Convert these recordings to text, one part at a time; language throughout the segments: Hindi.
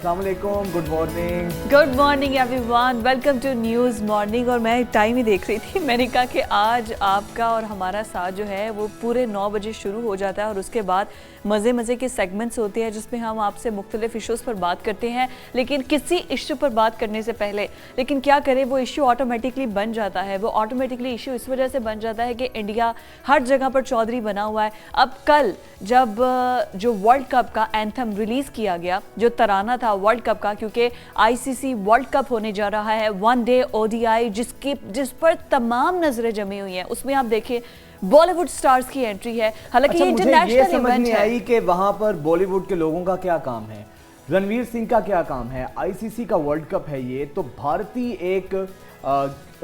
Good morning everyone, welcome to news morning. और मैं टाइम ही देख रही थी, मैंने कहा कि आज आपका और हमारा साथ जो है वो पूरे 9 बजे शुरू हो जाता है और उसके बाद मज़े के सेगमेंट्स होते हैं जिसमें हम आपसे मुख्तलिफ इश्यूज़ पर बात करते हैं। लेकिन किसी इश्यू पर बात करने से पहले लेकिन क्या करें, वो इश्यू ऑटोमेटिकली बन जाता है। वो ऑटोमेटिकली इश्यू इस वजह से बन जाता है कि इंडिया हर जगह पर चौधरी बना हुआ है। अब कल जब जो वर्ल्ड कप का एंथम रिलीज़ किया गया, जो तराना था वर्ल्ड कप का, क्योंकि आईसीसी वर्ल्ड कप होने जा रहा है, वन डे ओडीआई, जिस पर तमाम नजरें जमी हुई हैं, उसमें आप देखें बॉलीवुड स्टार्स की एंट्री है। हालांकि ये इंटरनेशनल इवेंट है। आई कि वहां पर बॉलीवुड के लोगों का क्या काम है, रणवीर सिंह का क्या काम है, आईसीसी का वर्ल्ड कप है, ये तो भारतीय एक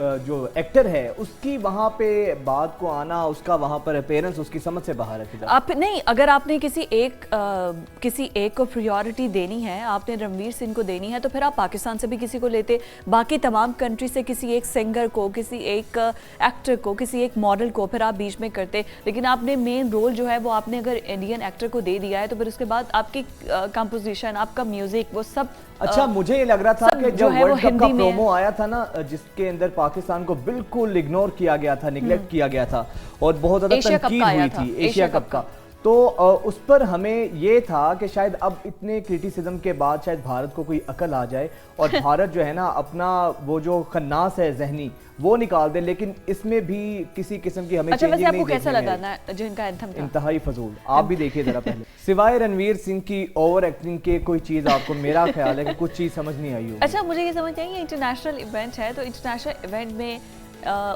जो एक्टर है उसकी वहां पे बात को आना, उसका वहां पर अपीयरेंस उसकी समझ से बाहर है। आप नहीं, अगर आपने किसी एक को प्रायोरिटी देनी है, आपने रणवीर सिंह को देनी है, तो फिर आप पाकिस्तान से भी किसी को लेते, बाकी तमाम कंट्री से किसी एक सिंगर को, किसी एक एक्टर को, किसी एक मॉडल को फिर आप बीच में करते। लेकिन आपने मेन रोल जो है वो आपने अगर इंडियन एक्टर को दे दिया है, तो फिर उसके बाद आपकी कंपोजिशन, आपका म्यूजिक, वो सब अच्छा मुझे ये लग रहा था कि जब वर्ल्ड कप का प्रोमो आया था ना, जिसके अंदर पाकिस्तान को बिल्कुल इग्नोर किया गया था, निगलेक्ट किया गया था और बहुत ज्यादा तनकीद हुई थी एशिया कप का, तो उस पर हमें ये था कि शायद अब इतने क्रिटिसिज्म के बाद शायद भारत को कोई अकल आ जाए और भारत जो है ना अपना वो जो खन्नास है जहनी वो निकाल दे। लेकिन इसमें भी किसी किस्म की हमें वैसे आपको कैसा लगा ना जिनका एंथम था? इंतहाई फजूल। आप भी देखिए जरा पहले, सिवाय रणवीर सिंह की ओवर एक्टिंग के कोई चीज आपको, मेरा ख्याल है कि कुछ चीज समझ नहीं आई होगी। अच्छा मुझे ये समझ आई, इंटरनेशनल इवेंट है तो इंटरनेशनल इवेंट में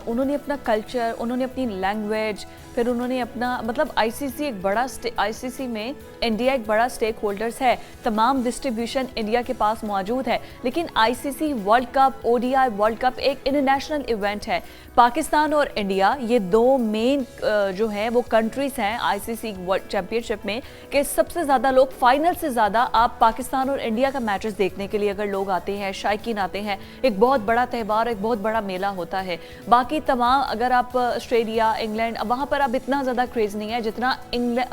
उन्होंने अपना कल्चर, उन्होंने अपनी लैंग्वेज, फिर उन्होंने अपना मतलब आईसीसी में इंडिया एक बड़ा स्टेक होल्डर्स है, तमाम डिस्ट्रीब्यूशन इंडिया के पास मौजूद है। लेकिन ICC world cup, ODI world cup एक इंटरनेशनल इवेंट है। पाकिस्तान और इंडिया ये दो मेन जो हैं वो कंट्रीज हैं आईसीसी वर्ल्ड चैंपियनशिप में, कि सबसे ज़्यादा लोग, फाइनल से ज़्यादा आप पाकिस्तान और इंडिया का मैचेस देखने के लिए अगर लोग आते हैं, शायकीन आते हैं। एक बहुत बड़ा त्यौहार, एक बहुत बड़ा मेला होता है। बाकी तमाम अगर आप ऑस्ट्रेलिया, इंग्लैंड, वहाँ पर अब इतना ज़्यादा क्रेज़ नहीं है जितना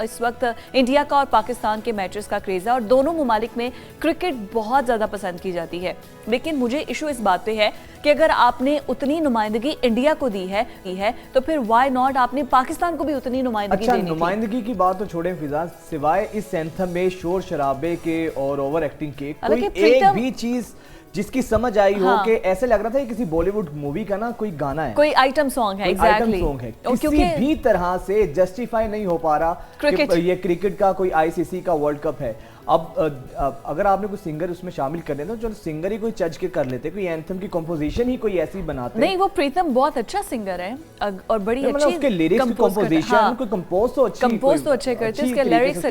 इस वक्त इंडिया का और पाकिस्तान के मैचेस का क्रेज़ है। और दोनों ममालिक में क्रिकेट बहुत ज़्यादा पसंद की जाती है। लेकिन मुझे इशू इस बात पे है कि अगर आपने उतनी नुमाइंदगी इंडिया को दी है तो फिर वाई नॉट आपने पाकिस्तान को भी उतनी नुमाइंदगी देनी थी। नुमाइंदगी की बात तो छोड़ें फिजा, सिवाय इस एंथम में शोर शराबे के और ओवर एक्टिंग के कोई एक भी चीज जिसकी समझ आई हो कि ऐसे लग रहा था कि किसी बॉलीवुड मूवी का ना कोई गाना है, कोई आइटम सॉन्ग है, एग्जैक्टली सॉन्ग है, किसी भी तरह से जस्टिफाई नहीं हो पा रहा कि ये क्रिकेट का कोई आईसीसी का वर्ल्ड कप है। अब अगर आपने कोई सिंगर उसमें शामिल कर लेते तो चलो सिंगर ही कोई जज के कर लेते, कोई एंथम की कंपोजिशन ही कोई ऐसी बनाते। नहीं, वो प्रीतम बहुत अच्छा सिंगर है और बड़ी अच्छी उसके लिरिक्स की कंपोजिशन, कोई कंपोज तो अच्छे करते, उसके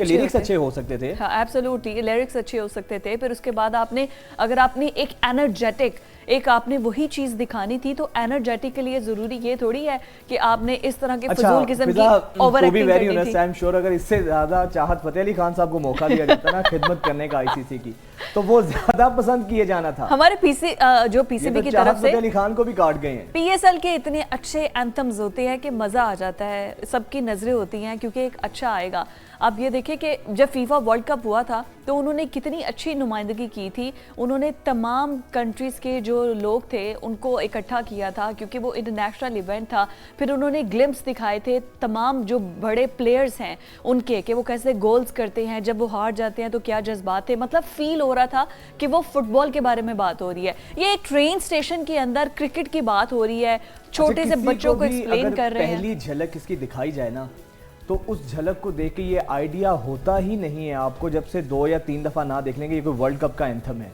लिरिक्स अच्छे हो सकते थे। हां एब्सोल्युटली, लिरिक्स अच्छे हो सकते थे। फिर उसके बाद आपने अगर आपने एक एनर्जेटिक, एक आपने वही चीज दिखानी थी, तो एनर्जेटिक के लिए जरूरी ये थोड़ी है कि आपने इस तरह के फजूल किस्म की ओवर एक्टिंग करनी थी। आई एम श्योर अगर इससे ज्यादा चाहत फतेह अली खान साहब को मौका दिया जाता ना खिदमत करने का आईसीसी की, तो वो ज्यादा पसंद किए जाना था। हमारे पीसीबी की तरफ से फतेह अली खान को भी काट गए हैं। पीएसएल के इतने अच्छे एंथम्स होते हैं कि मजा आ जाता है, सबकी नजरें होती हैं क्योंकि एक अच्छा आएगा। आप ये देखिए कि जब फीफा वर्ल्ड कप हुआ था तो उन्होंने कितनी अच्छी नुमाइंदगी की थी। उन्होंने तमाम कंट्रीज़ के जो लोग थे उनको इकट्ठा किया था क्योंकि वो इंटरनेशनल इवेंट था। फिर उन्होंने ग्लिम्स दिखाए थे तमाम जो बड़े प्लेयर्स हैं उनके, कि वो कैसे गोल्स करते हैं, जब वो हार जाते हैं तो क्या जज्बात थे। मतलब फील हो रहा था कि वो फुटबॉल के बारे में बात हो रही है। ये एक ट्रेन स्टेशन के अंदर क्रिकेट की बात हो रही है, छोटे से बच्चों को एक्सप्लेन कर रहे हैं। पहली झलक इसकी दिखाई जाए ना तो उस झलक को देख के ये आइडिया होता ही नहीं है आपको जब से 2 या 3 दफा ना देख लेंगे ये कोई वर्ल्ड कप का एंथम है।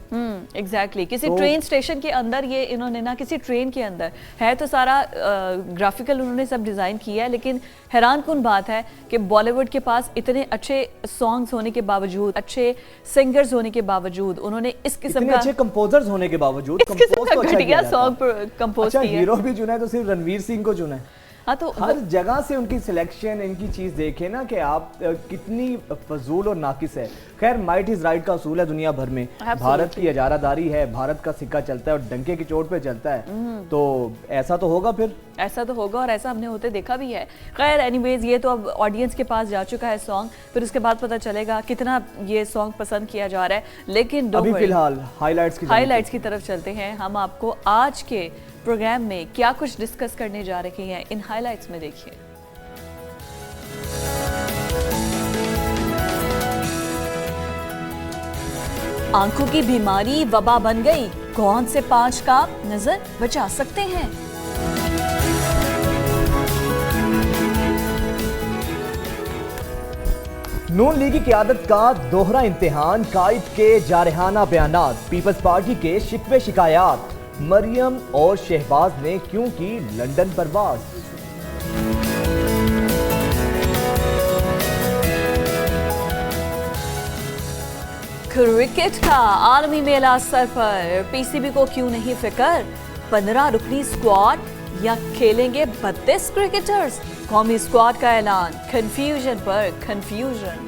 एग्जैक्टली किसी ट्रेन स्टेशन के अंदर ये इन्होंने ना, किसी ट्रेन के अंदर है तो सारा ग्राफिकल उन्होंने सब डिजाइन किया है। लेकिन हैरान कुन बात है कि बॉलीवुड के पास इतने अच्छे सॉन्ग्स होने के बावजूद, अच्छे सिंगर्स होने के बावजूद, उन्होंने इस किस्म का अच्छे कंपोजर्स होने के बावजूद घटिया सॉन्ग कंपोज किया। हीरो भी चुना है तो सिर्फ रणवीर सिंह को चुना है। हाँ, तो हर जगह से उनकी सिलेक्शन, इनकी चीज देखें ना कि आप कितनी फजूल और नाकिस है। खैर माइट इज राइट का असूल है दुनिया भर में। भारत की इजारादारी है, भारत का सिक्का चलता है और डंके की चोट पे चलता है, तो ऐसा तो होगा, फिर ऐसा तो होगा और ऐसा हमने होते देखा भी है। खैर एनीवेज, ये तो अब ऑडियंस के पास जा चुका है सॉन्ग, फिर उसके बाद पता चलेगा कितना ये सॉन्ग पसंद किया जा रहा है। लेकिन अभी फिलहाल हाइलाइट्स की तरफ चलते हैं। हम आपको आज के प्रोग्राम में क्या कुछ डिस्कस करने जा रहे हैं इन हाइलाइट्स में देखिए। आंखों की बीमारी वबा बन गई, कौन से 5 काम नजर बचा सकते हैं? नून लीग की क़यादत का दोहरा इम्तिहान, काइद के जारहाना बयानात, पीपल्स पार्टी के शिकवे शिकायत, मरियम और शहबाज ने क्यों की लंदन परवाज। क्रिकेट का आलमी मेला सर पर, पीसीबी को क्यों नहीं फिक्र, 15 रुकनी स्क्वाड या खेलेंगे 32 क्रिकेटर्स, कौमी स्क्वाड का ऐलान, कंफ्यूजन पर कंफ्यूजन।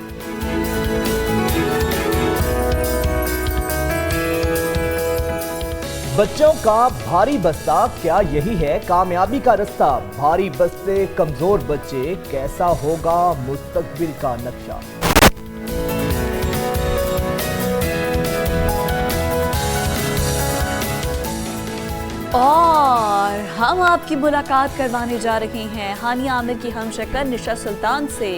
बच्चों का भारी बस्ता, क्या यही है कामयाबी का रास्ता, भारी बस्ते कमजोर बच्चे, कैसा होगा मुस्तकबिल का नक्शा। और हम आपकी मुलाकात करवाने जा रहे हैं हानिया आमिर की हमशक्ल निशा सुल्तान से।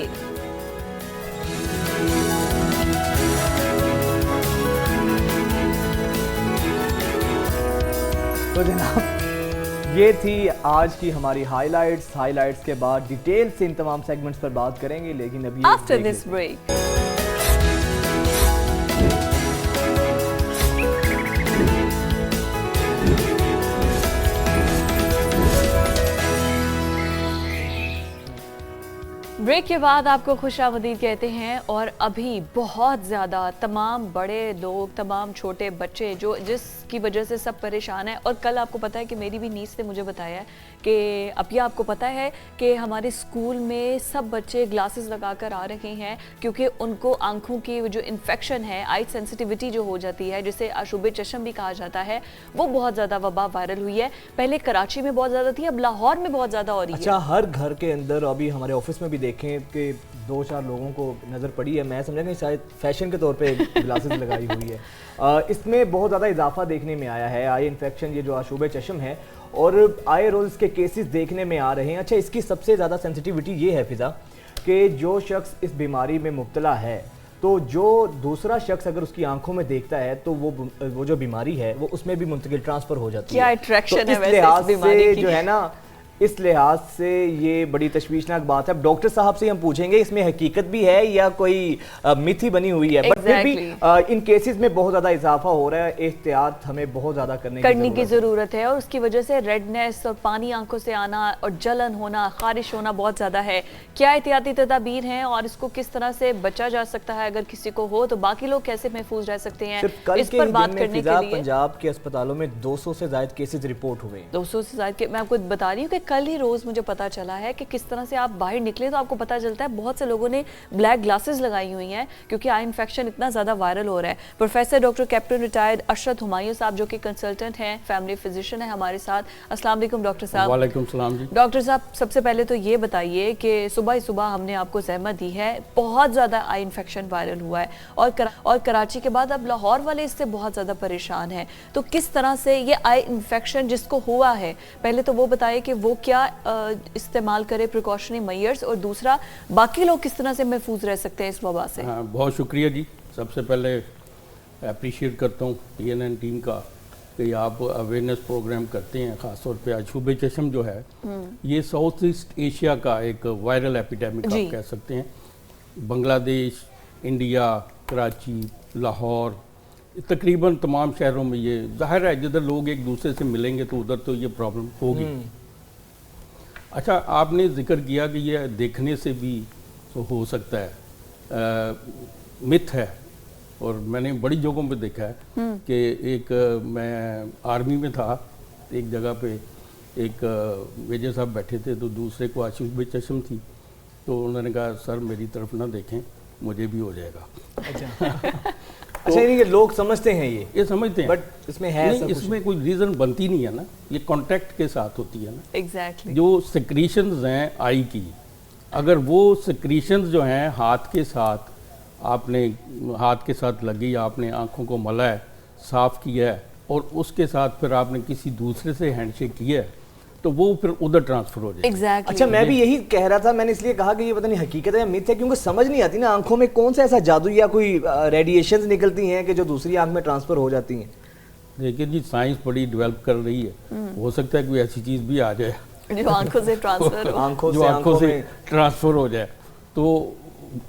तो जनाब ये थी आज की हमारी हाइलाइट्स के बाद डिटेल से इन तमाम सेगमेंट्स पर बात करेंगे, लेकिन अभी आफ्टर दिस ब्रेक। ब्रेक के बाद आपको खुशामदीद कहते हैं। और अभी बहुत ज़्यादा तमाम बड़े लोग, तमाम छोटे बच्चे जो जिसकी वजह से सब परेशान हैं। और कल आपको पता है कि मेरी भी नीस ने मुझे बताया है कि अब यह आपको पता है कि हमारे स्कूल में सब बच्चे ग्लासेस लगा कर आ रहे हैं क्योंकि उनको आंखों की जो इन्फेक्शन है, आई सेंसिटिविटी जो हो जाती है, जिसे आशुबे चश्म भी कहा जाता है, वो बहुत ज़्यादा वबा वायरल हुई है। पहले कराची में बहुत ज़्यादा थी, अब लाहौर में बहुत ज़्यादा हो रही है। अच्छा, हर घर के अंदर अभी हमारे ऑफिस में भी देखें कि 2-4 लोगों को नज़र पड़ी है। मैं समझा कि शायद फैशन के तौर पे ग्लासेस लगाई हुई है। इसमें बहुत ज़्यादा इजाफा देखने में आया है, आई इन्फेक्शन, ये जो आशुबे चश्म है, और आई रोल्स के केसेस देखने में आ रहे हैं। अच्छा, इसकी सबसे ज़्यादा सेंसिटिविटी ये है फिजा कि जो शख्स इस बीमारी में मुब्तला है, तो जो दूसरा शख्स अगर उसकी आंखों में देखता है तो वो जो बीमारी है वो उसमें भी मुंतकिल ट्रांसफर हो जाती है। क्या अट्रैक्शन है वैसे इस बीमारी की? जो है ना, इस लिहाज से ये बड़ी तशवीशनाक बात है। अब डॉक्टर साहब से हम पूछेंगे इसमें हकीकत भी है या कोई मिथ ही बनी हुई है। बट फिर भी इन केसेस में बहुत ज़्यादा इजाफा हो रहा है। एहतियात हमें बहुत ज़्यादा करने की ज़रूरत है। और उसकी वजह से रेडनेस और पानी आंखों से आना और जलन होना, खारिश होना बहुत ज़्यादा है। क्या एहतियाती तदाबीर हैं और इसको किस तरह से बचा जा सकता है अगर किसी को हो, तो बाकी लोग कैसे महफूज रह सकते हैं, इस पर बात करने के लिए पंजाब के अस्पतालों में 200 से ज़ायद केसेज रिपोर्ट हुए। 200 से ज़ायद। मैं आपको बता रही हूँ कि कल ही रोज मुझे पता चला है कि किस तरह से आप बाहर निकले तो आपको पता चलता है बहुत से लोगों ने ब्लैक ग्लासेस लगाई हुई हैं क्योंकि आई इन्फेक्शन इतना ज़्यादा वायरल हो रहा है। Professor doctor captain retired Ashrat Humayun साहब जो कि कंसल्टेंट हैं, फैमिली फिजिशियन है हमारे साथ। अस्सलाम वालेकुम डॉक्टर साहब। वालेकुम सलाम जी। डॉक्टर साहब, सबसे पहले तो ये बताइए कि सुबह ही सुबह हमने आपको ज़हमत दी है, बहुत ज़्यादा आई इन्फेक्शन वायरल हुआ है और कराची के बाद अब लाहौर वाले इससे बहुत ज़्यादा परेशान हैं। तो किस तरह से ये आई इन्फेक्शन जिसको हुआ है, पहले तो वो बताइए कि वो क्या इस्तेमाल करे प्रिकॉशनरी मेजर्स, और दूसरा बाकी लोग किस तरह से महफूज रह सकते हैं इस वबा से। हाँ, बहुत शुक्रिया जी। सबसे पहले अप्रिशिएट करता हूँ TNN टीम का कि आप अवेयरनेस प्रोग्राम करते हैं। ख़ासतौर पे आशुबे चश्म जो है ये साउथ ईस्ट एशिया का एक वायरल एपिडेमिक आप कह सकते हैं। बांग्लादेश, इंडिया, कराची, लाहौर, तकरीबन तमाम शहरों में ये जाहिर है जिधर लोग एक दूसरे से मिलेंगे तो उधर तो ये प्रॉब्लम होगी। अच्छा, आपने जिक्र किया कि ये देखने से भी तो हो सकता है, मिथ है। और मैंने बड़ी जगहों पे देखा है कि एक मैं आर्मी में था, एक जगह पे एक मेजर साहब बैठे थे तो दूसरे को आशुबे चश्म थी, तो उन्होंने कहा सर मेरी तरफ ना देखें, मुझे भी हो जाएगा। अच्छा ये लोग समझते हैं, ये समझते हैं, बट इसमें है नहीं, इसमें कोई रीज़न बनती नहीं है ना, ये कॉन्टैक्ट के साथ होती है ना। एग्जैक्टली जो सिक्रीशंस हैं आई की, अगर वो सिक्रीशंस जो हैं हाथ के साथ आपने हाथ के साथ लगी, आपने आंखों को मला है, साफ़ किया है और उसके साथ फिर आपने किसी दूसरे से हैंडशेक किया है, तो वो फिर उधर ट्रांसफर हो जाएगा। एग्जैक्टली अच्छा मैं भी यही कह रहा था, मैंने इसलिए कहा कि ये पता नहीं हकीकत है या मिथ है, क्योंकि समझ नहीं आती ना आंखों में कौन सा ऐसा जादू या कोई रेडिएशंस निकलती हैं कि जो दूसरी आंख में ट्रांसफर हो जाती हैं। लेकिन जी साइंस बड़ी डेवलप कर रही है, हो सकता है कोई ऐसी चीज़ भी आ जाए जो आंखों से ट्रांसफर आंखों से ट्रांसफर हो जाए। तो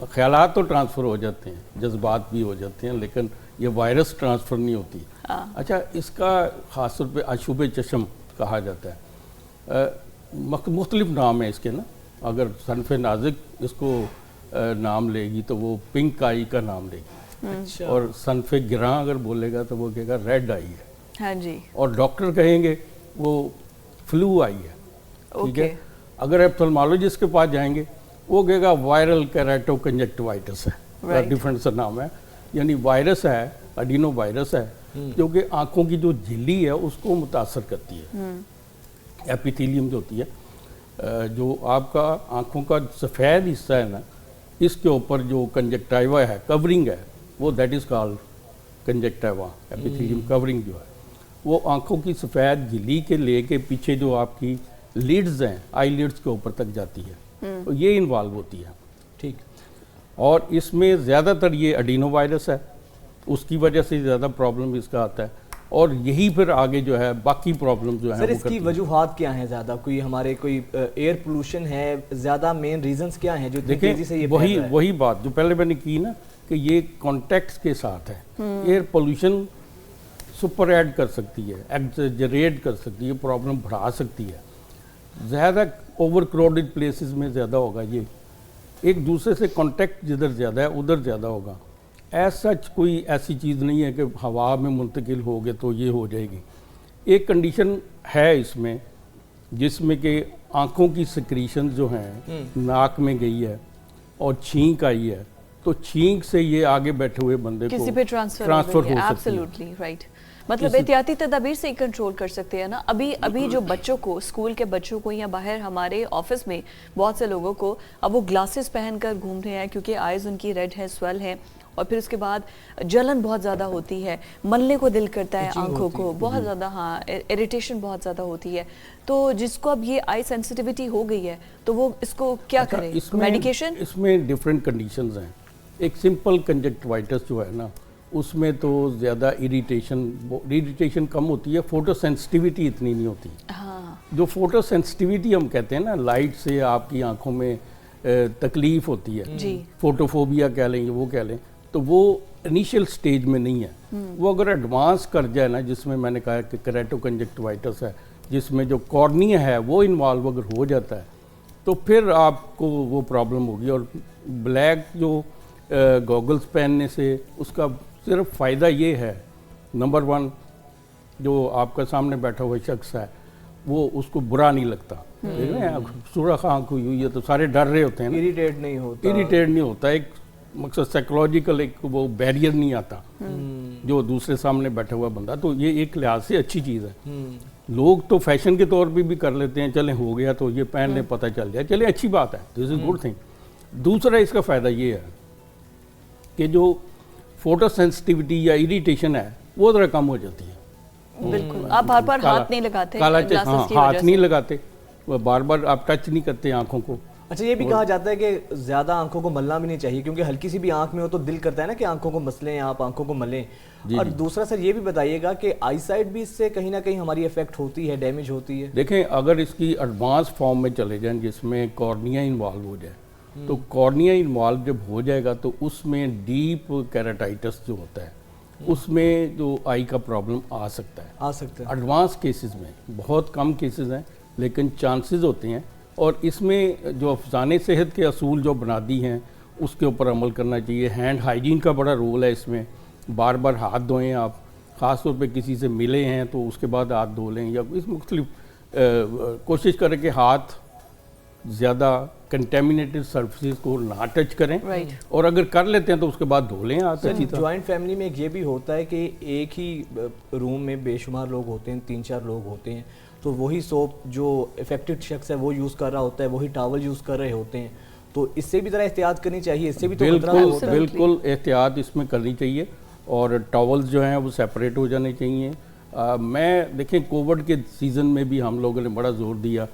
ख्यालात तो ट्रांसफ़र हो जाते हैं, जज्बात भी हो जाते हैं, लेकिन ये वायरस ट्रांसफ़र नहीं होती। अच्छा, इसका ख़ास तौर पे अशुभ चश्म कहा जाता है। मुख्तलिफ नाम है इसके ना, अगर सनफ़े नाज़िक इसको नाम लेगी तो वो पिंक आई का नाम लेगी। अच्छा। और सनफ़े गिरां अगर बोलेगा तो वो कहेगा रेड आई है। हाँ जी। और डॉक्टर कहेंगे वो फ्लू आई है। ठीक है। अगर एप्थेल्मोलॉजिस्ट के पास जाएंगे वो कहेगा वायरल कैरेटो कंजक्टिवाइटिस है, डिफरेंट सा नाम है, यानी वायरस है, एडिनो वायरस है, क्योंकि आंखों की जो झिल्ली है उसको मुतासर करती है। एपिथेलियम जो होती है, जो आपका आंखों का सफ़ेद हिस्सा है ना, इसके ऊपर जो कंजक्टिवा है, कवरिंग है, वो that is called conjunctiva. Epithelium covering जो है वो आंखों की सफ़ेद झिल्ली के लेके पीछे जो आपकी लिड्स हैं, आई लिड्स के ऊपर तक जाती है, तो ये इन्वॉल्व होती है। ठीक। और इसमें ज़्यादातर ये एडिनो वायरस है, उसकी वजह से ज़्यादा प्रॉब्लम इसका आता है, और यही फिर आगे जो है बाकी प्रॉब्लम जो है सर इसकी वजूहात क्या हैं ज़्यादा? कोई हमारे कोई एयर पोल्यूशन है ज़्यादा? मेन रीजंस क्या हैं जो इतनी तेजी से ये वही बात जो पहले मैंने की ना कि ये कॉन्टैक्ट्स के साथ है। एयर पोल्यूशन सुपर ऐड कर सकती है, एक्सजरेट कर सकती है, प्रॉब्लम बढ़ा सकती है। ज़्यादा ओवर क्राउडेड प्लेसेस में ज़्यादा होगा, ये एक दूसरे से कांटेक्ट जिधर ज़्यादा है उधर ज़्यादा होगा। ऐसा कोई ऐसी चीज़ नहीं है कि हवा में मुंतकिल हो गए तो ये हो जाएगी। एक कंडीशन है इसमें जिसमें कि आँखों की सिक्रीशन जो हैं नाक में गई है और छींक आई है, तो छींक से ये आगे बैठे हुए बंदे को किसी पे ट्रांसफर हो सकती है। Absolutely right. मतलब एहतियाती तदाबीर से ही कंट्रोल कर सकते हैं ना। अभी जो बच्चों को, स्कूल के बच्चों को या बाहर हमारे ऑफिस में बहुत से लोगों को अब वो ग्लासेस पहनकर घूम रहे हैं क्योंकि आईज उनकी रेड है, स्वेल है, और फिर उसके बाद जलन बहुत ज़्यादा होती है, मलने को दिल करता है आंखों को बहुत ज़्यादा, हाँ इरिटेशन बहुत ज़्यादा होती है। तो जिसको अब ये आई सेंसिटिविटी हो गई है तो वो इसको क्या करे? मेडिकेशन? इसमें डिफरेंट कंडीशंस हैं। एक सिंपल कंजक्टिवाइटिस जो है ना, उसमें तो ज़्यादा इरिटेशन कम होती है, फोटो सेंसिटिविटी इतनी नहीं होती। हाँ। जो फोटो सेंसिटिविटी हम कहते हैं ना, लाइट से आपकी आंखों में तकलीफ होती है, फोटोफोबिया कह लेंगे, वो कह लें, तो वो इनिशियल स्टेज में नहीं है। वो अगर एडवांस कर जाए ना, जिसमें मैंने कहा कि कैरेटो कंजक्टिवाइटिस है, जिसमें जो कॉर्निया है वो इन्वॉल्व अगर हो जाता है तो फिर आपको वो प्रॉब्लम होगी। और ब्लैक जो गॉगल्स पहनने से उसका सिर्फ फ़ायदा ये है, नंबर 1 जो आपका सामने बैठा हुआ शख्स है वो उसको बुरा नहीं लगता। देख रहे हैं सुरख आँख हुई हुई है तो सारे डर रहे होते हैं, इरिटेट नहीं होता, एक मकसद साइकोलॉजिकल एक वो बैरियर नहीं आता जो दूसरे सामने बैठा हुआ बंदा। तो ये एक लिहाज से अच्छी चीज़ है। लोग तो फैशन के तौर पे भी कर लेते हैं, चलें हो गया तो ये पहन ले, पता चल जाए, चले अच्छी बात है, दिस इज़ गुड थिंग। दूसरा इसका फ़ायदा ये है कि जो फोटो सेंसिटिविटी या इरिटेशन है वो ज़रा कम हो जाती है। बिल्कुल। आप बार बार हाथ नहीं लगाते, हाथ नहीं लगाते, बार बार आप टच नहीं करते आँखों को। अच्छा ये भी कहा जाता है कि ज़्यादा आंखों को मलना भी नहीं चाहिए, क्योंकि हल्की सी भी आंख में हो तो दिल करता है ना कि आंखों को मसलें, आप आंखों को मलें। और दूसरा सर ये भी बताइएगा कि आई साइट भी इससे कहीं ना कहीं हमारी इफेक्ट होती है, डैमेज होती है? देखें, अगर इसकी एडवांस फॉर्म में चले जाएं जिसमें कॉर्निया इन्वॉल्व हो जाए, तो कॉर्निया इन्वॉल्व जब हो जाएगा तो उसमें डीप कैरेटाइटिस जो होता है उसमें जो आई का प्रॉब्लम आ सकता है। एडवांस केसेस में, बहुत कम केसेस हैं लेकिन चांसेस होते हैं। और इसमें जो अफसाने सेहत के असूल जो बना दी हैं उसके ऊपर अमल करना चाहिए। हैंड हाइजीन का बड़ा रोल है इसमें, बार बार हाथ धोएं आप, ख़ास तौर पे किसी से मिले हैं तो उसके बाद हाथ धो लें, या इस मुख्तलिफ कोशिश करें कि हाथ ज़्यादा कंटेमिनेटेड सर्फेसिस को ना टच करें, और अगर कर लेते हैं तो उसके बाद धो लें आप अच्छी तरह। जॉइंट फैमिली में ये भी होता है कि एक ही रूम में बेशुमार लोग होते हैं, 3-4 लोग होते हैं, तो वही सोप जो इफेक्टेड शख्स है वो यूज़ कर रहा होता है, वही टॉवल यूज़ कर रहे होते हैं, तो इससे भी ज़रा एहतियात करनी चाहिए, इससे भी तो खतरा होता है। बिल्कुल एहतियात इसमें करनी चाहिए, और टॉवल्स जो हैं वो सेपरेट हो जाने चाहिए। मैं देखें कोविड के सीज़न में भी हम लोगों ने बड़ा जोर दिया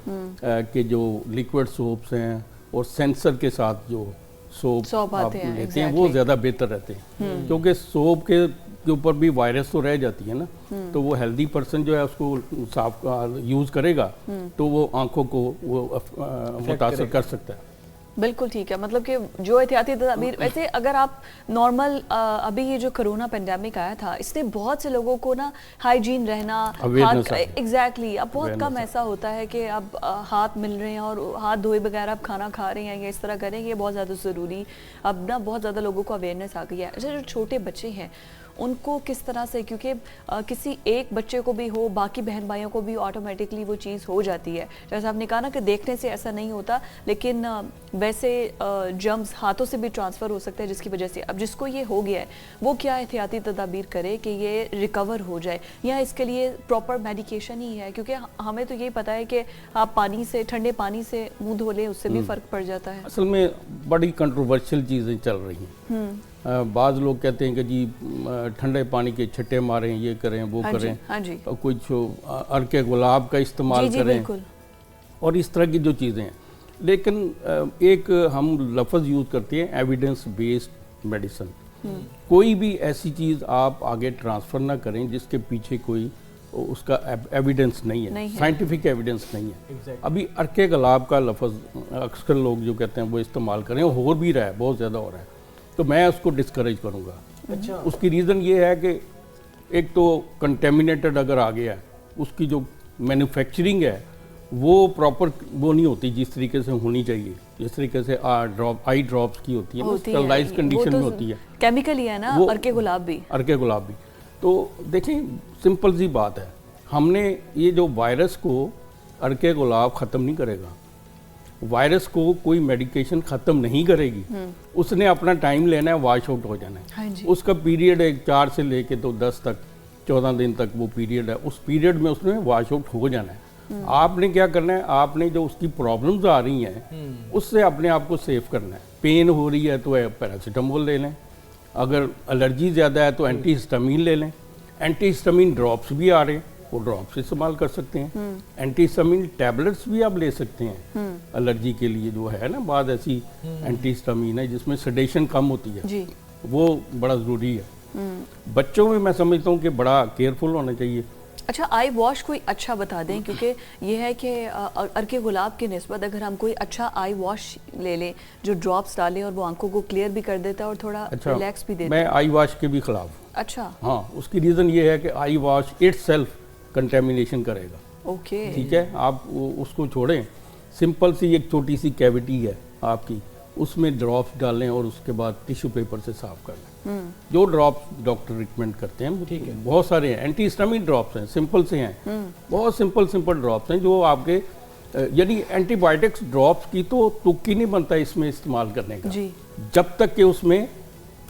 कि जो लिक्विड सोप्स हैं और सेंसर के साथ जो सोप आप लेते हैं वो ज़्यादा बेहतर रहते हैं, क्योंकि सोप के ऊपर भी वायरस तो रह जाती है ना, तो वो हेल्दी पर्सन जो है उसको साफ यूज़ करेगा तो वो आंखों को वो मुतासर कर सकता है। बिल्कुल ठीक है, मतलब कि जो एहतियाती तदबीर, वैसे अगर आप नॉर्मल अभी ये जो कोरोना पेंडेमिक आया था, इसने बहुत से लोगों को ना हाइजीन रहना, हाथ एग्जैक्टली अब बहुत कम ऐसा होता है कि अब हाथ मिल रहे हैं और हाथ धोए बगैर आप खाना खा रहे हैं या इस तरह करेंगे, बहुत ज़्यादा ज़रूरी अब ना बहुत ज़्यादा लोगों को अवेयरनेस आ गई है। अच्छा, जो छोटे बच्चे हैं उनको किस तरह से, क्योंकि किसी एक बच्चे को भी हो, बाकी बहन भाइयों को भी ऑटोमेटिकली वो चीज़ हो जाती है, जैसे आपने कहा ना कि देखने से ऐसा नहीं होता, लेकिन वैसे जर्म्स हाथों से भी ट्रांसफ़र हो सकता है, जिसकी वजह से अब जिसको ये हो गया है वो क्या एहतियाती तदाबीर करे कि ये रिकवर हो जाए, या इसके लिए प्रॉपर मेडिकेशन ही है? क्योंकि हमें तो यही पता है कि आप पानी से, ठंडे पानी से मुँह धो लें, उससे भी फ़र्क पड़ जाता है। असल में बड़ी कंट्रोवर्शियल चीज़ें चल रही हैं। बाज़ लोग कहते हैं कि जी ठंडे पानी के छट्टे मारें, ये करें, वो करें, और कुछ अर्के गुलाब का इस्तेमाल करें, और इस तरह की जो चीज़ें हैं। लेकिन एक हम लफ्ज़ यूज़ करते हैं एविडेंस बेस्ड मेडिसिन। कोई भी ऐसी चीज़ आप आगे ट्रांसफ़र ना करें जिसके पीछे कोई उसका एविडेंस नहीं है, साइंटिफिक एविडेंस नहीं है। अभी अर्के गुलाब का लफ्ज़ अक्सर लोग जो कहते हैं वो इस्तेमाल करें, हो भी रहा है, बहुत ज़्यादा हो रहा है, तो मैं उसको डिस्करेज करूँगा। अच्छा। उसकी रीज़न ये है कि एक तो कंटेमिनेटेड अगर आ गया है, उसकी जो मैन्युफैक्चरिंग है वो प्रॉपर वो नहीं होती जिस तरीके से होनी चाहिए, जिस तरीके से आई ड्रॉप्स की होती है, स्टरलाइज्ड कंडीशन में होती है, केमिकल ही है ना, अर्के गुलाब भी। तो देखें, सिंपल सी बात है, हमने ये जो वायरस को अर्के गुलाब ख़त्म नहीं करेगा, वायरस को कोई मेडिकेशन ख़त्म नहीं करेगी, उसने अपना टाइम लेना है, वॉश आउट हो जाना है। हाँ, उसका पीरियड है 4 से लेके तो 10 तक, 14 दिन तक वो पीरियड है, उस पीरियड में उसने वॉश आउट हो जाना है। आपने क्या करना है, आपने जो उसकी प्रॉब्लम्स आ रही हैं उससे अपने आप को सेव करना है। पेन हो रही है तो पैरासीटामोल ले लें, अगर एलर्जी ज़्यादा है तो एंटीहिस्टामिन ले लें, एंटीहिस्टामिन ड्रॉप्स भी आ रहे हैं, वो ड्रॉप्स इस्तेमाल कर सकते हैं। एंटीहिस्टामिन टैबलेट्स भी आप ले सकते हैं एलर्जी के लिए, जो है ना बाद ऐसी एंटीहिस्टामिन है जिसमें सेडेशन कम होती है जी। वो बड़ा ज़रूरी है। बच्चों में मैं समझता हूँ कि बड़ा केयरफुल होना चाहिए। अच्छा, आई वॉश कोई अच्छा बता दें, क्योंकि ये है कि अर्के गुलाब की निस्बत अगर हम कोई अच्छा आई वॉश ले लें जो ड्रॉप्स डालें और वो आंखों को क्लियर भी कर देता है और थोड़ा रिलैक्स भी देता है। मैं आई वॉश के भी खिलाफ। अच्छा। हाँ, उसकी रीज़न ये है कि आई वॉश इटसेल्फ कंटेमिनेशन करेगा। ओके, ठीक है, आप उसको छोड़ें, सिंपल सी एक छोटी सी कैविटी है आपकी, उसमें ड्रॉप्स डालें और उसके बाद टिश्यू पेपर से साफ कर लें। जो ड्रॉप्स डॉक्टर रिकमेंड करते हैं, ठीक है, बहुत सारे हैं, एंटीहिस्टामिन ड्रॉप्स हैं, सिंपल से हैं, बहुत सिंपल ड्रॉप्स हैं जो आपके, यानी एंटीबायोटिक्स ड्रॉप्स की तो तुक ही नहीं बनता इसमें इस्तेमाल करने का जी, जब तक कि उसमें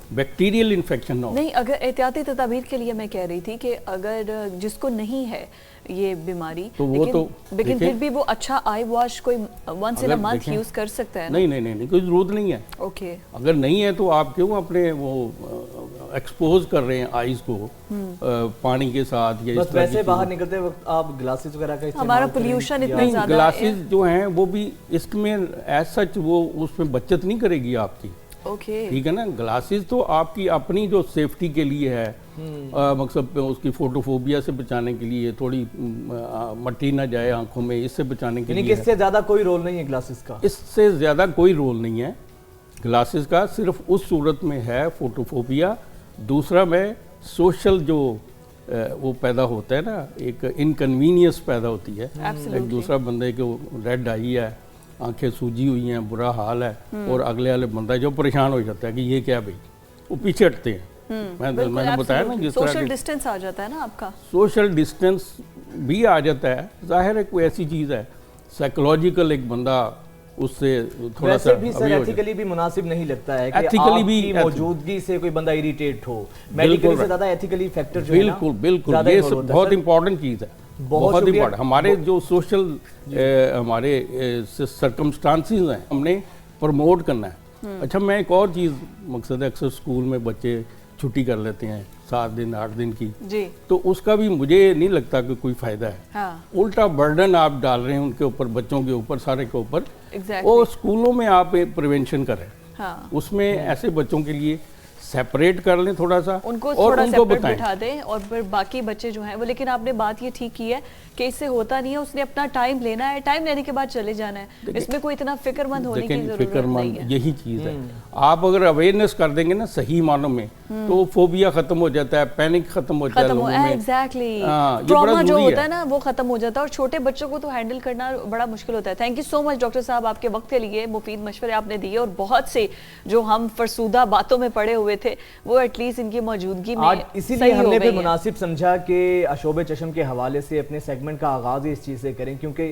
बैक्टीरियल इन्फेक्शन ना हो। नहीं, अगर एहतियाती तदाबीर के लिए मैं कह रही थी कि अगर जिसको नहीं है ये बीमारी, तो वो लेकिन फिर भी वो अच्छा आई वॉश कोई once in a month use कर सकता है ना? नहीं, कोई जरूरत नहीं है। ओके, अगर नहीं है तो आप क्यों अपने वो एक्सपोज कर रहे हैं आईज को पानी के साथ, या बस वैसे बाहर निकलते वक्त आप ग्लासेस वगैरह का इस्तेमाल, हमारा पोल्यूशन इतना ज्यादा है, ग्लासेस जो हैं वो भी इसमें एज सच वो उसमें बचत नहीं करेगी आपकी। ओके, ठीक है ना, ग्लासेस तो आपकी अपनी जो सेफ्टी के लिए है, मकसद उसकी फोटोफोबिया से बचाने के लिए, थोड़ी मट्टी ना जाए आंखों में, इससे बचाने के लिए। इससे ज़्यादा कोई रोल नहीं है ग्लासेस का? इससे ज़्यादा कोई रोल नहीं है ग्लासेस का, सिर्फ उस सूरत में है फोटोफोबिया। दूसरा में सोशल जो वो पैदा होता है ना, एक इनकन्वीनियंस पैदा होती है, एक दूसरा बंदे को रेड आई है, आंखें सूजी हुई हैं, बुरा हाल है, और अगले वाले बंदा जो परेशान हो जाता है कि ये क्या भाई, वो पीछे हटते हैं। मैंने बताया ना, जिस तरह सोशल डिस्टेंस आ जाता है ना आपका, सोशल डिस्टेंस भी आ जाता है, जाहिर है कोई ऐसी चीज़ है साइकोलॉजिकल, एक बंदा उससे थोड़ा वैसे सा भी सर अभी हो जाए। एथिकली भी मुनासिब नहीं लगता है कि Ethically भी आपकी मौजूदगी से कोई बंदा इरिटेट हो। मेडिकली से ज्यादा एथिकली फैक्टर जो है ना, बिल्कुल बिल्कुल, ज्यादा ये इन्वॉल्व होता है बहुत सर। इंपॉर्टेंट चीज़ है, बहुत शुक्रिया। इंपॉर्टेंट। हमारे जो सोशल हमारे सर्कमस्टांसिस हैं, हमने प्रमोट करना है। अच्छा, मैं एक और चीज़ मकसद है, अक्सर स्कूल में बच्चे छुट्टी कर लेते हैं 7 दिन 8 दिन की, जी तो उसका भी मुझे नहीं लगता कि कोई फ़ायदा है। हाँ उल्टा बर्डन आप डाल रहे हैं उनके ऊपर, बच्चों के ऊपर, सारे के ऊपर। एग्जैक्टली और स्कूलों में आप प्रिवेंशन करें, हाँ उसमें ऐसे बच्चों के लिए सेपरेट कर लें थोड़ा सा, उनको और थोड़ा उनको सेपरेट बताएं। बिठा दें और फिर बाकी बच्चे जो हैं वो, लेकिन आपने बात ये ठीक की है कि इससे होता नहीं है, उसने अपना टाइम लेना है, टाइम लेने के बाद चले जाना है, इसमें कोई इतना फिक्रमंद होने की देखें, जरूरत नहीं फिक्रमंद है। यही चीज़ है। आप अगर अवेयरनेस कर देंगे ना सही मानों में, तो फोबिया खत्म हो जाता है, पैनिक खत्म हो जाता है खत्म लोगों हो में। एग्जैक्टली, हाँ, ये ट्रॉमा बड़ा जो ज़रूरी होता है। है ना वो खत्म हो जाता है, और छोटे बच्चों को तो हैंडल करना बड़ा मुश्किल होता है। Thank you so much doctor साहब, आपके वक्त के लिए मुफीद मशवरे आपने दिए, और बहुत से जो हम फरसूदा बातों में पड़े हुए थे वो एटलीस्ट इनकी मौजूदगी में आज इसीलिए सही हो हमने गई फिर हैं। मुनासिब समझा कि अशोबे चश्म के हवाले से अपने सेगमेंट का आगाज़ ही इस चीज़ से करें, क्योंकि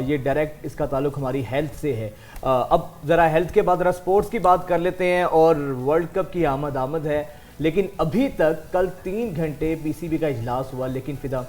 ये डायरेक्ट इसका ताल्लुक हमारी हेल्थ से है। अब ज़रा हेल्थ के बाद ज़रा स्पोर्ट्स की बात कर लेते हैं, और वर्ल्ड कप की आमद है, लेकिन अभी तक कल 3 घंटे पीसीबी का इजलास हुआ, लेकिन फिदा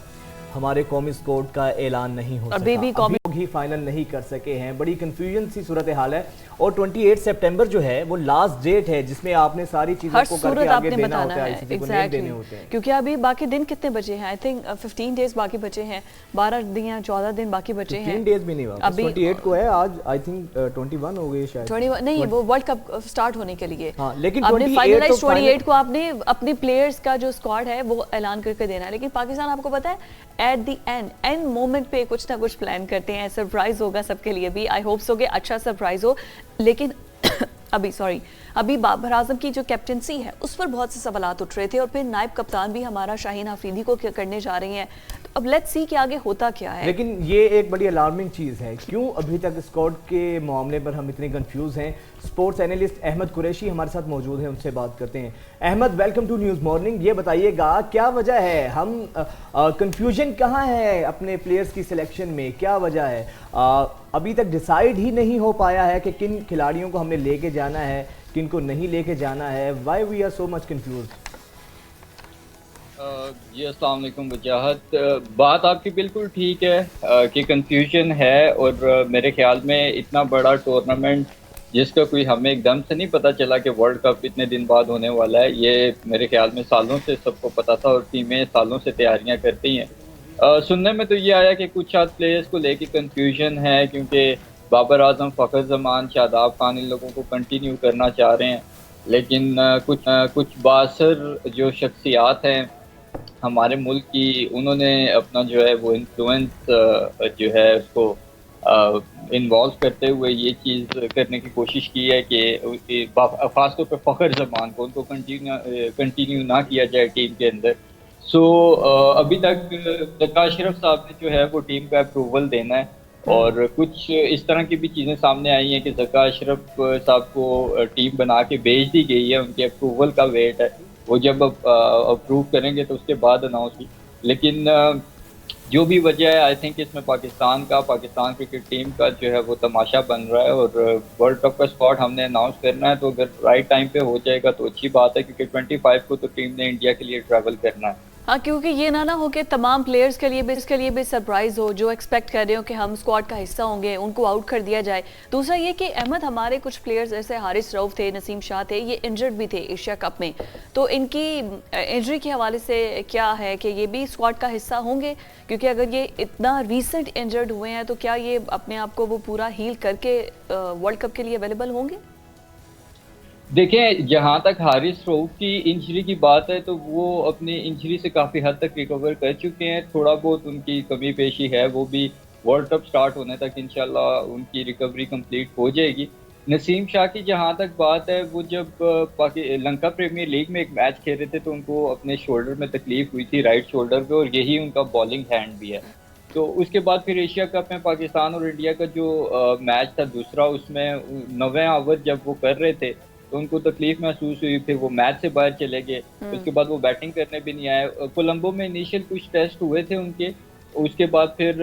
हमारे कौमी स्कोर का ऐलान नहीं हो और सका। बेबी कौमी अभी लोग ही फाइनल नहीं कर सके हैं, बड़ी कंफ्यूजन सी सूरत हाल है। और 28 सितंबर जो है वो लास्ट डेट है जिसमें आपने सारी चीजों हर को सूरत करके आगे आपने देना बताना होता है, है ICC को नेम देने एग्जैक्टली, होते हैं। क्योंकि अभी बाकी दिन कितने बचे हैं? आई थिंक 15 डेज बाकी बचे हैं, 12 दिन या 14 दिन बाकी बचे हैं। 3 डेज भी नहीं हुआ, अभी 28 को है आज, आई थिंक 21 हो गई शायद। 21 नहीं, वो वर्ल्ड कप स्टार्ट होने के लिए। हाँ, लेकिन आपने 28 फाइनलाइज तो 28 को आपने अपने प्लेयर्स का जो स्क्वाड है वो ऐलान करके देना है, लेकिन पाकिस्तान आपको पता है एट द एंड मोमेंट पे कुछ ना कुछ प्लान करते हैं। सरप्राइज होगा सबके लिए भी, आई होप सो कि अच्छा सरप्राइज हो। लेकिन अभी बाबर आजम की जो कैप्टनसी है उस पर बहुत से सवालात उठ रहे थे, और फिर नायब कप्तान भी हमारा शाहीन अफरीदी को करने जा रही हैं। तो अब लेट्स सी कि आगे होता क्या है। लेकिन ये एक बड़ी अलार्मिंग चीज़ है, क्यों अभी तक स्क्वाड के मामले पर हम इतने कंफ्यूज हैं। स्पोर्ट्स एनालिस्ट अहमद कुरैशी हमारे साथ मौजूद हैं, उनसे बात करते हैं। Ahmad, welcome to news morning. ये बताइएगा क्या वजह है, हम कंफ्यूजन कहाँ है अपने प्लेयर्स की सिलेक्शन में, क्या वजह है? अभी तक डिसाइड ही नहीं हो पाया है कि किन खिलाड़ियों को हमने लेके जाना है, किन को नहीं लेके जाना है। Why we are so much confuse? जी अस्सलाम वालेकुम वजाहत, बात आपकी बिल्कुल ठीक है कि कंफ्यूजन है, और मेरे ख्याल में इतना बड़ा टूर्नामेंट जिसका कोई हमें एकदम से नहीं पता चला कि वर्ल्ड कप इतने दिन बाद होने वाला है, ये मेरे ख्याल में सालों से सबको पता था, और टीमें सालों से तैयारियां करती हैं। सुनने में तो ये आया कि कुछ आध प्लेयर्स को लेके कंफ्यूजन है, क्योंकि बाबर आजम, फ़खर जमान, शादाब खान इन लोगों को कंटिन्यू करना चाह रहे हैं, लेकिन कुछ बासर जो शख्सियात हैं हमारे मुल्क की, उन्होंने अपना जो है वो इन्फ्लुएंस जो है उसको इन्वॉल्व करते हुए ये चीज़ करने की कोशिश की है कि ख़ासतौर पर फ़खर जमान को उनको कंटिन्यू ना किया जाए टीम के अंदर। सो अभी तक ज़का अशरफ साहब ने जो है वो टीम का अप्रूवल देना है, और कुछ इस तरह की भी चीज़ें सामने आई हैं कि ज़का अशरफ साहब को टीम बना के भेज दी गई है, उनके अप्रूवल का वेट है, वो जब अप्रूव करेंगे तो उसके बाद अनाउंस की। लेकिन जो भी वजह है, आई थिंक इसमें पाकिस्तान क्रिकेट टीम का जो है वो तमाशा बन रहा है, और वर्ल्ड कप का स्पॉट हमने अनाउंस करना है, तो अगर राइट टाइम पे हो जाएगा तो अच्छी बात है, क्योंकि 25 को तो टीम ने इंडिया के लिए ट्रैवल करना है। हाँ, क्योंकि ये ना हो कि तमाम प्लेयर्स के लिए भी सरप्राइज हो, जो एक्सपेक्ट कर रहे हो कि हम स्क्वाड का हिस्सा होंगे, उनको आउट कर दिया जाए। दूसरा ये कि अहमद, हमारे कुछ प्लेयर्स जैसे हारिस रऊफ थे, नसीम शाह थे, ये इंजर्ड भी थे एशिया कप में, तो इनकी इंजरी के हवाले से क्या है कि ये भी स्क्वाड का हिस्सा होंगे? क्योंकि अगर ये इतना रिसेंट इंजर्ड हुए हैं तो क्या ये अपने आप को वो पूरा हील करके वर्ल्ड कप के लिए अवेलेबल होंगे? देखें, जहाँ तक हारिस रऊफ की इंजरी की बात है तो वो अपनी इंजरी से काफ़ी हद तक रिकवर कर चुके हैं। थोड़ा बहुत उनकी कमी पेशी है, वो भी वर्ल्ड कप स्टार्ट होने तक इंशाल्लाह उनकी रिकवरी कंप्लीट हो जाएगी। नसीम शाह की जहाँ तक बात है, वो जब लंका प्रीमियर लीग में एक मैच खेल रहे थे तो उनको अपने शोल्डर में तकलीफ हुई थी, राइट शोल्डर पे, और यही उनका बॉलिंग हैंड भी है। तो उसके बाद फिर एशिया कप में पाकिस्तान और इंडिया का जो मैच था दूसरा, उसमें 9वें ओवर जब वो कर रहे थे तो उनको तकलीफ महसूस हुई, फिर वो मैच से बाहर चले गए। उसके बाद वो बैटिंग करने भी नहीं आए। कोलंबो में इनिशियल कुछ टेस्ट हुए थे उनके, उसके बाद फिर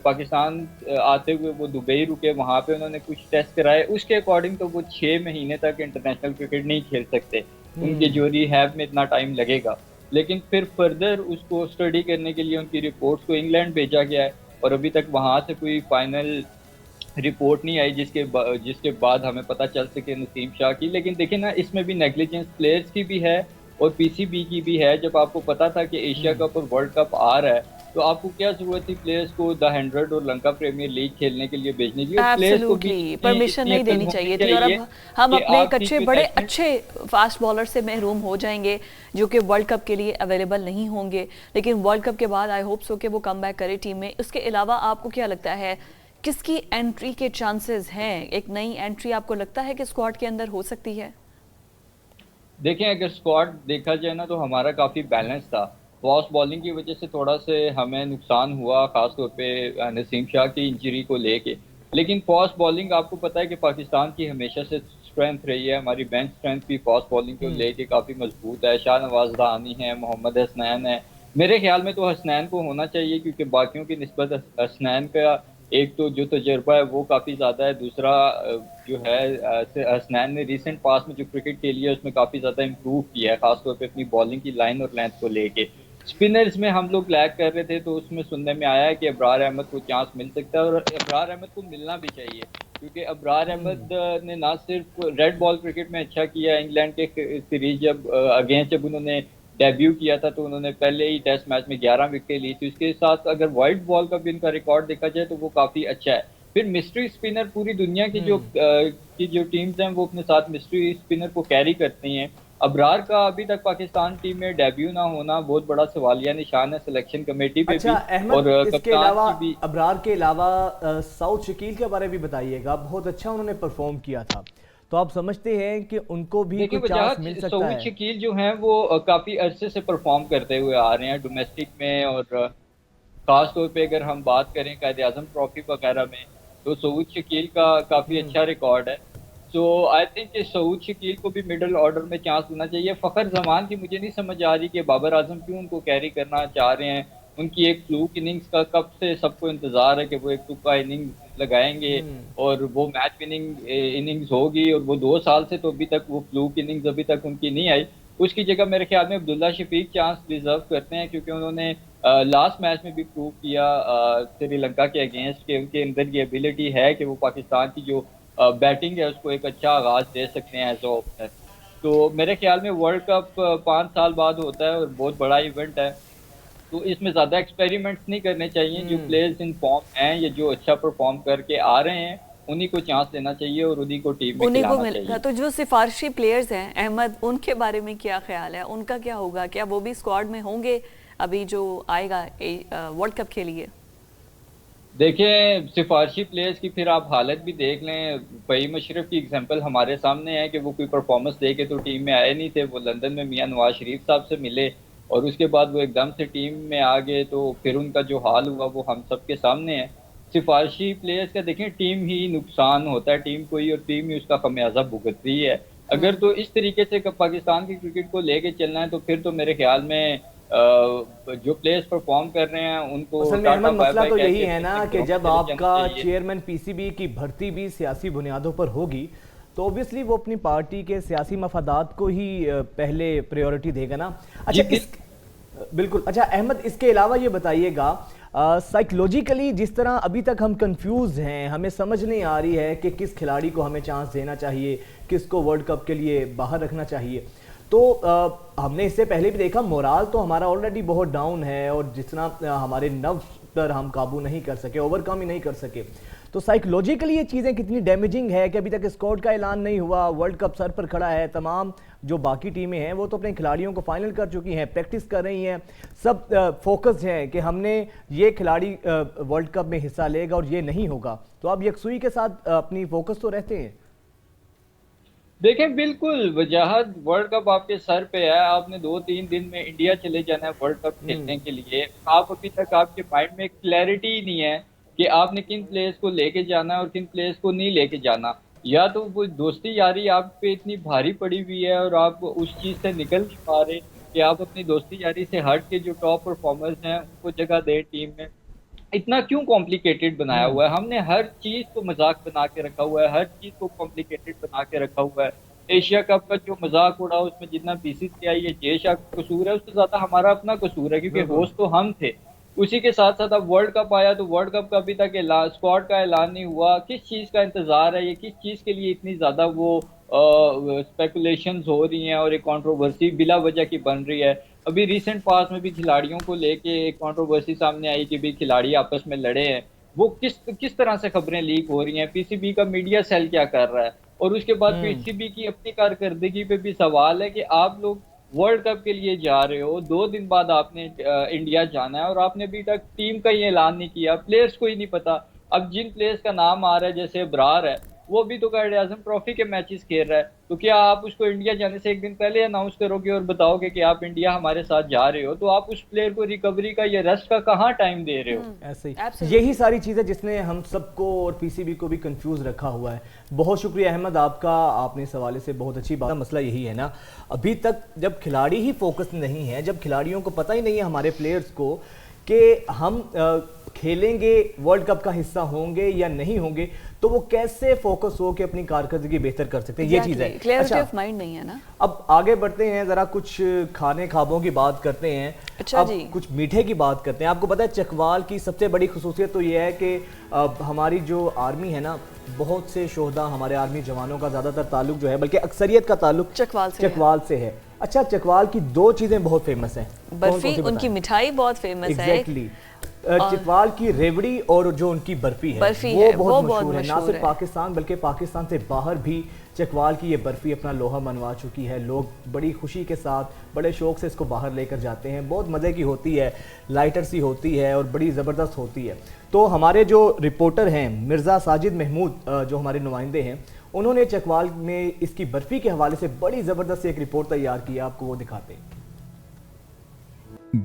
पाकिस्तान आते हुए वो दुबई रुके, वहाँ पे उन्होंने कुछ टेस्ट कराए, उसके अकॉर्डिंग तो वो 6 महीने तक इंटरनेशनल क्रिकेट नहीं खेल सकते, उनके जो रिहैब में इतना टाइम लगेगा। लेकिन फिर फर्दर उसको स्टडी करने के लिए उनकी रिपोर्ट्स को इंग्लैंड भेजा गया है, और अभी तक वहाँ से कोई फाइनल रिपोर्ट नहीं आई जिसके बाद हमें पता चल सके नसीम शाह की। लेकिन देखिए ना, इसमें भी नेग्लिजेंस प्लेयर्स की भी है और पीसीबी की भी है। जब आपको पता था कि एशिया कप और वर्ल्ड कप आ रहा है, तो आपको क्या जरूरत थी प्लेयर्स को द 100 और लंका प्रीमियर लीग खेलने के लिए भेजने की? प्लेयर्स को भी परमिशन नहीं देनी चाहिए थी, और अब हम अपने एक अच्छे बड़े अच्छे फास्ट बॉलर से महरूम हो जाएंगे जो कि वर्ल्ड कप के लिए अवेलेबल नहीं होंगे। लेकिन वर्ल्ड कप के बाद आई होप सो कि वो कम बैक करे टीम में। उसके अलावा आपको क्या लगता है किसकी एंट्री के चांसेस हैं? एक नई एंट्री आपको लगता है कि स्क्वाड के अंदर हो सकती है? देखें, अगर स्क्वाड देखा जाए ना, तो हमारा काफ़ी बैलेंस था। फास्ट बॉलिंग की वजह से थोड़ा से हमें नुकसान हुआ, खासतौर पे नसीम शाह की इंजरी को लेके। लेकिन फास्ट बॉलिंग आपको पता है कि पाकिस्तान की हमेशा से स्ट्रेंथ रही है। हमारी बेंच स्ट्रेंथ भी फास्ट बॉलिंग को लेके काफ़ी मजबूत है। शाहनवाज दानी है, मोहम्मद हसनैन है। मेरे ख्याल में तो हसनैन को होना चाहिए, क्योंकि बाकियों की निस्बत हसनैन का एक तो जो तजर्बा है वो काफ़ी ज़्यादा है, दूसरा जो है हसनैन ने रिसेंट पास में जो क्रिकेट खेली है उसमें काफ़ी ज़्यादा इम्प्रूव किया है, खासतौर पे अपनी बॉलिंग की लाइन और लेंथ को लेके। स्पिनर्स में हम लोग लैग कर रहे थे, तो उसमें सुनने में आया है कि अबरार अहमद को चांस मिल सकता है, और अबरार अहमद को मिलना भी चाहिए, क्योंकि अबरार अहमद ने ना सिर्फ रेड बॉल क्रिकेट में अच्छा किया, इंग्लैंड के सीरीज जब अगेंस्ट जब उन्होंने डेब्यू किया था तो उन्होंने पहले ही टेस्ट मैच में 11 विकेट ली थी। उसके साथ अगर वाइट बॉल का भी इनका रिकॉर्ड देखा जाए तो वो काफ़ी अच्छा है। फिर मिस्ट्री स्पिनर, पूरी दुनिया की जो टीम्स हैं वो अपने साथ मिस्ट्री स्पिनर को कैरी करती हैं। अबरार का अभी तक पाकिस्तान टीम में डेब्यू ना होना बहुत बड़ा सवालिया निशान है सिलेक्शन कमेटी पे अच्छा, भी अहमद, और इसके अलावा अबरार के अलावा साउथ शकील के बारे में भी बताइएगा। बहुत अच्छा उन्होंने परफॉर्म किया था, तो आप समझते हैं कि उनको भी कुछ चांस मिल सकता है? शकील जो हैं वो काफ़ी अरसे से परफॉर्म करते हुए आ रहे हैं डोमेस्टिक में, और ख़ास तौर पे अगर हम बात करें कायद-ए-आज़म ट्रॉफी वगैरह में, तो सऊद शकील का काफ़ी अच्छा रिकॉर्ड है। सो आई थिंक कि सऊद शकील को भी मिडिल ऑर्डर में चांस देना चाहिए। फ़खर जमान की मुझे नहीं समझ आ रही कि बाबर आजम क्यों उनको कैरी करना चाह रहे हैं। उनकी एक फ्लूक इनिंग्स का कब से सबको इंतज़ार है कि वो एक तुक्का इनिंग्स लगाएंगे और वो मैच विनिंग इनिंग्स होगी, और वो 2 साल से तो अभी तक वो फ्लूक इनिंग्स अभी तक उनकी नहीं आई। उसकी जगह मेरे ख्याल में अब्दुल्ला शफीक चांस डिजर्व करते हैं, क्योंकि उन्होंने लास्ट मैच में भी प्रूव किया श्रीलंका के अगेंस्ट के उनके अंदर ये एबिलिटी है कि वो पाकिस्तान की जो बैटिंग है उसको एक अच्छा आगाज दे सकते हैं एज ओपनर। तो मेरे ख्याल में वर्ल्ड कप 5 साल बाद होता है और बहुत बड़ा इवेंट है, तो इसमें ज़्यादा एक्सपेरिमेंट्स नहीं करने चाहिए। जो प्लेयर्स इन फॉर्म हैं या जो अच्छा परफॉर्म करके आ रहे हैं उन्हीं को चांस देना चाहिए और उन्हीं को टीम में खिलाना चाहिए। तो जो सिफारिशी प्लेयर्स हैं अहमद, उनके बारे में क्या ख्याल है? उनका क्या होगा? क्या वो भी स्क्वाड में होंगे अभी जो आएगा वर्ल्ड कप के लिए? देखिए, सिफारशी प्लेयर्स की फिर आप हालत भी देख लें। फ़हीम अशरफ की एग्जांपल हमारे सामने है कि वो कोई परफॉर्मेंस दे के तो टीम में आए नहीं थे। वो लंदन में मियां नवाज शरीफ साहब से मिले और उसके बाद वो एकदम से टीम में आ गए, तो फिर उनका जो हाल हुआ वो हम सब के सामने है। सिफारशी प्लेयर्स का देखें, टीम ही नुकसान होता है टीम को ही, और टीम ही उसका खमियाजा भुगत रही है। अगर तो इस तरीके से पाकिस्तान की क्रिकेट को लेके चलना है तो फिर तो मेरे ख्याल में जो प्लेयर्स परफॉर्म कर रहे हैं उनको मसला तो यही है ना कि जब आपका चेयरमैन पीसीबी की भर्ती भी सियासी बुनियादों पर होगी तो ऑब्वियसली वो अपनी पार्टी के सियासी मफादात को ही पहले प्रायोरिटी देगा ना। अच्छा, बिल्कुल। अच्छा अहमद, इसके अलावा ये बताइएगा, साइकोलॉजिकली जिस तरह अभी तक हम कंफ्यूज हैं, हमें समझ नहीं आ रही है कि किस खिलाड़ी को हमें चांस देना चाहिए, किसको वर्ल्ड कप के लिए बाहर रखना चाहिए, तो हमने इससे पहले भी देखा मोराल तो हमारा ऑलरेडी बहुत डाउन है और जितना हमारे नर्व्स पर हम काबू नहीं कर सके, ओवरकम ही नहीं कर सके, तो साइकोलॉजिकली ये चीज़ें कितनी डैमेजिंग है कि अभी तक स्क्वाड का ऐलान नहीं हुआ, वर्ल्ड कप सर पर खड़ा है, तमाम जो बाकी टीमें हैं वो तो अपने खिलाड़ियों को फाइनल कर चुकी हैं, प्रैक्टिस कर रही हैं, सब फोकस है कि हमने ये खिलाड़ी वर्ल्ड कप में हिस्सा लेगा और ये नहीं होगा, तो आप यकसुई के साथ अपनी फोकस तो रहते हैं। देखें, बिल्कुल वजाहत, वर्ल्ड कप आपके सर पे है, आपने 2-3 दिन में इंडिया चले जाना है वर्ल्ड कप खेलने के लिए। आप अभी तक आपके माइंड में क्लैरिटी ही नहीं है कि आपने किन प्लेयर्स को लेके जाना है और किन प्लेयर्स को नहीं लेके जाना। या तो वो दोस्ती यारी आप पे इतनी भारी पड़ी हुई है और आप उस चीज़ से निकल नहीं पा रहे कि आप अपनी दोस्ती यारी से हट के जो टॉप परफॉर्मर्स हैं उनको जगह दें टीम में, इतना क्यों कॉम्प्लिकेटेड बनाया हुआ है? हमने हर चीज को मजाक बना के रखा हुआ है, हर चीज को कॉम्प्लिकेटेड बना के रखा हुआ है। एशिया कप का जो मजाक उड़ा उसमें जितना बीसीसीआई या जेशा का कसूर है उससे ज्यादा हमारा अपना कसूर है, क्योंकि होस्ट तो हम थे। उसी के साथ साथ अब वर्ल्ड कप आया तो वर्ल्ड कप का अभी तक स्क्वाड का ऐलान नहीं हुआ। किस चीज का इंतजार है, ये किस चीज के लिए इतनी ज्यादा वो स्पेकुलेशंस हो रही हैं और एक कंट्रोवर्सी बिला वजह की बन रही है। अभी रिसेंट पास में भी खिलाड़ियों को लेके एक कंट्रोवर्सी सामने आई कि भी खिलाड़ी आपस में लड़े हैं। वो किस तरह से खबरें लीक हो रही हैं, पीसीबी का मीडिया सेल क्या कर रहा है, और उसके बाद पीसीबी की अपनी कारकर्दगी पे भी सवाल है कि आप लोग वर्ल्ड कप के लिए जा रहे हो, 2 दिन बाद आपने इंडिया जाना है और आपने अभी तक टीम का ही ऐलान नहीं किया, प्लेयर्स को ही नहीं पता। अब जिन प्लेयर्स का नाम आ रहा है जैसे अब्रार है, वो भी तो कायदे आजम ट्रॉफी के मैचेस खेल रहा है, तो क्या आप उसको इंडिया जाने से एक दिन पहले अनाउंस करोगे और बताओगे कि आप इंडिया हमारे साथ जा रहे हो? तो आप उस प्लेयर को रिकवरी का या रेस्ट का कहाँ टाइम दे रहे हो? ऐसे ही यही सारी चीजें जिसने हम सबको और पीसीबी को भी कंफ्यूज रखा हुआ है। बहुत शुक्रिया अहमद आपका, आपने इस हवाले से बहुत अच्छी बात। मसला यही है ना, अभी तक जब खिलाड़ी ही फोकस नहीं है, जब खिलाड़ियों को पता ही नहीं है हमारे प्लेयर्स को कि हम खेलेंगे, वर्ल्ड कप का हिस्सा होंगे या नहीं होंगे, तो वो कैसे फोकस हो के अपनी कारकर्दगी बेहतर कर सकते हैं। ये चीज है, क्लैरिटी ऑफ माइंड नहीं है ना। अब आगे बढ़ते हैं, जरा कुछ खाने खाबों की बात करते हैं। अच्छा अब जी, कुछ मीठे की बात करते हैं। आपको पता है चकवाल की सबसे बड़ी खुसूसियत तो ये है कि हमारी जो आर्मी है ना, बहुत से शोहदा हमारे आर्मी जवानों का ज्यादातर ताल्लुक जो है, बल्कि अक्सरियत का ताल्लुक चकवाल से है। अच्छा, चकवाल की 2 चीजें बहुत फेमस हैं। बर्फी, उनकी मिठाई बहुत फेमस है। एग्जैक्टली, चकवाल की रेवड़ी और जो उनकी बर्फी है वो बहुत मशहूर है, ना सिर्फ पाकिस्तान बल्कि पाकिस्तान से बाहर भी चकवाल की ये बर्फी अपना लोहा मनवा चुकी है। लोग बड़ी खुशी के साथ, बड़े शौक से इसको बाहर लेकर जाते हैं। बहुत मज़े की होती है, लाइटर सी होती है और बड़ी ज़बरदस्त होती है। तो हमारे जो रिपोर्टर हैं मिर्ज़ा साजिद महमूद, जो हमारे नुमाइंदे हैं, उन्होंने चकवाल में इसकी बर्फी के हवाले से बड़ी ज़बरदस्त एक रिपोर्ट तैयार की है, आपको वो दिखाते हैं।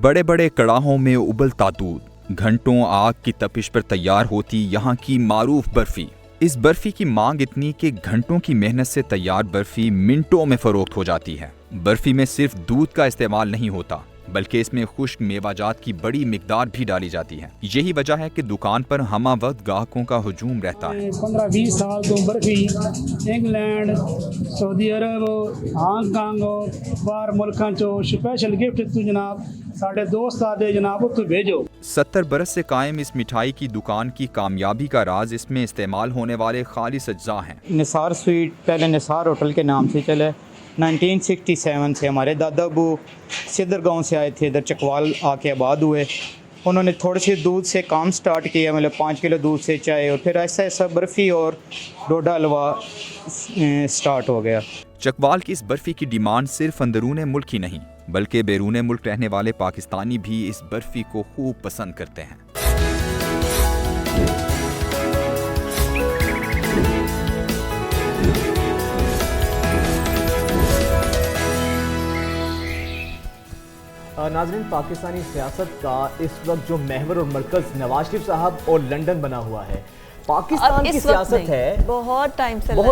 बड़े बड़े कड़ाहों में उबलता दूध, घंटों आग की तपिश पर तैयार होती यहाँ की मारूफ बर्फी। इस बर्फी की मांग इतनी कि घंटों की मेहनत से तैयार बर्फी मिनटों में फरोख्त हो जाती है। बर्फी में सिर्फ दूध का इस्तेमाल नहीं होता, बल्कि इसमें खुश्क मेवाजात की बड़ी मिकदार भी डाली जाती है। यही वजह है कि दुकान पर हमावत ग्राहकों का हुजूम रहता है। 15-20 साल तो बर्फी इंग्लैंड, सऊदी अरब, हांगकांग बाहर मुल्कों चो स्पेशल गिफ्ट तू जनाब साढ़े दोस्त आदे जनाब तो भेजो। 70 बरस से कायम इस मिठाई की दुकान की कामयाबी का राज इसमें इस्तेमाल होने वाले खालिस अज्जा हैं। निसार स्वीट पहले निसार होटल के नाम से चले। 1967 से हमारे दादा अबू सिद्धर गांव से आए थे, इधर चकवाल आके आबाद हुए। उन्होंने थोड़े से दूध से काम स्टार्ट किया, मतलब 5 किलो दूध से चाय, और फिर ऐसा ऐसा बर्फ़ी और डोडा हलवा स्टार्ट हो गया। चकवाल की इस बर्फ़ी की डिमांड सिर्फ अंदरूने मुल्क ही नहीं, बल्कि बैरूने मुल्क रहने वाले पाकिस्तानी भी इस बर्फ़ी को खूब पसंद करते हैं। नाज़रीन, पाकिस्तानी सियासत का इस वक्त जो महवर और मरकज़ नवाज शरीफ साहब और लंदन बना हुआ है। पाकिस्तान की सियासत है बहुत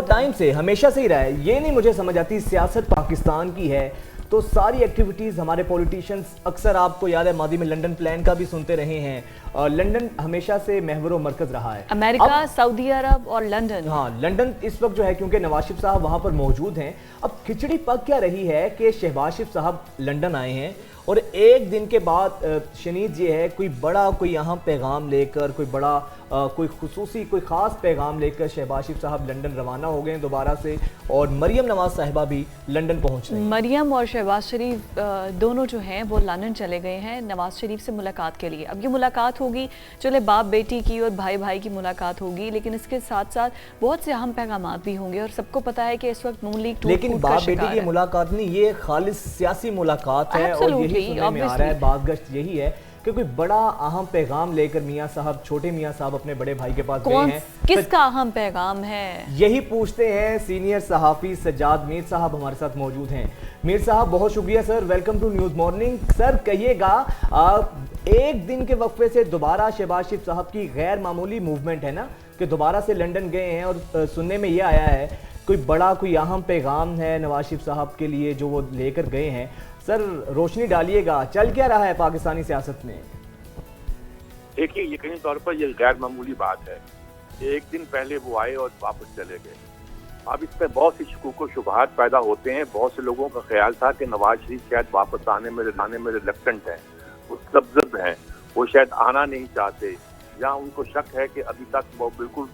टाइम से हमेशा से ही रहा है। ये नहीं मुझे समझ आती, सियासत पाकिस्तान की है तो सारी एक्टिविटीज़ हमारे पॉलिटिशियंस, अक्सर आपको याद है मादी में लंदन प्लान का भी सुनते रहे हैं। लंदन हमेशा से महवर और मरकज़ रहा है, अमेरिका, सऊदी अरब और लंदन। हाँ, लंदन इस वक्त जो है क्योंकि नवाज शरीफ साहब वहाँ पर मौजूद हैं। अब खिचड़ी पक क्या रही है कि शहबाज शरीफ साहब लंदन आए हैं और एक दिन के बाद शनीद ये है कोई बड़ा कोई यहाँ पैगाम लेकर, कोई बड़ा कोई खुसूसी कोई ख़ास पैगाम लेकर शहबाज शरीफ साहब लंदन रवाना हो गए दोबारा से, और मरियम नवाज साहिबा भी लंदन पहुँच रही हैं। मरियम और शहबाज शरीफ दोनों जो हैं वो लंदन चले गए हैं नवाज शरीफ से मुलाकात के लिए। अब ये मुलाकात होगी, चले बाप बेटी की और भाई भाई की मुलाकात होगी, लेकिन इसके साथ साथ बहुत से अहम पैगाम भी होंगे। और सबको पता है कि इस वक्त नून लीग लेकिन बाप बेटी की मुलाकात नहीं, ये खालिस सियासी मुलाकात है। और यही सुनने में आ रहा है, बातगश्त यही है कि कोई बड़ा अहम पैगाम लेकर मियां साहब, छोटे मियां साहब अपने बड़े भाई के पास गए हैं। किसका अहम पैगाम है, यही पूछते हैं। सीनियर सहाफ़ी सज्जाद मीर साहब हमारे साथ मौजूद हैं। मीर साहब, बहुत शुक्रिया sir, welcome to news morning. Sir कहिएगा, एक दिन के वक्फे से दोबारा शहबाज शरीफ साहब की गैर मामूली मूवमेंट है ना, कि दोबारा से लंदन गए हैं और सुनने में ये आया है कोई बड़ा कोई अहम पैगाम है नवाज शरीफ साहब के लिए जो वो लेकर गए हैं। सर रोशनी डालिएगा, चल क्या रहा है पाकिस्तानी सियासत में? देखिए, यकीनी तौर पर ये गैर मामूली बात है। एक दिन पहले वो आए और वापस चले गए। अब इसमें बहुत सी शकूक व शुबहात पैदा होते हैं। बहुत से लोगों का ख्याल था कि नवाज शरीफ शायद वापस आने में रिलक्टेंट हैं, वो स्तब्ध हैं, वो शायद आना नहीं चाहते, या उनको शक है कि अभी तक वो बिल्कुल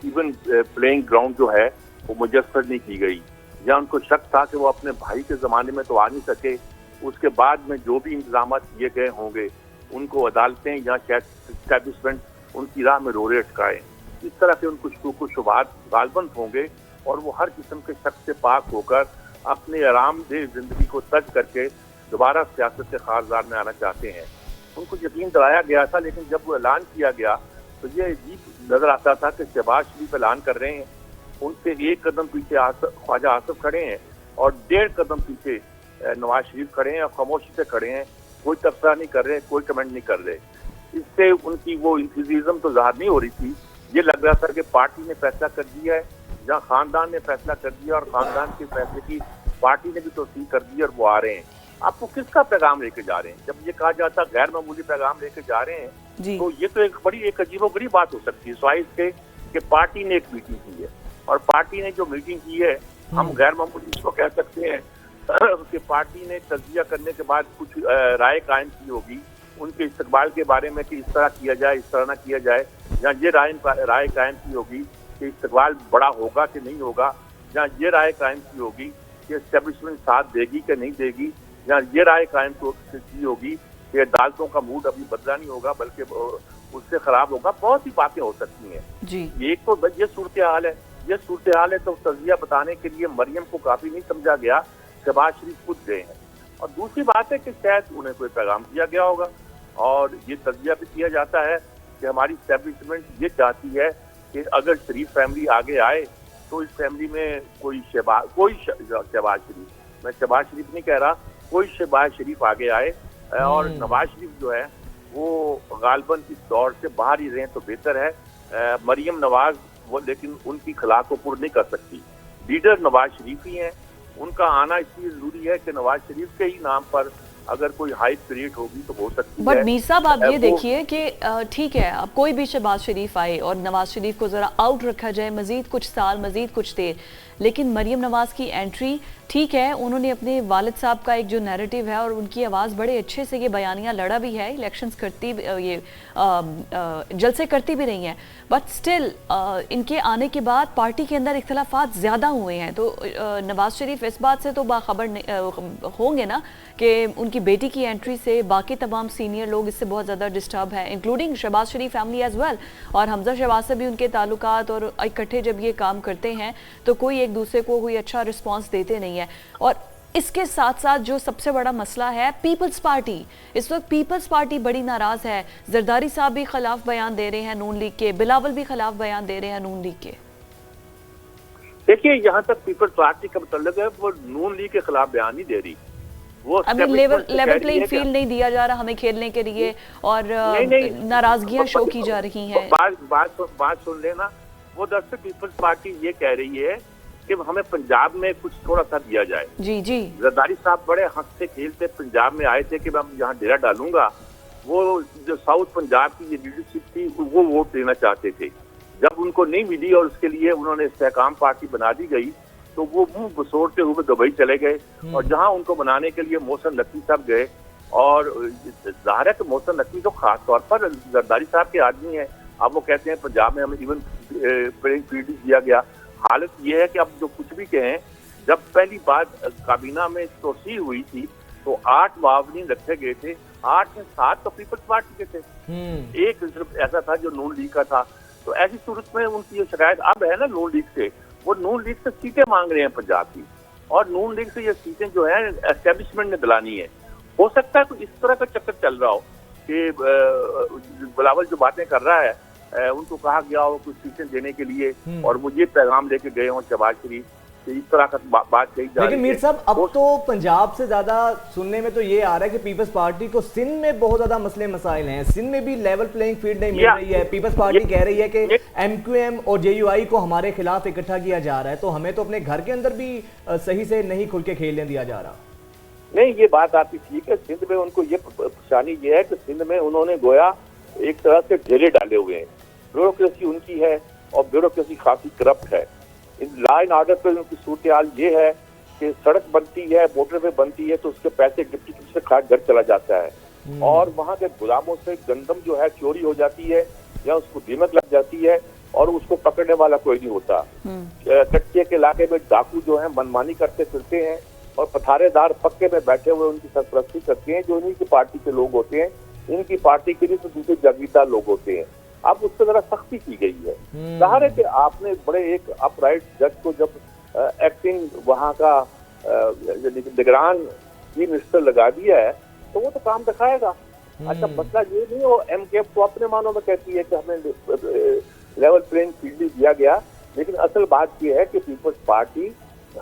इवन प्लेइंग ग्राउंड जो है वो मुयस्सर नहीं की गई, या उनको शक था कि वो अपने भाई के ज़माने में तो आ नहीं सके, उसके बाद में जो भी इंतजाम किए गए होंगे उनको अदालतें या शायद इस्टेब्लिशमेंट उनकी राह में रोड़े अटकाएं। इस तरह के उनको शकूक शुबहात गालबंद होंगे और वो हर किस्म के शक से पाक होकर अपने आरामदेह जिंदगी को तर्क करके दोबारा सियासत के खारदार में आना चाहते हैं। उनको यकीन दिलाया गया था, लेकिन जब वो ऐलान किया गया तो ये अजीब नजर आता था कि शहबाज शरीफ ऐलान कर रहे हैं, उनसे एक कदम पीछे ख्वाजा आसिफ खड़े हैं और 1.5 कदम पीछे नवाज शरीफ खड़े हैं और खामोशी से खड़े हैं, कोई तबसरा नहीं कर रहे, कोई कमेंट नहीं कर रहे। इससे उनकी वो इंथुजियाज्म तो ज़ाहिर नहीं हो रही थी। ये लग रहा था कि पार्टी ने फैसला कर दिया है या खानदान ने फैसला कर दिया और खानदान के फैसले की पार्टी ने भी तौसीक कर दी और वो आ रहे हैं। आपको किसका पैगाम लेके जा रहे हैं? जब ये कहा जाता गैर मामूली पैगाम लेके जा रहे हैं तो ये तो एक अजीबोगरीब बात हो सकती है, स्वाइस के कि पार्टी ने एक मीटिंग की है और पार्टी ने जो मीटिंग की है हम गैर मामूली इसको कह सकते हैं कि पार्टी ने तज्जिया करने के बाद कुछ राय कायम की होगी उनके इस्तकबाल के बारे में कि इस तरह किया जाए, इस तरह ना किया जाए, या ये राय कायम की होगी कि इस्तकबाल बड़ा होगा कि नहीं होगा, या ये राय कायम की होगी कि एस्टेब्लिशमेंट साथ देगी कि नहीं देगी, या ये राय कायम की होगी कि अदालतों का मूड अभी बदला नहीं होगा बल्कि उससे खराब होगा। बहुत सी बातें हो सकती हैं जी। एक तो ये सूरत हाल है, ये सूरत हाल है तो तजिया बताने के लिए मरियम को काफी नहीं समझा गया, शहबाज शरीफ खुद गए हैं। और दूसरी बात है कि शायद उन्हें कोई पैगाम दिया गया होगा और ये तजिया भी किया जाता है कि हमारी एस्टेब्लिशमेंट ये चाहती है कि अगर शरीफ फैमिली आगे आए तो इस फैमिली में कोई शहबाज शरीफ, मैं शहबाज शरीफ नहीं कह रहा, कोई शहबाज शरीफ आगे आए और नवाज शरीफ जो है वो गालबन इस दौर से बाहर ही रहें तो बेहतर है। मरियम नवाज वो लेकिन उनकी खिलाफ को पूर्ण नहीं कर सकती। लीडर नवाज शरीफ ही हैं, उनका आना इसलिए जरूरी है कि नवाज शरीफ के ही नाम पर अगर कोई हाइप क्रिएट होगी तो हो सकती है। बट मीर साहब आप ये देखिए कि ठीक है, अब कोई भी शहबाज शरीफ आए और नवाज शरीफ को ज़रा आउट रखा जाए मज़ीद कुछ साल, मज़ीद कुछ देर, लेकिन मरियम नवाज की एंट्री ठीक है, उन्होंने अपने वालिद साहब का एक जो नैरेटिव है और उनकी आवाज़ बड़े अच्छे से ये बयानियाँ लड़ा भी है, इलेक्शंस करती ये जलसे करती भी रही हैं, बट स्टिल इनके आने के बाद पार्टी के अंदर इख्तलाफात ज़्यादा हुए हैं। तो नवाज शरीफ इस बात से तो बाखबर होंगे ना कि उनकी बेटी की एंट्री से बाकी तमाम सीनियर लोग इससे बहुत ज़्यादा डिस्टर्ब हैं, इंक्लूडिंग शहबाज शरीफ फैमिली एज वेल, और हमजा शहबाज से भी उनके ताल्लुकात, और इकट्ठे जब ये काम करते हैं तो कोई एक दूसरे को कोई अच्छा रिस्पॉन्स देते नहीं है। और इसके साथ साथ जो सबसे बड़ा मसला है पीपल्स पार्टी, इस वक्त पीपल्स पार्टी बड़ी नाराज़ है। जरदारी साहब भी खिलाफ बयान दे रहे हैं नून लीग के, बिलावल भी खिलाफ बयान दे रहे हैं नून लीग के। देखिए, यहाँ तक पीपल्स पार्टी का मतलब है वो नून लीग के खिलाफ बयान नहीं दे रही, वो अभी लेवल प्लेइंग फील्ड नहीं दिया जा रहा हमें खेलने के लिए और नाराजगियां शो की जा रही हैं। बात सुन लेना, वो दरअसल पीपल्स पार्टी ये कह रही है कि हमें पंजाब में कुछ थोड़ा सा दिया जाए। जी जी, जरदारी साहब बड़े हंसते खेलते पंजाब में आए थे कि मैं यहाँ डेरा डालूंगा। वो जो साउथ पंजाब की ये लीडरशिप थी वो वोट देना चाहते थे, जब उनको नहीं मिली और उसके लिए उन्होंने इस्तेहकाम पार्टी बना दी गई तो वो मुंह बसोड़ते हुए दुबई चले गए और जहां उनको बनाने के लिए मोहसिन नकवी साहब गए। और जाहिर है कि मोहसिन नकवी तो खास तौर पर जरदारी साहब के आदमी है। अब वो कहते हैं पंजाब में हमें इवन प्लेइंग फील्ड दिया गया। हालत ये है कि अब जो कुछ भी कहें, जब पहली बार काबीना में तोसी हुई थी तो 8 मुआवनीन रखे गए थे, 8 में 7 तो पीपल्स पार्टी के थे, एक सिर्फ ऐसा था जो नून लीग का था। तो ऐसी सूरत में उनकी जो शिकायत अब है ना नून लीग से, वो नून लीग से सीटें मांग रहे हैं पंजाब की, और नून लीग से ये सीटें जो है एस्टेब्लिशमेंट ने दिलानी है। हो सकता है तो इस तरह का चक्कर चल रहा हो कि बिलावल जो बातें कर रहा है उनको कहा गया हो कुछ सीटें देने के लिए और वो ये पैगाम लेके गए हों शहबाज शरीफ, इस तरह का बात कही जा रही है। लेकिन मीर साहब अब तो पंजाब से ज्यादा सुनने में तो ये आ रहा है कि पीपल्स पार्टी को सिंध में बहुत ज्यादा मसले मसाइल हैं, सिंध में भी लेवल प्लेइंग फील्ड नहीं मिल रही है। पीपल्स पार्टी कह रही है कि एमक्यूएम और जेयूआई को हमारे खिलाफ इकट्ठा किया जा रहा है, तो हमें तो अपने घर के अंदर भी सही से नहीं खुल के खेलने दिया जा रहा। नहीं, ये बात आपकी ठीक है। सिंध में उनको ये परेशानी ये है कि सिंध में उन्होंने गोया एक तरह से ढेले डाले हुए हैं। ब्यूरोक्रेसी उनकी है और ब्यूरोक्रेसी काफी करप्ट है। इन लॉ एंड ऑर्डर पर उनकी सूरत हाल ये है कि सड़क बनती है, मोटरवे बनती है तो उसके पैसे डिप्टी कमिश्नर खा घर चला जाता है और वहाँ के गुलामों से गंदम जो है चोरी हो जाती है या उसको दीमक लग जाती है और उसको पकड़ने वाला कोई नहीं होता। कच्चे के इलाके में डाकू जो है मनमानी करते फिरते हैं और पथारेदार पक्के में बैठे हुए उनकी सरपरस्ती करते हैं, जो इन्हीं की पार्टी के लोग होते हैं। इनकी पार्टी के लिए तो दूसरे जागीरदार लोग होते हैं। अब उस पर जरा सख्ती की गई है। जाहिर है कि आपने बड़े एक अपराइट जज को जब एक्टिंग वहाँ का निगरान चीफ मिनिस्टर लगा दिया है तो वो तो काम दिखाएगा। अच्छा, मसला ये नहीं, वो MKF तो अपने मानों में कहती है कि हमें लेवल प्लेइंग फील्ड दिया गया, लेकिन असल बात यह है कि पीपल्स पार्टी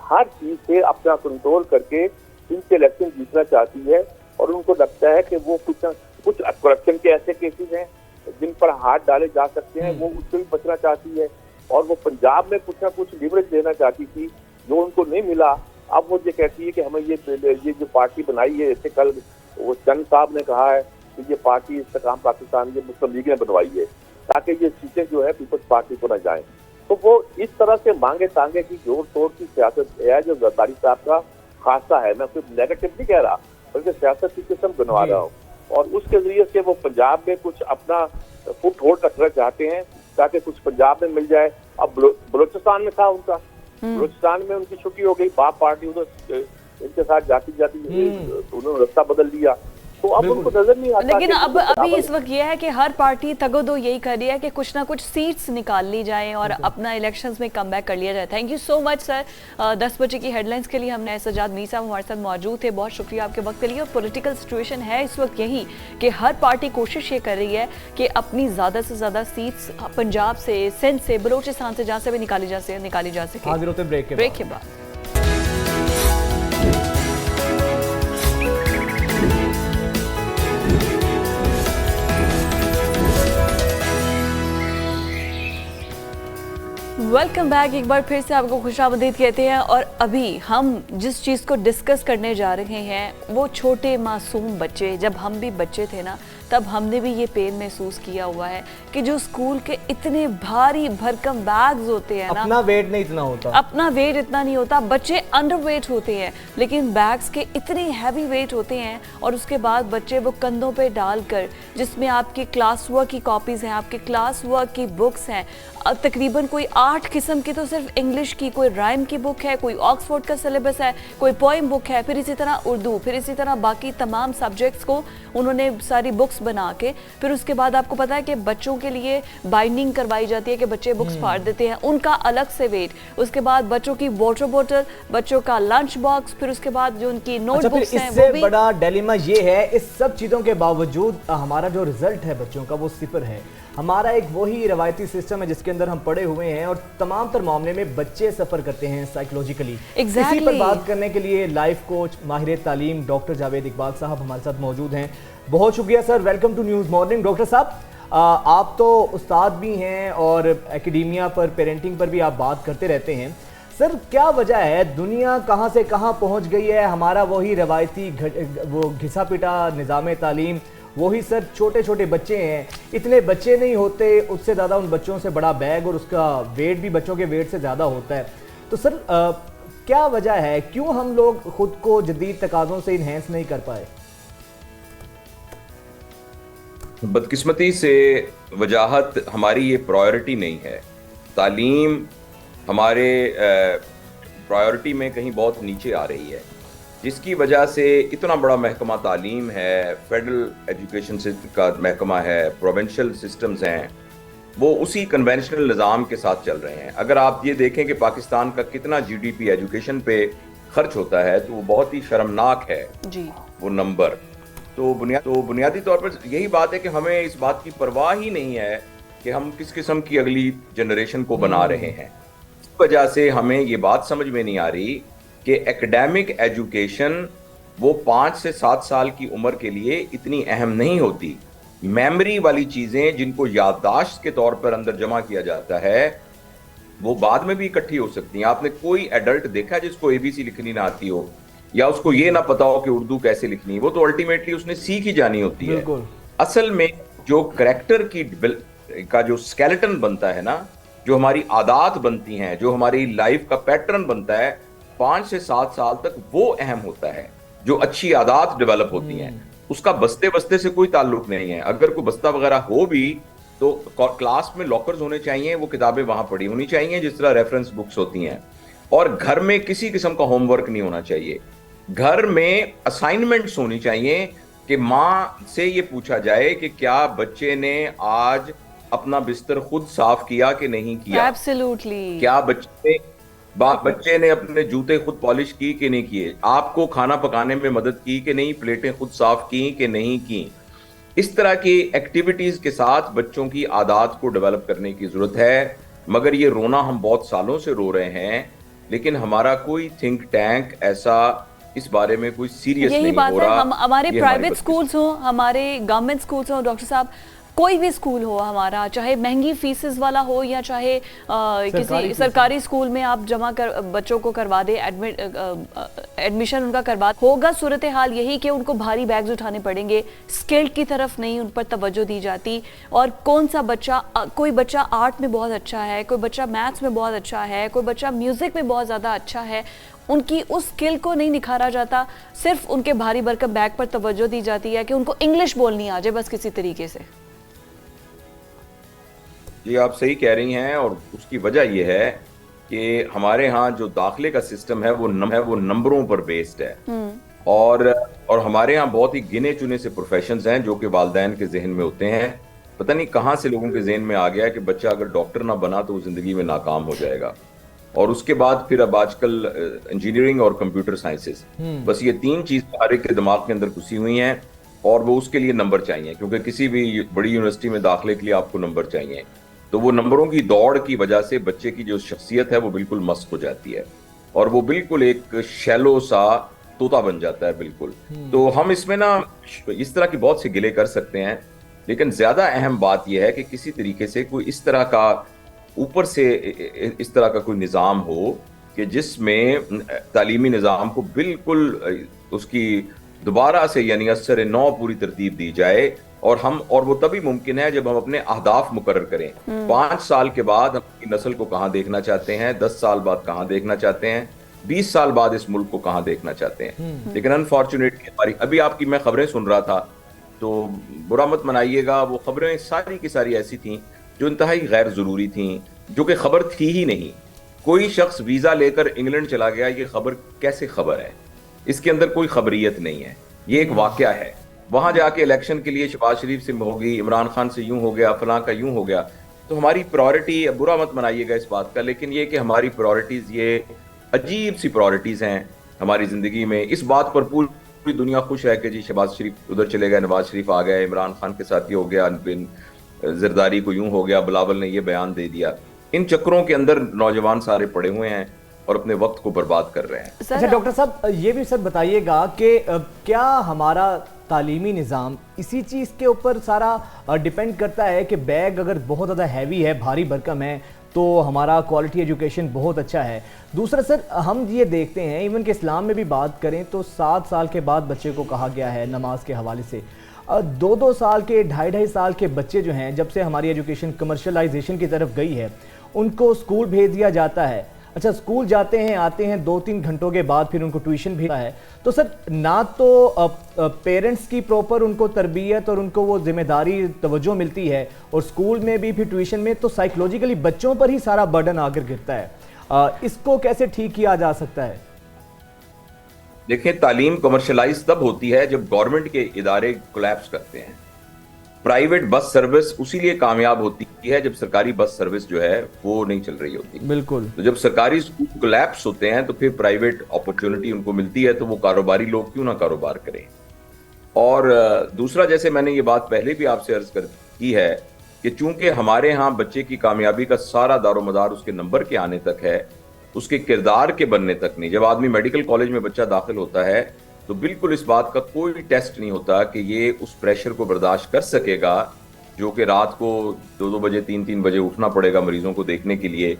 हर चीज से अपना कंट्रोल करके इनसे इलेक्शन जीतना चाहती है और उनको लगता है कि वो कुछ करप्शन के ऐसे केसेस हैं जिन पर हाथ डाले जा सकते हैं, वो उससे भी बचना चाहती है। और वो पंजाब में कुछ ना कुछ लिवरेज देना चाहती थी जो उनको नहीं मिला। अब वो ये कहती है कि हमें ये जो पार्टी बनाई है, जैसे कल वो चंद साहब ने कहा है कि ये पार्टी इस्तेकाम पाकिस्तान ये मुस्लिम लीग ने बनवाई है ताकि ये सीटें जो है पीपल्स पार्टी को न जाएं। तो वो इस तरह से मांगे तांगे की जोड़ तोड़ की सियासत है जो जरदारी साहब का खासा है। मैं सिर्फ नेगेटिव नहीं कह रहा बल्कि सियासत की किस्म बनवा रहा हूँ और उसके जरिए से वो पंजाब में कुछ अपना फुट होल्ड रखना चाहते हैं ताकि कुछ पंजाब में मिल जाए। अब बलोचिस्तान में था उनका, बलोचिस्तान में उनकी छुट्टी हो गई, बाप पार्टी उधर इनके साथ जाती उन्होंने रास्ता बदल लिया तो अब उनको नजर नहीं आता। लेकिन अब अभी इस वक्त यह है कि हर पार्टी तगोदो यही कर रही है कि कुछ ना कुछ सीट्स निकाल ली जाए और अपना इलेक्शंस में कमबैक कर लिया जाए। Thank you so much sir. 10 बजे की हेडलाइंस के लिए हमने सजाद मीर साहब हमारे साथ मौजूद थे। बहुत शुक्रिया आपके वक्त के लिए। और पॉलिटिकल सिचुएशन है इस वक्त यही कि हर पार्टी कोशिश ये कर रही है कि अपनी ज़्यादा से ज़्यादा सीट्स पंजाब से, सिंध से, बलोचिस्तान से, जहाँ से भी निकाली जा सके। ब्रेक के बाद वेलकम बैक। एक बार फिर से आपको खुशामदीद कहते हैं। और अभी हम जिस चीज़ को डिस्कस करने जा रहे हैं वो छोटे मासूम बच्चे। जब हम भी बच्चे थे ना तब हमने भी ये पेन महसूस किया हुआ है कि जो स्कूल के इतने भारी भरकम बैग्स होते हैं ना, अपना वेट नहीं होता, बच्चे अंडर वेट होते हैं लेकिन बैग्स के इतने हैवी वेट होते हैं और उसके बाद बच्चे वो कंधों पे डालकर, जिसमें आपके क्लास वर्क की कॉपीज़ हैं, आपके क्लास वर्क की बुक्स हैं, तकरीबन कोई 8 किस्म की तो सिर्फ इंग्लिश की, कोई राइम की बुक है, कोई ऑक्सफोर्ड का सिलेबस है, कोई पोइम बुक है, फिर इसी तरह उर्दू, फिर इसी तरह बाकी तमाम सब्जेक्ट्स को उन्होंने सारी बुक्स बना के, फिर उसके बाद आपको पता है कि बच्चों के लिए बाइंडिंग करवाई जाती है कि बच्चे बुक्स फाड़ देते हैं, उनका अलग से वेट, उसके बाद बच्चों की वाटर बोतल, बच्चों का लंच बॉक्स, फिर उसके बाद जो उनकी नोटबुक्स हैं वो भी। बड़ा डिलेमा ये है, इस सब चीजों के बावजूद हमारा जो रिजल्ट है बच्चों का वो 0 है। हमारा एक वही रवायती सिस्टम है जिसके अंदर हम पड़े हुए हैं और तमाम तर मामले में बच्चे सफर करते हैं साइकोलॉजिकली। इसी पर बात करने के लिए लाइफ कोच, माहिर तालीम डॉक्टर जावेद इकबाल साहब हमारे साथ मौजूद हैं। बहुत शुक्रिया sir, welcome to news morning. Doctor साहब, आप तो उस्ताद भी हैं और एकेडेमिया पर, पेरेंटिंग पर भी आप बात करते रहते हैं। सर, क्या वजह है, दुनिया कहाँ से कहाँ पहुँच गई है? हमारा वही रवायती वो घिसा पिटा निज़ाम तालीम, वही सर छोटे छोटे बच्चे हैं, इतने बच्चे नहीं होते, उससे ज़्यादा उन बच्चों से बड़ा बैग और उसका वेट भी बच्चों के वेट से ज़्यादा होता है। तो सर क्या वजह है, क्यों हम लोग खुद को जदीद तकाज़ों से इन्हेंस नहीं कर पाए? बदकिस्मती से वजाहत हमारी ये प्रायोरिटी नहीं है। तालीम हमारे प्रायोरिटी में कहीं बहुत नीचे आ रही है, जिसकी वजह से इतना बड़ा महकमा तालीम है, फेडरल एजुकेशन का महकमा है, प्रोविंशियल सिस्टम्स हैं, वो उसी कन्वेंशनल निज़ाम के साथ चल रहे हैं। अगर आप ये देखें कि पाकिस्तान का कितना GDP एजुकेशन पे खर्च होता है तो वो बहुत ही शर्मनाक है जी वो नंबर। तो बुनियादी तौर पर यही बात है कि हमें इस बात की परवाह ही नहीं है कि हम किस किस्म की अगली जनरेशन को बना रहे हैं। इस वजह से हमें ये बात समझ में नहीं आ रही कि एकेडमिक एजुकेशन वो 5 से 7 साल की उम्र के लिए इतनी अहम नहीं होती। मेमोरी वाली चीज़ें जिनको याददाश्त के तौर पर अंदर जमा किया जाता है वो बाद में भी इकट्ठी हो सकती हैं। आपने कोई एडल्ट देखा जिसको ABC लिखनी ना आती हो या उसको ये ना पता हो कि उर्दू कैसे लिखनी है? वो तो अल्टीमेटली उसने सीख ही जानी होती है। असल में जो करेक्टर का जो स्केलेटन बनता है ना, जो हमारी आदत बनती हैं, जो हमारी लाइफ का पैटर्न बनता है 5 से 7 साल तक, वो अहम होता है। जो अच्छी आदत डेवलप होती हैं उसका बस्ते बस्ते से कोई ताल्लुक नहीं है। अगर कोई बस्ता वगैरह हो भी तो क्लास में लॉकर्स होने चाहिए, वो किताबें वहां पड़ी होनी चाहिए जिस तरह रेफरेंस बुक्स होती हैं। और घर में किसी किस्म का होमवर्क नहीं होना चाहिए। घर में असाइनमेंट्स होनी चाहिए कि माँ से ये पूछा जाए कि क्या बच्चे ने आज अपना बिस्तर खुद साफ किया कि नहीं किया। एब्सोल्युटली। क्या बच्चे ने अपने जूते खुद पॉलिश की कि नहीं किए। आपको खाना पकाने में मदद की कि नहीं, प्लेटें खुद साफ की कि नहीं की। इस तरह की एक्टिविटीज के साथ बच्चों की आदत को डेवलप करने की जरूरत है। मगर ये रोना हम बहुत सालों से रो रहे हैं, लेकिन हमारा कोई थिंक टैंक ऐसा इस बारे में कोई सीरियस नहीं हो रहा। यही बात है, हमारे प्राइवेट स्कूल्स हो, हमारे गवर्नमेंट स्कूल्स हो, डॉक्टर साहब, कोई भी स्कूल हो हमारा, चाहे महंगी फीसेस वाला हो या चाहे किसी सरकारी स्कूल में आप बच्चों को करवा दे, एडमिशन उनका करवा, होगा सूरत हाल यही कि उनको भारी बैग्स उठाने पड़ेंगे, स्किल्ड की तरफ नहीं उन पर तवज्जो दी जाती। और कौन सा बच्चा, कोई बच्चा आर्ट में बहुत अच्छा है, कोई बच्चा मैथ्स में बहुत अच्छा है, कोई बच्चा म्यूजिक में बहुत ज़्यादा अच्छा है, उनकी उस स्किल को नहीं निखारा जाता, सिर्फ उनके भारी भरकम बैग पर तवज्जो दी जाती है कि उनको इंग्लिश बोलनी आ जाए बस किसी तरीके से। ये आप सही कह रही हैं, और उसकी वजह यह है कि हमारे यहाँ जो दाखिले का सिस्टम है वो नंबरों पर बेस्ड है। और हमारे यहाँ बहुत ही गिने चुने से प्रोफेशंस हैं जो कि वालिदैन के जहन में होते हैं। पता नहीं कहाँ से लोगों के जहन में आ गया है कि बच्चा अगर डॉक्टर ना बना तो वो जिंदगी में नाकाम हो जाएगा। और उसके बाद फिर अब आजकल इंजीनियरिंग और कंप्यूटर साइंसेस, बस ये 3 चीज हर एक के दिमाग के अंदर घुसी हुई हैं, और वो उसके लिए नंबर चाहिए, क्योंकि किसी भी बड़ी यूनिवर्सिटी में दाखिले के लिए आपको नंबर चाहिए। तो वो नंबरों की दौड़ की वजह से बच्चे की जो शख्सियत है वो बिल्कुल मस्त हो जाती है, और वो बिल्कुल एक शैलो सा तोता बन जाता है बिल्कुल। तो हम इसमें ना इस तरह की बहुत से गिले कर सकते हैं, लेकिन ज्यादा अहम बात यह है कि किसी तरीके से कोई इस तरह का ऊपर से इस तरह का कोई निज़ाम हो कि जिसमें तालीमी निज़ाम को बिल्कुल उसकी दोबारा से यानी असर नौ पूरी तरतीब दी जाए। और वो तभी मुमकिन है जब हम अपने अहदाफ मुकर्रर करें। 5 साल के बाद हम अपनी नस्ल को कहाँ देखना चाहते हैं, 10 साल बाद कहाँ देखना चाहते हैं, 20 साल बाद इस मुल्क को कहाँ देखना चाहते हैं। लेकिन अनफॉर्चुनेटली हमारी अभी आपकी मैं खबरें सुन रहा था, तो बुरा मत मनाइएगा, वो खबरें सारी की सारी ऐसी थी जो इंतहाई गैर ज़रूरी थी, जो कि खबर थी ही नहीं। कोई शख्स वीज़ा लेकर इंग्लैंड चला गया, ये खबर कैसे खबर है? इसके अंदर कोई खबरियत नहीं है, ये एक वाकया है। वहां जाके इलेक्शन के लिए शहबाज शरीफ से होगी, इमरान खान से यूं हो गया, फलां का यूं हो गया। तो हमारी प्रायोरिटी, बुरा मत मनाइएगा इस बात का, लेकिन ये कि हमारी प्रायोरिटीज ये अजीब सी प्रायोरिटीज हैं हमारी जिंदगी में। इस बात पर पूरी दुनिया खुश है कि जी शहबाज शरीफ उधर चले गए, नवाज शरीफ आ गए, इमरान खान के साथ ये हो गया, बिन जरदारी को यूं हो गया, बिलावल ने ये बयान दे दिया। इन चक्करों के अंदर नौजवान सारे पड़े हुए हैं और अपने वक्त को बर्बाद कर रहे हैं। अच्छा डॉक्टर साहब, ये भी सर बताइएगा कि क्या हमारा तालीमी निज़ाम इसी चीज़ के ऊपर सारा डिपेंड करता है कि बैग अगर बहुत ज़्यादा हैवी है, भारी भरकम है, तो हमारा क्वालिटी एजुकेशन बहुत अच्छा है। दूसरा सर, हम ये देखते हैं इवन कि इस्लाम में भी बात करें तो 7 साल के बाद बच्चे को कहा गया है नमाज के हवाले से। 2-2 साल के, 2.5 साल के बच्चे जो हैं, जब से हमारी एजुकेशन कमर्शलाइजेशन की तरफ गई है, उनको स्कूल भेज दिया जाता है। अच्छा, स्कूल जाते हैं, आते हैं, 2-3 घंटों के बाद फिर उनको ट्यूशन भेजा है। तो सर, ना तो पेरेंट्स की प्रॉपर उनको तरबियत और उनको वो जिम्मेदारी तवज्जो मिलती है, और स्कूल में भी फिर ट्यूशन में तो साइकोलॉजिकली बच्चों पर ही सारा बर्डन आकर गिरता है। इसको कैसे ठीक किया जा सकता है? देखिए, तालीम कमर्शलाइज तब होती है जब गवर्नमेंट के इदारे कोलैप्स करते हैं। प्राइवेट बस सर्विस उसी लिए कामयाब होती है जब सरकारी बस सर्विस जो है वो नहीं चल रही होती। बिल्कुल। तो जब सरकारी स्कूल कोलैप्स होते हैं तो फिर प्राइवेट अपॉर्चुनिटी उनको मिलती है, तो वो कारोबारी लोग क्यों ना कारोबार करें। और दूसरा, जैसे मैंने ये बात पहले भी आपसे अर्ज की है कि चूंकि हमारे यहाँ बच्चे की कामयाबी का सारा दारोमदार उसके नंबर के आने तक है, उसके किरदार के बनने तक नहीं। जब आदमी मेडिकल कॉलेज में बच्चा दाखिल होता है तो बिल्कुल इस बात का कोई टेस्ट नहीं होता कि ये उस प्रेशर को बर्दाश्त कर सकेगा, जो कि रात को 2-2 बजे 3-3 बजे उठना पड़ेगा मरीजों को देखने के लिए,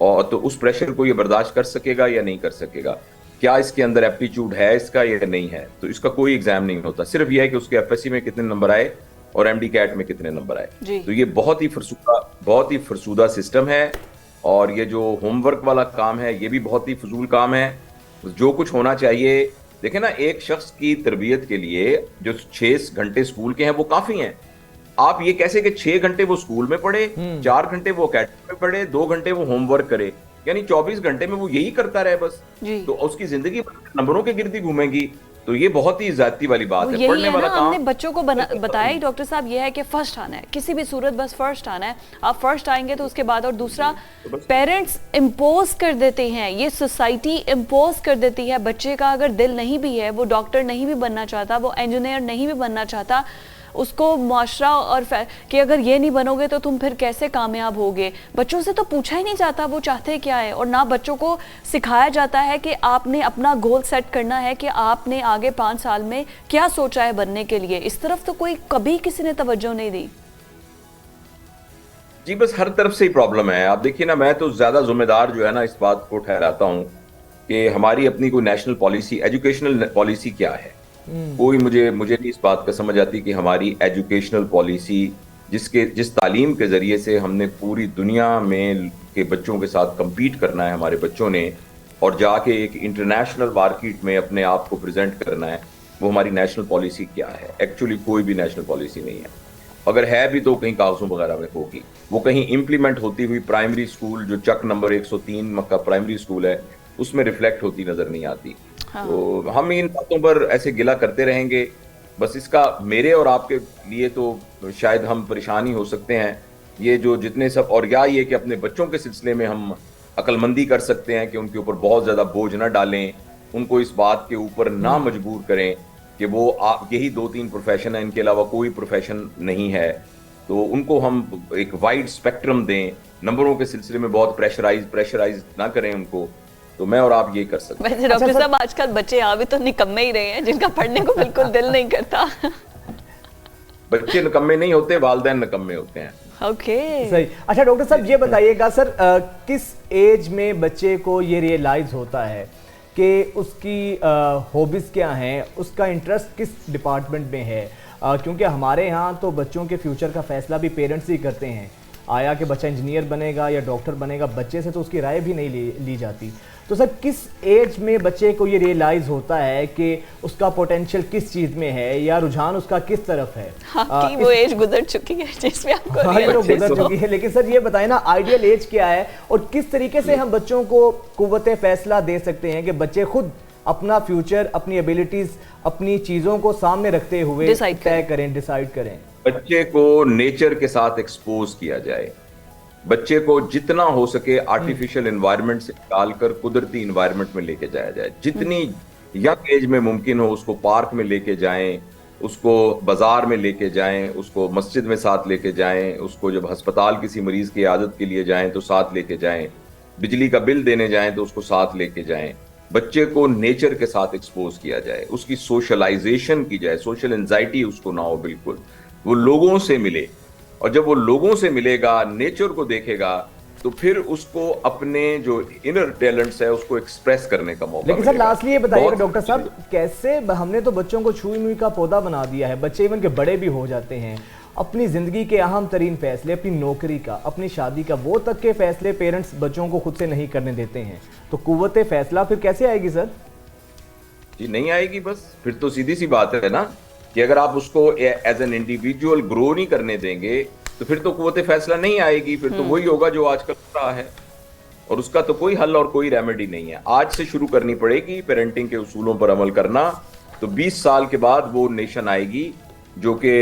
और तो उस प्रेशर को ये बर्दाश्त कर सकेगा या नहीं कर सकेगा। क्या इसके अंदर एप्टीट्यूड है इसका या नहीं है, तो इसका कोई एग्जाम नहीं होता। सिर्फ यह है कि उसके एफएससी में कितने नंबर आए और एमडी कैट में कितने नंबर आए। तो ये बहुत ही फरसूदा सिस्टम है। और ये जो होमवर्क वाला काम है ये भी बहुत ही फजूल काम है। जो कुछ होना चाहिए, देखें ना, एक शख्स की तरबियत के लिए जो 6 घंटे स्कूल के हैं वो काफी हैं। आप ये कैसे कि 6 घंटे वो स्कूल में पढ़े, 4 घंटे वो अकेडमी में पढ़े, 2 घंटे वो होमवर्क करे, यानी 24 घंटे में वो यही करता रहे बस। तो उसकी जिंदगी नंबरों के गिर्द घूमेगी। तो ये बहुत ही ज्यादती वाली बात है। पढ़ने वाला काम हमने बच्चों को बताया ही डॉक्टर साहब, ये है कि फर्स्ट आना है, किसी भी सूरत बस फर्स्ट आना है। आप फर्स्ट आएंगे तो उसके बाद, और दूसरा पेरेंट्स इम्पोज कर देते हैं, ये सोसाइटी इम्पोज कर देती है। बच्चे का अगर दिल नहीं भी है, वो डॉक्टर नहीं भी बनना चाहता, वो इंजीनियर नहीं भी बनना चाहता, उसको मुआशरा और कि अगर ये नहीं बनोगे तो तुम फिर कैसे कामयाब होगे। बच्चों से तो पूछा ही नहीं जाता वो चाहते क्या है, और ना बच्चों को सिखाया जाता है कि आपने अपना गोल सेट करना है कि आपने आगे 5 साल में क्या सोचा है बनने के लिए। इस तरफ तो कोई कभी किसी ने तवज्जो नहीं दी। जी बस हर तरफ से ही प्रॉब्लम है। आप देखिए ना, मैं तो ज्यादा जिम्मेदार जो है ना इस बात को ठहराता हूँ कि हमारी अपनी कोई नेशनल पॉलिसी, एजुकेशनल पॉलिसी क्या है। कोई मुझे नहीं इस बात का समझ आती कि हमारी एजुकेशनल पॉलिसी जिस तालीम के जरिए से हमने पूरी दुनिया में के बच्चों के साथ compete करना है हमारे बच्चों ने, और जाके एक इंटरनेशनल मार्केट में अपने आप को प्रेजेंट करना है, वो हमारी नेशनल पॉलिसी क्या है। एक्चुअली कोई भी नेशनल पॉलिसी नहीं है। अगर है भी तो कहीं कागजों वगैरह में होगी, वो कहीं इम्प्लीमेंट होती हुई प्राइमरी स्कूल जो चक नंबर 103 का प्राइमरी स्कूल है उसमें रिफ्लेक्ट होती नजर नहीं आती। तो हम इन बातों पर ऐसे गिला करते रहेंगे। बस इसका मेरे और आपके लिए तो शायद हम परेशान ही हो सकते हैं। ये जो जितने सब, और या ये कि अपने बच्चों के सिलसिले में हम अक्लमंदी कर सकते हैं कि उनके ऊपर बहुत ज़्यादा बोझ ना डालें, उनको इस बात के ऊपर ना मजबूर करें कि वो यही 2-3 प्रोफेशन है, इनके अलावा कोई प्रोफेशन नहीं है। तो उनको हम एक वाइड स्पेक्ट्रम दें, नंबरों के सिलसिले में बहुत प्रेशराइज ना करें उनको। तो मैं और आप ये कर सकते हैं। वैसे डॉक्टर साहब आजकल बच्चे आ भी तो निकम्मे ही रहे हैं, जिनका पढ़ने को बिल्कुल दिल नहीं करता। बच्चे निकम्मे नहीं होते, वालिदैन निकम्मे होते हैं। ओके सही। अच्छा डॉक्टर साहब ये बताइएगा सर, किस एज में बच्चे को ये रियलाइज होता है कि उसकी हॉबीज क्या हैं, उसका इंटरेस्ट किस डिपार्टमेंट में है? क्योंकि हमारे यहाँ तो बच्चों के फ्यूचर का फैसला भी पेरेंट्स ही करते हैं। आया कि बच्चा इंजीनियर बनेगा या डॉक्टर बनेगा, बच्चे से तो उसकी राय भी नहीं ली जाती। तो सर किस एज में बच्चे को ये रियलाइज होता है कि उसका पोटेंशियल किस चीज में है या रुझान उसका किस तरफ है? हाँ, वो एज गुजर चुकी है जिसमें आपको तो गुजर चुकी है, लेकिन सर ये बताएं ना आइडियल एज क्या है और किस तरीके से हम बच्चों को कुव्वत फैसला दे सकते हैं कि बच्चे खुद अपना फ्यूचर, अपनी एबिलिटीज, अपनी चीजों को सामने रखते हुए तय करें, डिसाइड करें। बच्चे को नेचर के साथ एक्सपोज किया जाए। बच्चे को जितना हो सके आर्टिफिशियल एनवायरनमेंट से निकालकर कुदरती एनवायरनमेंट में लेके जाया जाए। जितनी यंग एज में मुमकिन हो उसको पार्क में लेके जाएं, उसको बाजार में लेके जाएं, उसको मस्जिद में साथ लेके जाएं, उसको जब अस्पताल किसी मरीज की आदत के लिए जाएं तो साथ लेके जाएं, बिजली का बिल देने जाएं तो उसको साथ लेके जाएं। बच्चे को नेचर के साथ एक्सपोज किया जाए, उसकी सोशलाइजेशन की जाए, सोशल एंजाइटी उसको ना हो बिल्कुल, वो लोगों से मिले। और जब वो लोगों से मिलेगा, नेचर को देखेगा, तो फिर उसको अपने जो इनर टैलेंट्स है उसको एक्सप्रेस करने का मौका। लेकिन सर लास्टली ये बताइएगा डॉक्टर साहब, कैसे हमने तो बच्चों को छुई मुई का पौधा बना दिया है, बच्चे इवन के बड़े भी हो जाते हैं, अपनी जिंदगी के अहम तरीन फैसले, अपनी नौकरी का, अपनी शादी का, वो तक के फैसले पेरेंट्स बच्चों को खुद से नहीं करने देते हैं। तो कुव्वत फैसला फिर कैसे आएगी सर? जी नहीं आएगी। बस फिर तो सीधी सी बात है ना कि अगर आप उसको एज एन इंडिविजुअल ग्रो नहीं करने देंगे तो फिर तो कुव्वत फैसला नहीं आएगी। फिर तो वही होगा जो आजकल हो रहा है, और उसका तो कोई हल और कोई रेमेडी नहीं है। आज से शुरू करनी पड़ेगी पेरेंटिंग के उसूलों पर अमल करना, तो 20 साल के बाद वो नेशन आएगी जो कि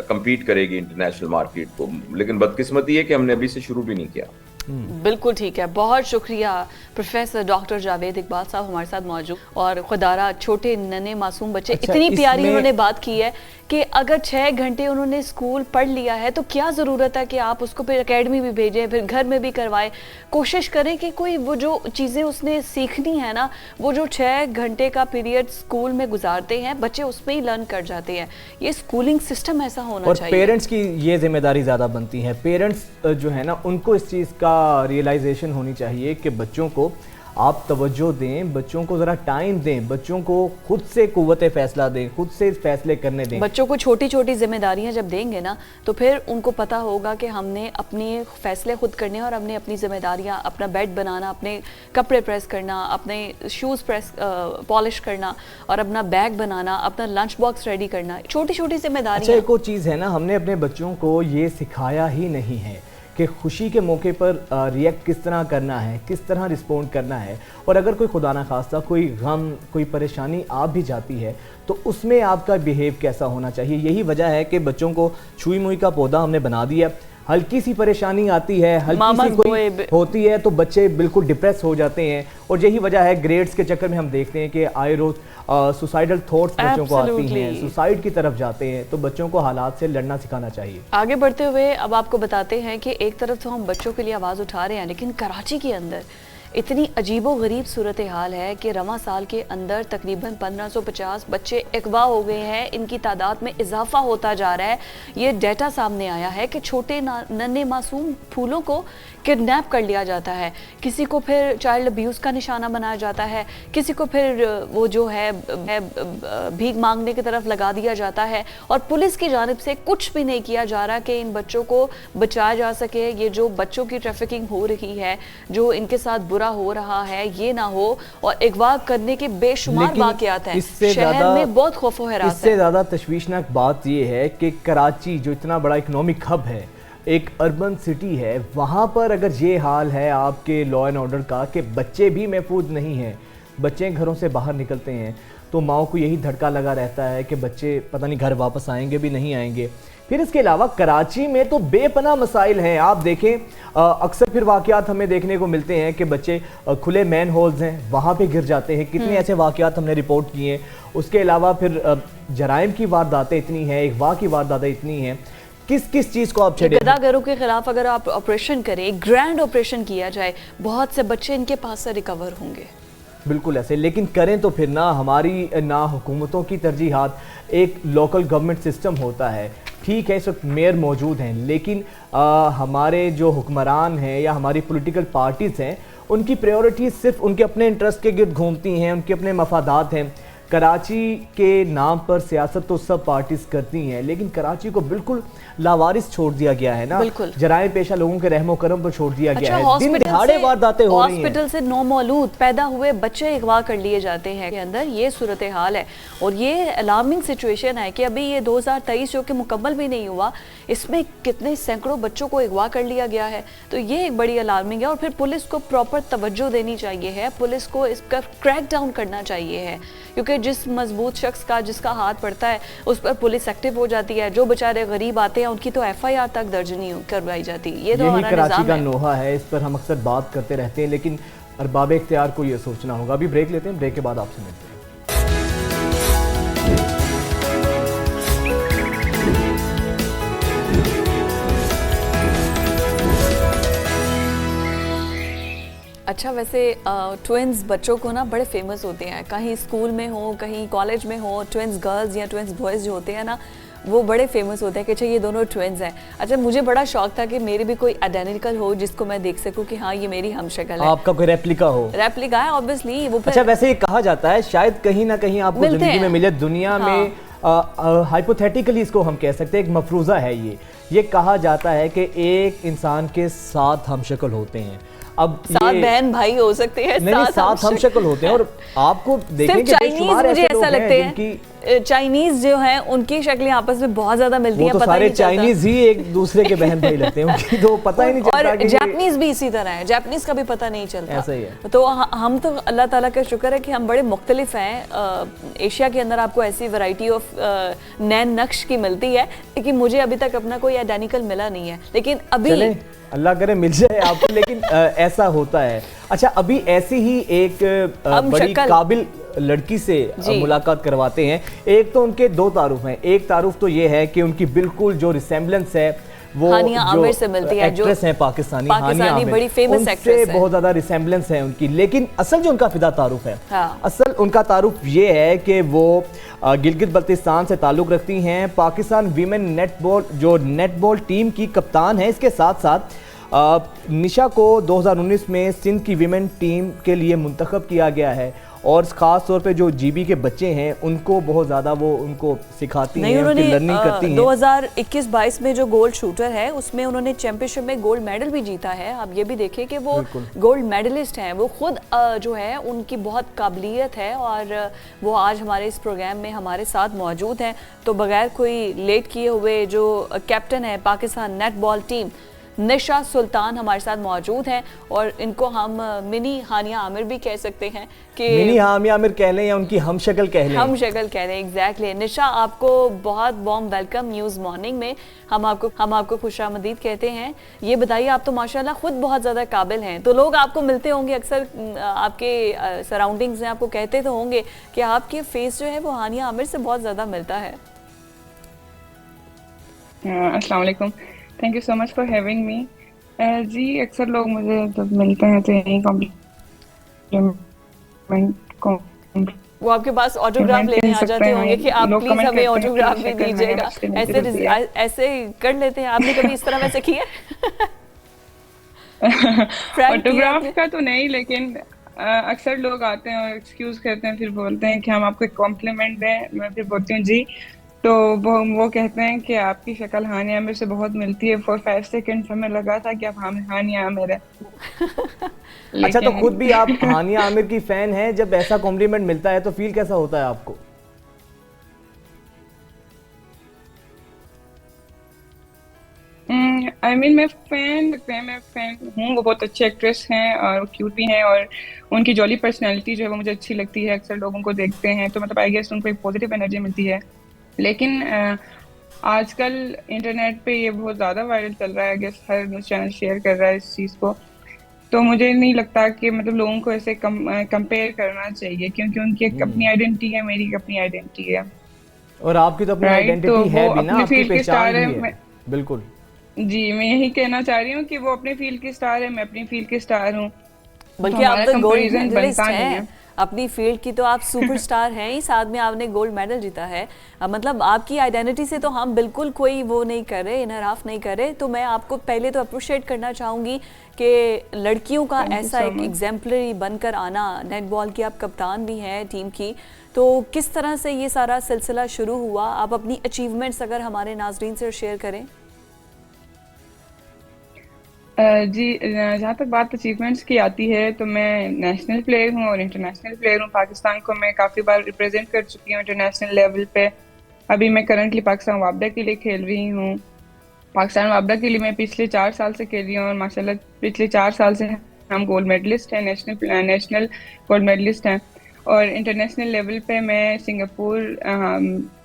compete करेगी इंटरनेशनल मार्केट को। लेकिन बदकिस्मती है कि हमने अभी से शुरू भी नहीं किया। बिल्कुल ठीक है, बहुत शुक्रिया प्रोफेसर डॉक्टर जावेद इकबाल साहब हमारे साथ मौजूद। और खुदारा छोटे नन्हे मासूम बच्चे, इतनी प्यारी उन्होंने बात की है कि अगर 6 घंटे उन्होंने स्कूल पढ़ लिया है तो क्या ज़रूरत है कि आप उसको फिर एकेडमी भी भेजें, फिर घर में भी करवाएं। कोशिश करें कि कोई वो जो चीज़ें उसने सीखनी है ना, वो जो 6 घंटे का पीरियड स्कूल में गुजारते हैं बच्चे, उसमें ही लर्न कर जाते हैं। ये स्कूलिंग सिस्टम ऐसा होना चाहिए। पेरेंट्स की ये जिम्मेदारी ज़्यादा बनती है। पेरेंट्स जो है ना, उनको इस चीज़ का रियलाइजेशन होनी चाहिए कि बच्चों को आप तवज्जो दें, बच्चों को ज़रा टाइम दें, बच्चों को खुद से कुव्वत फैसला दें, खुद से फैसले करने दें। बच्चों को छोटी छोटी जिम्मेदारियां जब देंगे ना तो फिर उनको पता होगा कि हमने अपने फैसले खुद करने और हमने अपनी जिम्मेदारियां, अपना बेड बनाना, अपने कपड़े प्रेस करना, अपने शूज़ पॉलिश करना और अपना बैग बनाना, अपना लंच बॉक्स रेडी करना, छोटी छोटी जिम्मेदारियां। अच्छा, एक और चीज़ है ना, हमने अपने बच्चों को ये सिखाया ही नहीं है कि खुशी के मौके पर रिएक्ट किस तरह करना है, किस तरह रिस्पॉन्ड करना है, और अगर कोई खुदा ना खास्ता कोई गम, कोई परेशानी आ भी जाती है तो उसमें आपका बिहेव कैसा होना चाहिए। यही वजह है कि बच्चों को छुई मुई का पौधा हमने बना दिया। हल्की सी परेशानी आती है, हल्की सी कोई होती है तो बच्चे बिल्कुल डिप्रेस हो जाते हैं, और यही वजह है ग्रेड्स के चक्कर में हम देखते हैं कि आए रोज सुसाइडल थॉट्स बच्चों को आती हैं, सुसाइड की तरफ जाते हैं। तो बच्चों को हालात से लड़ना सिखाना चाहिए। आगे बढ़ते हुए अब आपको बताते हैं कि एक तरफ तो हम बच्चों के लिए आवाज़ उठा रहे हैं, लेकिन कराची के अंदर इतनी अजीबो गरीब सूरत हाल है कि रवां साल के अंदर तकरीबन 1550 बच्चे अगवा हो गए हैं। इनकी तादाद में इजाफा होता जा रहा है। ये डेटा सामने आया है कि छोटे नन्हे मासूम फूलों को किडनैप कर लिया जाता है, किसी को फिर चाइल्ड अब्यूज़ का निशाना बनाया जाता है, किसी को फिर वो जो है भीख मांगने की तरफ लगा दिया जाता है, और पुलिस की जानिब से कुछ भी नहीं किया जा रहा कि इन बच्चों को बचाया जा सके। ये जो बच्चों की ट्रैफिकिंग हो रही है, जो इनके साथ बुरा हो रहा है, ये ना हो, और अगवा करने के बेशुमार वाक़यात हैं शहर में। बहुत खौफ व हरास है। इससे ज़्यादा तशवीशनाक बात ये है कि कराची जो इतना बड़ा इकोनॉमिक हब है, एक अर्बन सिटी है, वहाँ पर अगर ये हाल है आपके लॉ एंड ऑर्डर का कि बच्चे भी महफूज नहीं हैं, बच्चे घरों से बाहर निकलते हैं तो माओ को यही धड़का लगा रहता है कि बच्चे पता नहीं घर वापस आएंगे भी नहीं आएंगे। फिर इसके अलावा कराची में तो बेपनाह मसाइल हैं। आप देखें, अक्सर फिर वाक़यात हमें देखने को मिलते हैं कि बच्चे खुले मैन होल्स हैं वहाँ पे गिर जाते हैं। कितने ऐसे वाक़यात हमने रिपोर्ट किए हैं। उसके अलावा फिर जराइम की वारदातें इतनी हैं, अगवा की वारदातें इतनी हैं। किस किस चीज़ को आप छेड़े? गदागरों के खिलाफ अगर आप ऑपरेशन करें, ग्रैंड ऑपरेशन किया जाए, बहुत से बच्चे इनके पास से रिकवर होंगे। बिल्कुल ऐसे, लेकिन करें तो फिर ना हमारी ना हुकूमतों की तरजीहात। एक लोकल गवर्नमेंट सिस्टम होता है, ठीक है, इस वक्त मेयर मौजूद हैं, लेकिन हमारे जो हुक्मरान हैं या हमारी पॉलिटिकल पार्टीज़ हैं, उनकी प्रायोरिटीज़ सिर्फ उनके अपने इंटरेस्ट के गिर्द घूमती हैं, उनके अपने मफादात हैं। कराची के नाम पर सियासत तो सब पार्टीज करती हैं, लेकिन कराची को बिल्कुल लावारिस छोड़ दिया गया है ना, जराइम पेशा लोगों के रहमो करम पर छोड़ दिया गया है। दिन दिहाड़े वारदातें हो रही हैं। हॉस्पिटल से नौमौलूद पैदा हुए बच्चे अगवा कर लिए जाते हैं के अंदर। ये सूरत हाल है और ये अलार्मिंग सिचुएशन है कि अभी ये 2023 जो कि मुकम्मल भी नहीं हुआ, इसमें कितने सैकड़ों बच्चों को अगवा कर लिया गया है। तो ये एक बड़ी अलार्मिंग है और फिर पुलिस को प्रॉपर तवज्जो देनी चाहिए है, पुलिस को इस पर क्रैक डाउन करना चाहिए है, क्योंकि जिस मजबूत शख्स का जिसका हाथ पड़ता है उस पर पुलिस एक्टिव हो जाती है। जो बेचारे गरीब आते हैं उनकी तो FIR तक दर्ज नहीं करवाई जाती। ये तो हमारा कराची का नोहा है, इस पर हम अक्सर बात करते रहते हैं, लेकिन अरबाब इख्तियार को ये सोचना होगा। अभी ब्रेक लेते हैं, ब्रेक के बाद आपसे मिलते हैं। अच्छा, वैसे ट्विंस बच्चों को ना बड़े फेमस होते हैं, कहीं स्कूल में हो, कहीं कॉलेज में हो, ट्विंस गर्ल्स या ट्विंस बॉयज़ जो होते हैं ना, वो बड़े फेमस होते हैं कि अच्छा ये दोनों ट्विंस हैं। अच्छा, मुझे बड़ा शौक था कि मेरे भी कोई आइडेंटिकल हो जिसको मैं देख सकूं कि हाँ ये मेरी हमशक्ल है। आपका कोई रेप्लिका हो? रेप्लिका है ऑब्वियसली वो। अच्छा, वैसे ये कहा जाता है शायद कहीं ना कहीं आपको जिंदगी में मिले, दुनिया में हाइपोथेटिकली इसको हम कह सकते हैं, एक मफरूज़ा है ये कहा जाता है कि एक इंसान के 7 हमशक्ल होते हैं। अब 7 बहन भाई हो सकते हैं, नहीं 7 हमशक्ल होते हैं। और आपको देखेंगे चाइनीज, मुझे ऐसा लगता है चाइनीज जो हैं उनकी शक्लें आपस में बहुत ज्यादा मिलती हैं, तो सारे चाइनीज ही एक दूसरे के बहन भाई लगते हैं, उनकी तो पता ही नहीं चलता। और जापानीज भी इसी तरह है, जापानीज का भी पता नहीं चलता। ऐसा ही है। तो हम तो अल्लाह ताला का शुक्र है कि हम बड़े मुख्तलिफ हैं। एशिया के अंदर आपको ऐसी वैरायटी ऑफ नैन नक्श की मिलती है, लेकिन मुझे अभी तक अपना कोई आइडेंटिकल मिला नहीं है, लेकिन अभी अल्लाह करे मिल जाए आपको, लेकिन ऐसा होता है। अच्छा, अभी ऐसी ही एक बड़ी काबिल लड़की से मुलाकात करवाते हैं। एक तो उनके 2 तारुफ हैं। एक तारुफ तो ये है कि उनकी बिल्कुल जो रिसेम्बलेंस है वो हानिया आमिर से मिलती है, जो एक्ट्रेस हैं पाकिस्तानी हानिया आमिर, बड़ी फेमस एक्ट्रेस है, बहुत ज्यादा रिसेम्बलेंस है उनकी। लेकिन असल जो उनका फिदा तारुफ है, हाँ। असल उनका तारुफ ये है कि वो गिलगित बल्तिस्तान से ताल्लुक रखती हैं। पाकिस्तान वीमेन नेटबॉल टीम की कप्तान है। इसके साथ साथ निशा को 2019 में सिंध की विमेन टीम के लिए मुंतखब किया गया है और ख़ास तौर पे जो जीबी के बच्चे हैं उनको बहुत ज़्यादा वो उनको सिखाती हैं, उनकी लर्निंग करती हैं। 2021-22 में जो गोल्ड शूटर है उसमें उन्होंने चैंपियनशिप में गोल्ड मेडल भी जीता है। आप ये भी देखिए कि वो गोल्ड मेडलिस्ट हैं, वो खुद जो है उनकी बहुत काबिलियत है और वो आज हमारे इस प्रोग्राम में हमारे साथ मौजूद हैं। तो बगैर कोई लेट किए हुए जो कैप्टन है पाकिस्तान नेटबॉल टीम निशा सुल्तान हमारे साथ मौजूद हैं और इनको हम मिनी हानिया आमिर भी कह सकते हैं कि मिनी हानिया आमिर कह लें या उनकी हम शक्ल कह लें। हम शक्ल कह लें, एग्जैक्टली। निशा, आपको बहुत वार्म वेलकम न्यूज़ मॉर्निंग में। हम आपको खुशामदीद कहते हैं। ये बताइए, आप तो माशाल्लाह खुद बहुत ज़्यादा काबिल हैं, तो लोग आपको मिलते होंगे अक्सर, आपके सराउंडिंग्स में आपको कहते तो होंगे कि आपके फेस जो है वो हानिया आमिर से बहुत ज़्यादा मिलता है। अस्सलाम वालेकुम, thank you so much for having me. जी, अक्सर लोग मुझे जब मिलते हैं तो यही कॉम्प्लीमेंट वो आपके पास ऑटोग्राफ लेने आ जाते होंगे कि आप प्लीज हमें ऑटोग्राफ भी दीजिएगा, ऐसे कर लेते हैं। आपने कभी इस तरह वैसे किया? ऑटोग्राफ का तो नहीं, लेकिन अक्सर लोग आते हैं और एक्सक्यूज करते हैं, फिर बोलते हैं कि हम आपको एक कॉम्प्लीमेंट दें। मैं फिर बोलती हूँ जी, तो वो कहते हैं कि आपकी शक्ल हानिया आमिर से बहुत मिलती है। फॉर 5 सेकंड हमें लगा था कि आप हानिया आमिर है। अच्छा, तो खुद भी आप हानिया आमिर की फैन हैं, जब ऐसा कॉम्प्लीमेंट मिलता है तो फील कैसा होता है आपको? I mean, मैं फैन हूँ। वो बहुत अच्छे एक्ट्रेस हैं और क्यूट भी हैं और उनकी जॉली पर्सनैलिटी जो है वो मुझे अच्छी लगती है। अक्सर लोगों को देखते हैं तो मतलब आई गेस उनको एक पॉजिटिव एनर्जी मिलती है। लेकिन आजकल इंटरनेट पे ये बहुत ज़्यादा वायरल चल रहा है, गेस हर न्यूज़ चैनल शेयर कर रहा है इस चीज़ को। तो मुझे नहीं लगता कि मतलब लोगों को ऐसे कंपेयर करना चाहिए, क्योंकि उनकी एक अपनी आइडेंटिटी है, मेरी एक अपनी आइडेंटिटी है और आपकी तो अपनी आइडेंटिटी है भी ना, आपकी पहचान भी है। बिल्कुल जी, मैं यही कहना चाह रही हूँ कि वो अपने फील्ड की स्टार है, मैं अपनी फील्ड की स्टार हूँ। बल्कि आप तो गोल्ड मेडलिस्ट हैं अपनी फील्ड की, तो आप सुपरस्टार हैं ही, साथ में आपने गोल्ड मेडल जीता है। मतलब आपकी आइडेंटिटी से तो हम बिल्कुल कोई वो नहीं कर रहे, इनहराफ नहीं कर रहे। तो मैं आपको पहले तो अप्रिशिएट करना चाहूँगी कि लड़कियों का ऐसा एक एग्जाम्पलरी बनकर आना। नेटबॉल की आप कप्तान भी हैं टीम की, तो किस तरह से ये सारा सिलसिला शुरू हुआ? आप अपनी अचीवमेंट्स अगर हमारे नाजरीन से शेयर करें। जी, जहाँ तक बात अचीवमेंट्स की आती है तो मैं नेशनल प्लेयर हूँ और इंटरनेशनल प्लेयर हूँ। पाकिस्तान को मैं काफ़ी बार रिप्रेजेंट कर चुकी हूँ इंटरनेशनल लेवल पे। अभी मैं करंटली पाकिस्तान वापडा के लिए खेल रही हूँ। पाकिस्तान वापडा के लिए मैं पिछले 4 साल से खेल रही हूँ और माशाल्लाह पिछले 4 साल से हम गोल्ड मेडलिस्ट हैं, नेशनल गोल्ड मेडलिस्ट हैं। और इंटरनेशनल लेवल पे मैं सिंगापुर,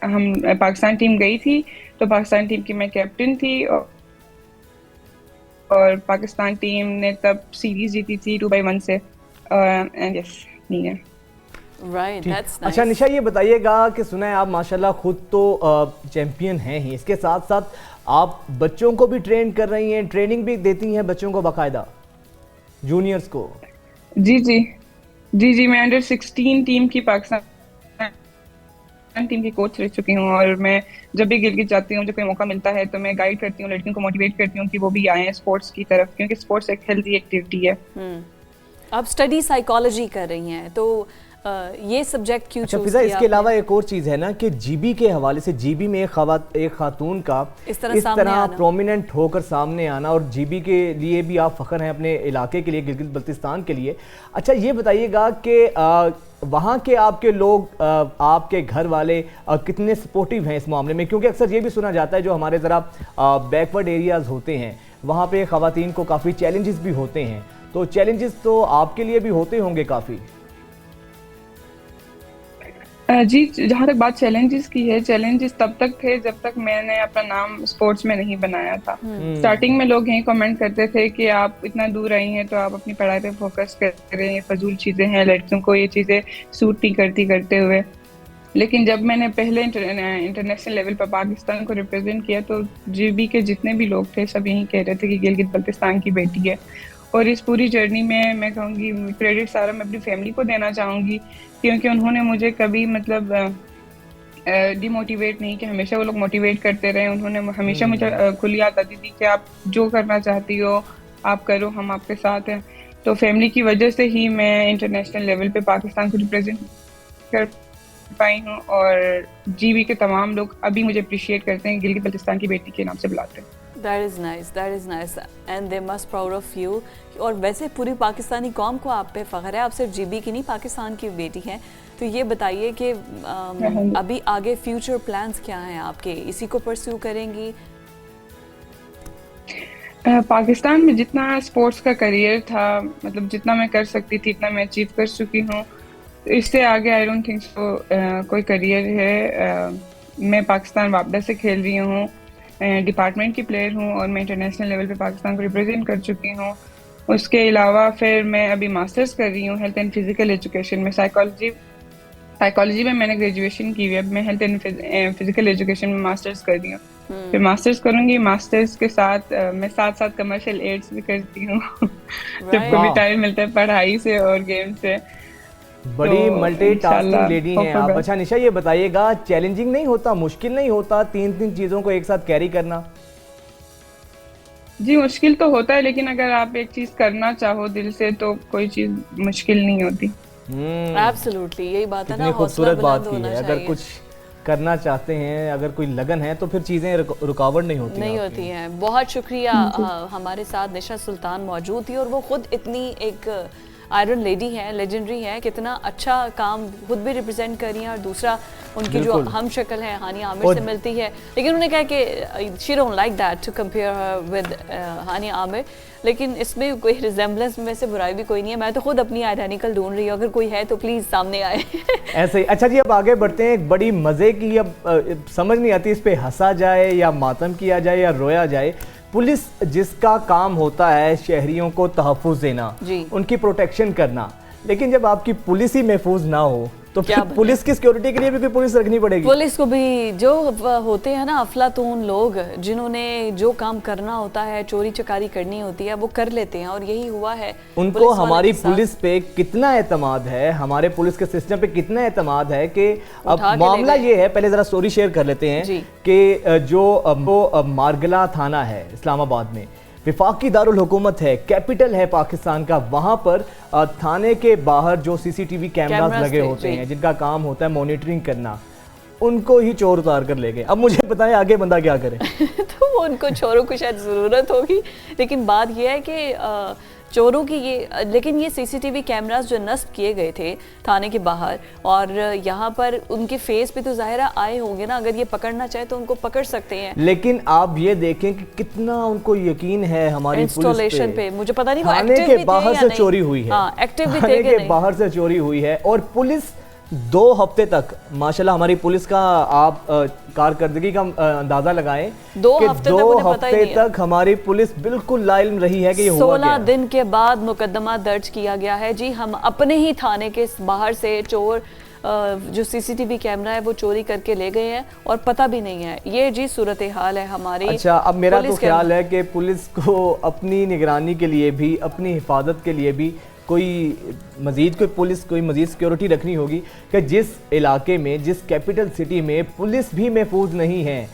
हम पाकिस्तान टीम गई थी, तो पाकिस्तान टीम की मैं कैप्टन थी और पाकिस्तान टीम ने तब सीरीज जीती थी 2-1 से। एंड यस, नहीं है। Right, that's nice. अच्छा निशा, ये बताइएगा कि सुना है आप माशाल्लाह खुद तो चैंपियन हैं ही, इसके साथ साथ आप बच्चों को भी ट्रेन कर रही हैं, ट्रेनिंग भी देती हैं बच्चों को बाकायदा, जूनियर्स को। जी, मैं अंडर 16 टीम की पाकिस्तान टीम की कोच रह चुकी हूँ और मैं जब भी गिलगित जाती हूँ, मुझे कोई मौका मिलता है तो मैं गाइड करती हूँ, लड़कियों को मोटिवेट करती हूँ कि वो भी आए स्पोर्ट्स की तरफ, क्योंकि स्पोर्ट्स एक हेल्दी एक्टिविटी है। आप स्टडी साइकोलॉजी कर रही हैं, तो ये सब्जेक्ट क्यों चूज किया? इसके अलावा एक और चीज़ है ना कि जीबी के हवाले से, जीबी में एक खातून का इस तरह प्रोमिनेंट होकर सामने आना, और जीबी के लिए भी आप फ़ख्र हैं अपने इलाके के लिए, गिलगित बल्तिस्तान के लिए। अच्छा, ये बताइएगा कि वहाँ के आपके लोग, आपके घर वाले कितने सपोर्टिव हैं इस मामले में? क्योंकि अक्सर ये भी सुना जाता है जो हमारे ज़रा बैकवर्ड एरियाज़ होते हैं वहाँ पे ख़वातीन को काफ़ी चैलेंजेस भी होते हैं, तो चैलेंजेस तो आपके लिए भी होते होंगे काफ़ी। जी, जहाँ तक बात चैलेंजेस की है, चैलेंजेस तब तक थे जब तक मैंने अपना नाम स्पोर्ट्स में नहीं बनाया था। स्टार्टिंग में लोग यही कमेंट करते थे कि आप इतना दूर आई हैं तो आप अपनी पढ़ाई पे फोकस कर रहे हैं, फजूल चीज़ें हैं, लड़कियों को ये चीज़ें सूट नहीं करती करते हुए। लेकिन जब मैंने पहले इंटरनेशनल लेवल पर पाकिस्तान को रिप्रेजेंट किया तो जीबी के जितने भी लोग थे सब यही कह रहे थे कि गिलगित बल्तिस्तान की बेटी है। और इस पूरी जर्नी में मैं कहूँगी क्रेडिट सारा मैं अपनी फैमिली को देना चाहूँगी, क्योंकि उन्होंने मुझे कभी मतलब डिमोटिवेट नहीं किया, हमेशा वो लोग मोटिवेट करते रहे। उन्होंने हमेशा मुझे खुली आज़ादी दी कि आप जो करना चाहती हो आप करो, हम आपके साथ हैं। तो फैमिली की वजह से ही मैं इंटरनेशनल लेवल पे पाकिस्तान को रिप्रेजेंट कर पाई हूँ, और जीबी के तमाम लोग अभी मुझे अप्रिशिएट करते हैं, गिलगित बल्तिस्तान की बेटी के नाम से बुलाते हैं। That is nice and they must proud of you। और वैसे पूरी पाकिस्तानी कौम को आप पे फ़ख्र है, आप सिर्फ जीबी की नहीं पाकिस्तान की बेटी हैं। तो ये बताइए कि अभी आगे फ्यूचर प्लान्स क्या हैं आपके, इसी को परस्यू करेंगी? पाकिस्तान में जितना स्पोर्ट्स का करियर था, मतलब जितना मैं कर सकती थी इतना मैं अचीव कर चुकी हूँ। इससे आगे आई डोंट थिंक सो कोई करियर है। मैं पाकिस्तान वापस से खेल रही हूँ, डिपार्टमेंट की प्लेयर हूँ, और मैं इंटरनेशनल लेवल पे पाकिस्तान को रिप्रेजेंट कर चुकी हूँ। उसके अलावा फिर मैं अभी मास्टर्स कर रही हूँ हेल्थ एंड फिजिकल एजुकेशन में। साइकोलॉजी में मैंने ग्रेजुएशन की हुई है, अब मैं हेल्थ एंड फिजिकल एजुकेशन में मास्टर्स कर रही हूँ। फिर मास्टर्स करूँगी, मास्टर्स के साथ मैं साथ कमर्शियल एड्स भी करती हूँ जब कभी टाइम मिलता है पढ़ाई से और गेम से। बड़ी मल्टीटास्किंग लेडी हैं आप। अच्छा निशा, ये बताइएगा चैलेंजिंग नहीं होता, मुश्किल नहीं होता तीन चीजों को एक साथ कैरी करना? जी मुश्किल तो होता है, लेकिन अगर आप एक चीज करना चाहो दिल से तो कोई चीज मुश्किल नहीं होती। एब्सोल्युटली, यही बात है ना, खूबसूरत बात की है। अगर कुछ करना चाहते हैं, अगर कोई लगन है, तो फिर चीजें रुकावट नहीं होती हैं। बहुत शुक्रिया। हमारे साथ निशा सुल्तान मौजूद थी और वो खुद इतनी एक आयरन लेडी है, लेजेंडरी है, कितना अच्छा काम खुद भी रिप्रेजेंट कर रही हैं, और दूसरा उनकी जो हम शक्ल है हानिया आमिर से मिलती है, लेकिन उन्होंने कहा कि she don't like that to compare her with Haniya Aamir. लेकिन इसमें कोई रिजेम्बलेंस में से बुराई भी कोई नहीं है। मैं तो खुद अपनी आइडेंटिकल ढूंढ रही हूँ, अगर कोई है तो प्लीज़ सामने आए। ऐसे ही। अच्छा जी, अब आगे बढ़ते हैं। एक बड़ी मज़े की, अब समझ नहीं आती इस पे हंसा जाए या मातम किया जाए या रोया जाए। पुलिस जिसका काम होता है शहरियों को तहफ़्फ़ुज़ देना, उनकी प्रोटेक्शन करना, लेकिन जब आपकी पुलिस ही महफूज ना हो तो फिर पुलिस की सिक्योरिटी के लिए भी कोई पुलिस रखनी पड़ेगी। पुलिस को भी जो होते हैं ना अफलातून लोग, जिन्होंने जो काम करना होता है, चोरी चकारी करनी होती है, वो कर लेते हैं, और यही हुआ है। उनको हमारी पुलिस पे कितना एतमाद है, हमारे पुलिस के सिस्टम पे कितना एतमाद है कि अब मामला ये है, पहले जरा स्टोरी शेयर कर लेते हैं कि जो मारगला थाना है इस्लामाबाद में, विफाकी दारुल हुकूमत है, कैपिटल है पाकिस्तान का, वहां पर थाने के बाहर जो सीसीटीवी कैमरास लगे होते हैं, जिनका काम होता है मॉनिटरिंग करना, उनको ही चोर उतार कर ले गए। अब मुझे बताएं आगे बंदा क्या करे। तो उनको चोरों को शायद ज़रूरत होगी, लेकिन बात यह है कि चोरों की ये, लेकिन ये सीसीटीवी कैमरास जो नस्ब किए गए थे थाने के बाहर, और यहाँ पर उनके फेस पे तो ज़ाहिर आए होंगे ना, अगर ये पकड़ना चाहे तो उनको पकड़ सकते हैं। लेकिन आप ये देखें कि कितना उनको यकीन है हमारी इंस्टॉलेशन पे। मुझे पता नहीं थाने के बाहर से चोरी हुई है, थाने के बाहर से चोरी हुई है, और पुलिस 2 हफ्ते तक, माशाल्लाह हमारी पुलिस का आप कारकर्दगी का अंदाजा लगाएं, 2 हफ्ते तक हमारी पुलिस बिल्कुल लाइल रही है कि ये हुआ 16 दिन के बाद मुकदमा दर्ज किया गया है। जी, हम अपने ही थाने के बाहर से चोर जो सीसीटीवी कैमरा है वो चोरी करके ले गए हैं, और पता भी नहीं है। ये जी सूरत हाल है हमारी। अच्छा, अब मेरा तो ख्याल है कि पुलिस को अपनी निगरानी के लिए भी, अपनी हिफाजत के लिए भी कोई मज़ीद सिक्योरिटी रखनी होगी, कि जिस इलाके में, जिस कैपिटल सिटी में पुलिस भी महफूज नहीं है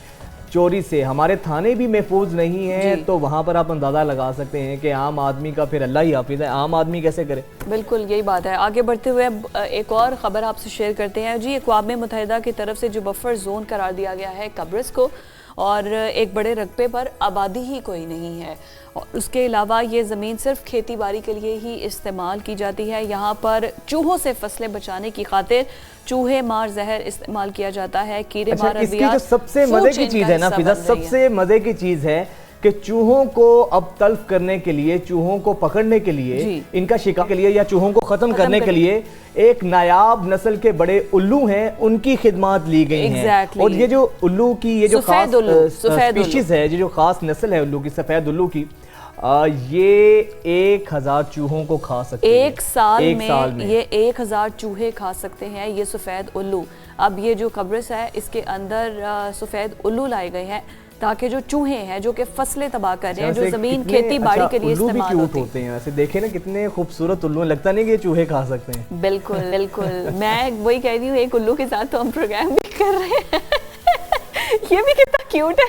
चोरी से, हमारे थाने भी महफूज नहीं है, तो वहाँ पर आप अंदाज़ा लगा सकते हैं कि आम आदमी का फिर अल्लाह ही हाफिज़ है, आम आदमी कैसे करे। बिल्कुल यही बात है। आगे बढ़ते हुए एक और ख़बर आपसे शेयर करते हैं जी। अक़वाम मुत्तहिदा की तरफ से जो बफर जोन करार दिया गया है कब्रिस को, और एक बड़े रकबे पर आबादी ही कोई नहीं है, और उसके अलावा ये ज़मीन सिर्फ खेती बाड़ी के लिए ही इस्तेमाल की जाती है। यहाँ पर चूहों से फसलें बचाने की खातिर चूहे मार जहर इस्तेमाल किया जाता है, कीड़े मार अद्वियात। जो सबसे मज़े की चीज़ है ना फिजा, सबसे मज़े की चीज़ है कि चूहों को अब तल्फ करने के लिए, चूहों को पकड़ने के लिए, इनका शिकार के लिए, या चूहों को ख़त्म करने के लिए एक नायाब नस्ल के बड़े उल्लू हैं, उनकी खिदमात ली गई हैं। और ये जो उल्लू की, ये जो खास स्पीशीज है, जो खास नस्ल है उल्लू की, सफ़ेद उल्लू की, ये 1000 चूहों को खा सकते हैं एक साल में। ये 1000 चूहे खा सकते हैं ये सफ़ेद उल्लू। अब ये जो कब्रिस है इसके अंदर सफ़ेद उल्लू लाए गए हैं, ताकि जो चूहे हैं जो कि फसलें तबाह कर रहे हैं, जो जमीन खेती बाड़ी के लिए इस्तेमाल होते हैं, वैसे देखे ना कितने खूबसूरत उल्लू, लगता नहीं कि ये चूहे खा सकते हैं। बिल्कुल बिल्कुल। मैं वही कह रही हूँ, एक उल्लू के साथ तो हम प्रोग्राम भी कर रहे हैं। ये भी कितना क्यूट है।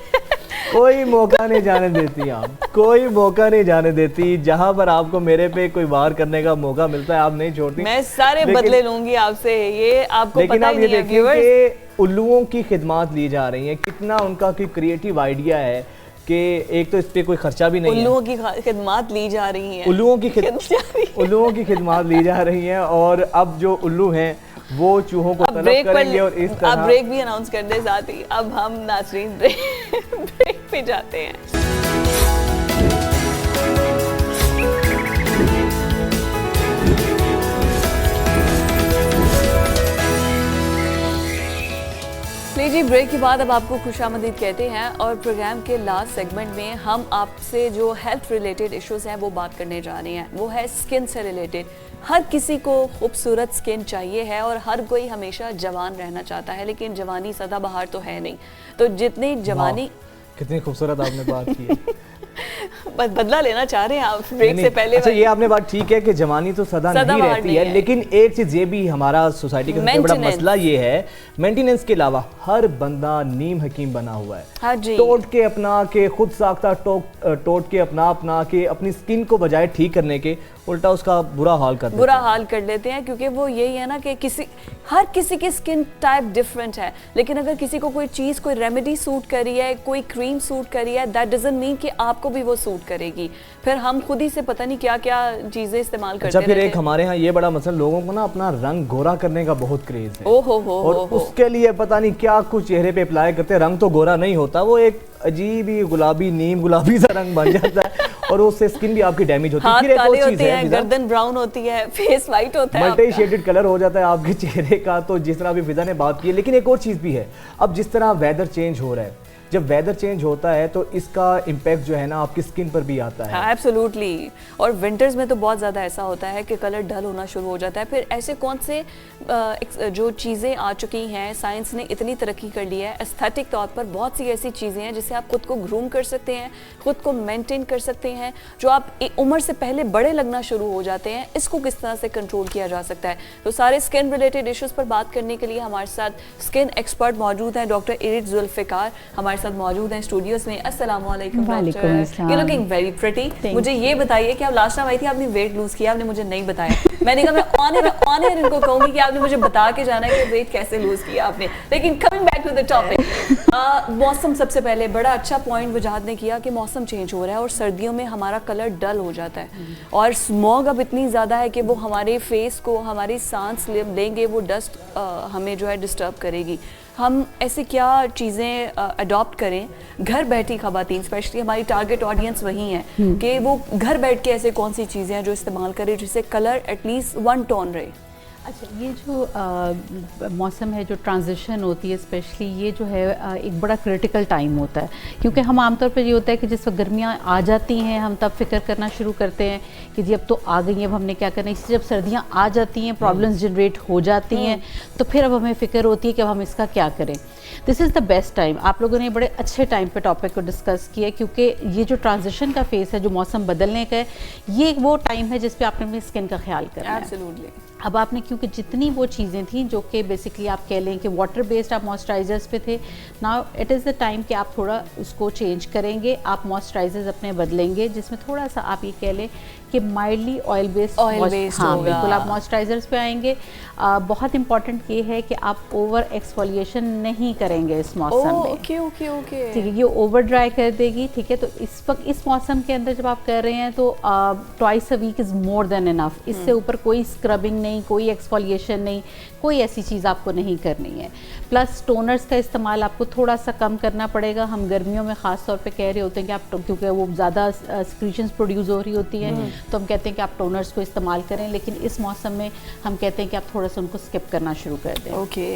कोई मौका नहीं जाने देती आप, कोई मौका नहीं जाने देती। जहां पर आपको मेरे पे कोई वार करने का मौका मिलता है आप नहीं छोड़ती। मैं सारे बदले लूंगी आपसे, ये आपको लेकिन पता आप ही ये नहीं है देखिए व्यूअर्स। कि उल्लुओं की खिदमत ली जा रही है, कितना उनका कोई क्रिएटिव आइडिया है कि एक तो इस पे कोई खर्चा भी नहीं है, उल्लुओं की खिदमत ली जा रही है, उल्लुओं की खिदमत ली जा रही है। और अब जो उल्लू हैं वो चूहों को तलब करेंगे और इस तरह। अब ब्रेक भी अनाउंस कर दे साथ ही। अब हम नाज़रीन ब्रेक पे जाते हैं। लीजिए ब्रेक के बाद अब आपको खुशामदीद कहते हैं और प्रोग्राम के लास्ट सेगमेंट में हम आपसे जो हेल्थ रिलेटेड इश्यूज हैं वो बात करने जा रहे हैं। वो है स्किन से रिलेटेड। हर किसी को खूबसूरत स्किन चाहिए है और हर कोई हमेशा जवान रहना चाहता है, लेकिन जवानी सदाबहार तो है नहीं। तो जितनी जवानी, कितनी खूबसूरत आपने बात की है। बदला लेना चाह रहे हैं आप ब्रेक से पहले। अच्छा, ये आपने बात ठीक है कि जवानी तो सदा नहीं रहती है, लेकिन एक चीज ये भी हमारा सोसाइटी का सबसे बड़ा मसला ये है, मेंटेनेंस के अलावा हर बंदा नीम हकीम बना हुआ है। हाँ जी। टोट के अपना के खुद साख्ता टोट के अपना के अपनी स्किन को बजाय ठीक करने के उल्टा उसका बुरा हाल कर लेते हैं। क्योंकि वो यही है ना कि हर किसी की स्किन टाइप डिफरेंट है, लेकिन अगर किसी को कोई चीज़, कोई रेमेडी सूट करी है, कोई क्रीम सूट करी है, दैट डजंट मीन कि आपको भी वो सूट करेगी। फिर हम खुद ही से पता नहीं क्या क्या चीज़ें इस्तेमाल करते हैं। फिर एक हमारे यहाँ ये बड़ा मसला, लोगों को ना अपना रंग गोरा करने का बहुत क्रेज है। और उसके लिए पता नहीं क्या कुछ चेहरे पे अप्लाई करते हैं। रंग तो गोरा नहीं होता, वो एक अजीब ही गुलाबी, नीम गुलाबी सा रंग बन जाता है और उससे स्किन भी आपकी डैमेज होती है। फिर एक और चीज है, गर्दन ब्राउन होती है, फेस वाइट होता है, मल्टी शेडेड कलर हो जाता है आपके चेहरे का। तो जिस तरह अभी फिजा ने बात की है, लेकिन एक और चीज भी है, अब जिस तरह वेदर चेंज हो रहा है, जब वेदर चेंज होता है तो इसका इम्पैक्ट जो है ना आपकी स्किन पर भी आता है। हाँ, एब्सोल्युटली। और विंटर्स में तो बहुत ज़्यादा ऐसा होता है कि कलर डल होना शुरू हो जाता है। फिर ऐसे कौन से जो चीज़ें आ चुकी हैं, साइंस ने इतनी तरक्की कर ली है, एस्थेटिक तौर पर बहुत सी ऐसी चीज़ें हैं जिससे आप खुद को ग्रूम कर सकते हैं, खुद को मेंटेन कर सकते हैं, जो आप उम्र से पहले बड़े लगना शुरू हो जाते हैं। इसको किस तरह से कंट्रोल किया जा सकता है? तो सारे स्किन रिलेटेड इश्यूज़ पर बात करने के लिए हमारे साथ स्किन एक्सपर्ट मौजूद हैं। डॉक्टर इरिट जुल्फ़िकार हमारे साथ मौजूद हैं स्टूडियोज में। अस्सलाम वालेकुम doctor, you looking very pretty. मुझे ये बताइए कि आप लास्ट टाइम आई थी, आपने वेट लूज किया, आपने मुझे नहीं बताया। मैंने कहा मैं ऑन एयर इनको कहूंगी कि आपने मुझे बता के जाना है कि वेट कैसे लूज किया आपने। लेकिन coming back to the topic, मौसम सबसे पहले बड़ा अच्छा पॉइंट वजाहत ने किया कि मौसम चेंज हो रहा है और सर्दियों में हमारा कलर डल हो जाता है और स्मॉग अब इतनी ज़्यादा है कि वो हमारे फेस को, हमारी सांस लेंगे, वो डस्ट हमें जो है डिस्टर्ब करेगी। हम ऐसे क्या चीज़ें अडॉप्ट करें घर बैठी ख़वातीन, स्पेशली हमारी टारगेट ऑडियंस वही है कि वो घर बैठ के ऐसे कौन सी चीज़ें हैं जो इस्तेमाल करें जिससे कलर एटलीस्ट वन टोन रहे? अच्छा, ये जो मौसम है, जो ट्रांजिशन होती है, स्पेशली ये जो है एक बड़ा क्रिटिकल टाइम होता है, क्योंकि हम आमतौर पर ये होता है कि जिस वक्त गर्मियाँ आ जाती हैं हम तब फिक्र करना शुरू करते हैं कि जी अब तो आ गई हैं, अब हमने क्या करना है। इससे जब सर्दियाँ आ जाती हैं, प्रॉब्लम्स जनरेट हो जाती हैं, तो फिर अब हमें फ़िक्र होती है कि अब हम इसका क्या करें। This is the best time. आप लोगों ने बड़े अच्छे टाइम पे टॉपिक को डिस्कस किया, क्योंकि ये जो ट्रांजिशन का फेस है, जो मौसम बदलने का है, ये वो टाइम है जिस पे आपने अपनी स्किन का ख्याल करना है। एब्सोल्युटली। अब आपने, क्योंकि जितनी वो चीज़ें थी जो कि बेसिकली आप कह लें कि वाटर बेस्ड आप मॉइस्चराइजर्स पे थे, now it is the time कि आप थोड़ा उसको चेंज करेंगे, आप मॉइस्चराइजर्स अपने बदलेंगे जिसमें थोड़ा सा आप ये कह लें कि माइल्डली ऑयल बेस्ड। हाँ बिल्कुल, आप मॉइस्चराइजर्स पे आएंगे। बहुत इंपॉर्टेंट ये है कि आप ओवर एक्सफोलिएशन नहीं करेंगे इस मौसम में। ओके ओके ओके, ठीक है, ये ओवर ड्राई कर देगी। ठीक है, तो इस वक्त इस मौसम के अंदर जब आप कर रहे हैं तो twice a week is more than enough. इससे ऊपर कोई स्क्रबिंग नहीं, कोई एक्सफोलिएशन नहीं, कोई ऐसी चीज़ आपको नहीं करनी है। प्लस टोनर्स का इस्तेमाल आपको थोड़ा सा कम करना पड़ेगा। हम गर्मियों में ख़ास तौर पे कह रहे होते हैं कि आप, क्योंकि वो ज़्यादा सिक्रीशंस प्रोड्यूस हो रही होती हैं, तो हम कहते हैं कि आप टोनर्स को इस्तेमाल करें, लेकिन इस मौसम में हम कहते हैं कि आप थोड़ा सा उनको स्किप करना शुरू कर दें। Okay.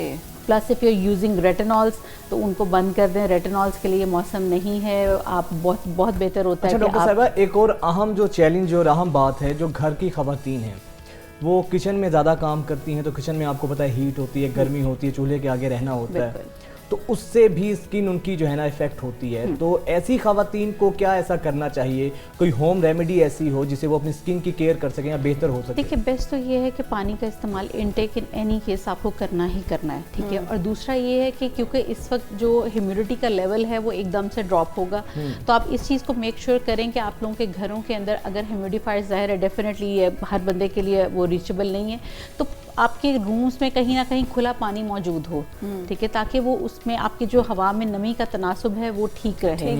Plus if you are using retinols तो उनको बंद कर दें। रेटिनॉल्स के लिए मौसम नहीं है, आप बहुत बेहतर होता है। अच्छा डॉक्टर साहिबा, एक और अहम जो चैलेंज और अहम बात है, जो घर की ख़वातीन हैं वो किचन में ज़्यादा काम करती हैं, तो किचन में आपको पता है हीट होती है, गर्मी होती है, चूल्हे के आगे रहना होता है, तो उससे भी स्किन उनकी जो है ना इफेक्ट होती है। तो ऐसी खवातीन को क्या ऐसा करना चाहिए, कोई होम रेमेडी ऐसी हो जिससे वो अपनी स्किन की केयर कर सकें या बेहतर हो सके? देखिए बेस्ट तो ये है कि पानी का इस्तेमाल इनटेक इन एनी केस आपको करना ही करना है, ठीक है। और दूसरा ये है कि क्योंकि इस वक्त जो ह्यूमिडिटी का लेवल है वो एकदम से ड्रॉप होगा, तो आप इस चीज़ को मेक श्योर करें कि आप लोगों के घरों के अंदर अगर ह्यूमिडिफायर ज़ाहिर है डेफिनेटली ये हर बंदे के लिए वो रीचेबल नहीं है, तो आपके रूम्स में कहीं ना कहीं खुला पानी मौजूद हो, ठीक है, ताकि वो उसमें आपकी जो हवा में नमी का तनासुब है वो ठीक रहे।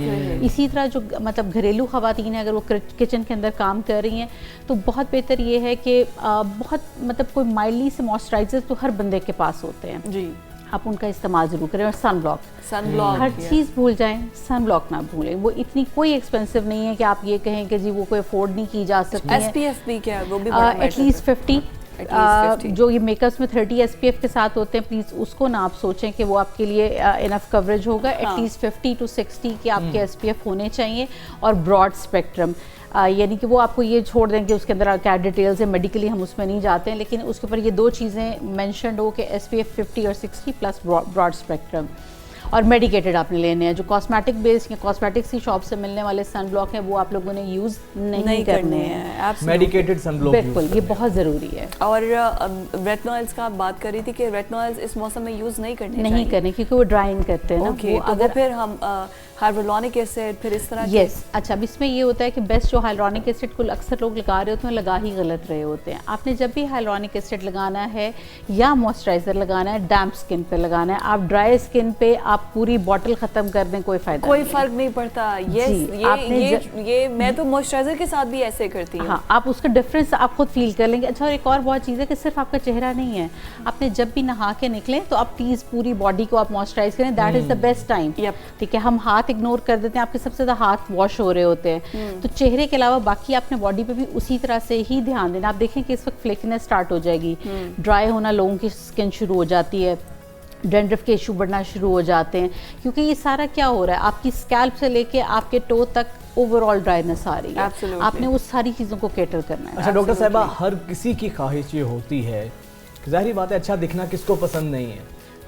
इसी तरह जो मतलब घरेलू खवातीन है अगर वो किचन के अंदर काम कर रही हैं तो बहुत बेहतर ये है कि बहुत मतलब कोई माइल्डली से मॉइस्चराइजर तो हर बंदे के पास होते हैं जी, आप उनका इस्तेमाल ज़रूर करें। और सनब्लॉक हर चीज़ भूल जाएं, सनब्लॉक ना भूलें। वो इतनी कोई एक्सपेंसिव नहीं है कि आप ये कहें कि जी वो कोई अफोर्ड नहीं की जा सकती है। SPF भी क्या है वो भी एटलीस्ट 50 जो ये मेकअप्स में 30 SPF के साथ होते हैं, प्लीज़ उसको ना आप सोचें कि वो आपके लिए इनफ कवरेज होगा। एटलीस्ट 50 to 60 के आपके SPF होने चाहिए। और ब्रॉड स्पेक्ट्रम यानी कि वो आपको ये छोड़ दें कि उसके अंदर क्या डिटेल्स है, मेडिकली हम उसमें नहीं जाते हैं, लेकिन उसके ऊपर ये दो चीज़ें मेंशन्ड हो कि SPF 50 और 60 प्लस ब्रॉड स्पेक्ट्रम। और मेडिकेटेड आपने लेने हैं। जो कॉस्मेटिक बेस्ड या कॉस्मेटिक्स की शॉप से मिलने वाले सनब्लॉक हैं वो आप लोगों ने यूज़ नहीं करने हैं। मेडिकेटेड सनब्लॉक बिल्कुल, ये बहुत ज़रूरी है। और रेटिनॉइल्स का आप बात कर रही थी कि रेटिनॉइल्स इस मौसम में यूज़ नहीं करने क्योंकि वो ड्राइंग करते हैं ना। वो अगर फिर हम हाइलुरोनिक एसिड फिर इस तरह यस अच्छा, अब इसमें ये होता है कि बेस्ट जो हाइलुरोनिक एसिड को अक्सर लोग लगा रहे होते हैं लगा ही गलत रहे होते हैं। आपने जब भी हाइलुरोनिक एसिड लगाना है या मॉइस्चराइजर लगाना है डैम्प स्किन पे लगाना है। आप ड्राई स्किन पे आप पूरी बॉटल खत्म कर दें, कोई फायदा कोई फर्क नहीं पड़ता। ये मैं तो मॉइस्चराइजर के साथ भी ऐसे करती हूँ। हाँ, आप उसका डिफरेंस आप खुद फील कर लेंगे। अच्छा, और एक और बहुत चीज़ है कि सिर्फ आपका चेहरा नहीं है, आपने जब भी नहा के निकलें तो आप प्लीज़ पूरी बॉडी को आप मॉइस्चराइज करें। That is the best time, ठीक है। हम हाथ इग्नोर कर देते हैं, आपके सबसे ज़्यादा हाथ वॉश हो रहे होते हैं। तो चेहरे के अलावा बाकी आपने बॉडी पे भी उसी तरह से ही ध्यान देना। आप देखें कि इस वक्त फ्लेकीनेस स्टार्ट हो जाएगी, ड्राई होना लोगों की स्किन शुरू हो जाती है, डैंड्रफ के इशू बढ़ना शुरू हो जाते हैं, क्योंकि ये सारा क्या हो रहा है आपकी स्कैल्प से लेके आपके टो तक ओवरऑल ड्राइनेस आ रही है। Absolutely. आपने उस सारी चीज़ों को कैटर करना है। अच्छा डॉक्टर साहिबा, हर किसी की ख्वाहिश ये होती है, जाहिर बात है अच्छा दिखना किसको पसंद नहीं है,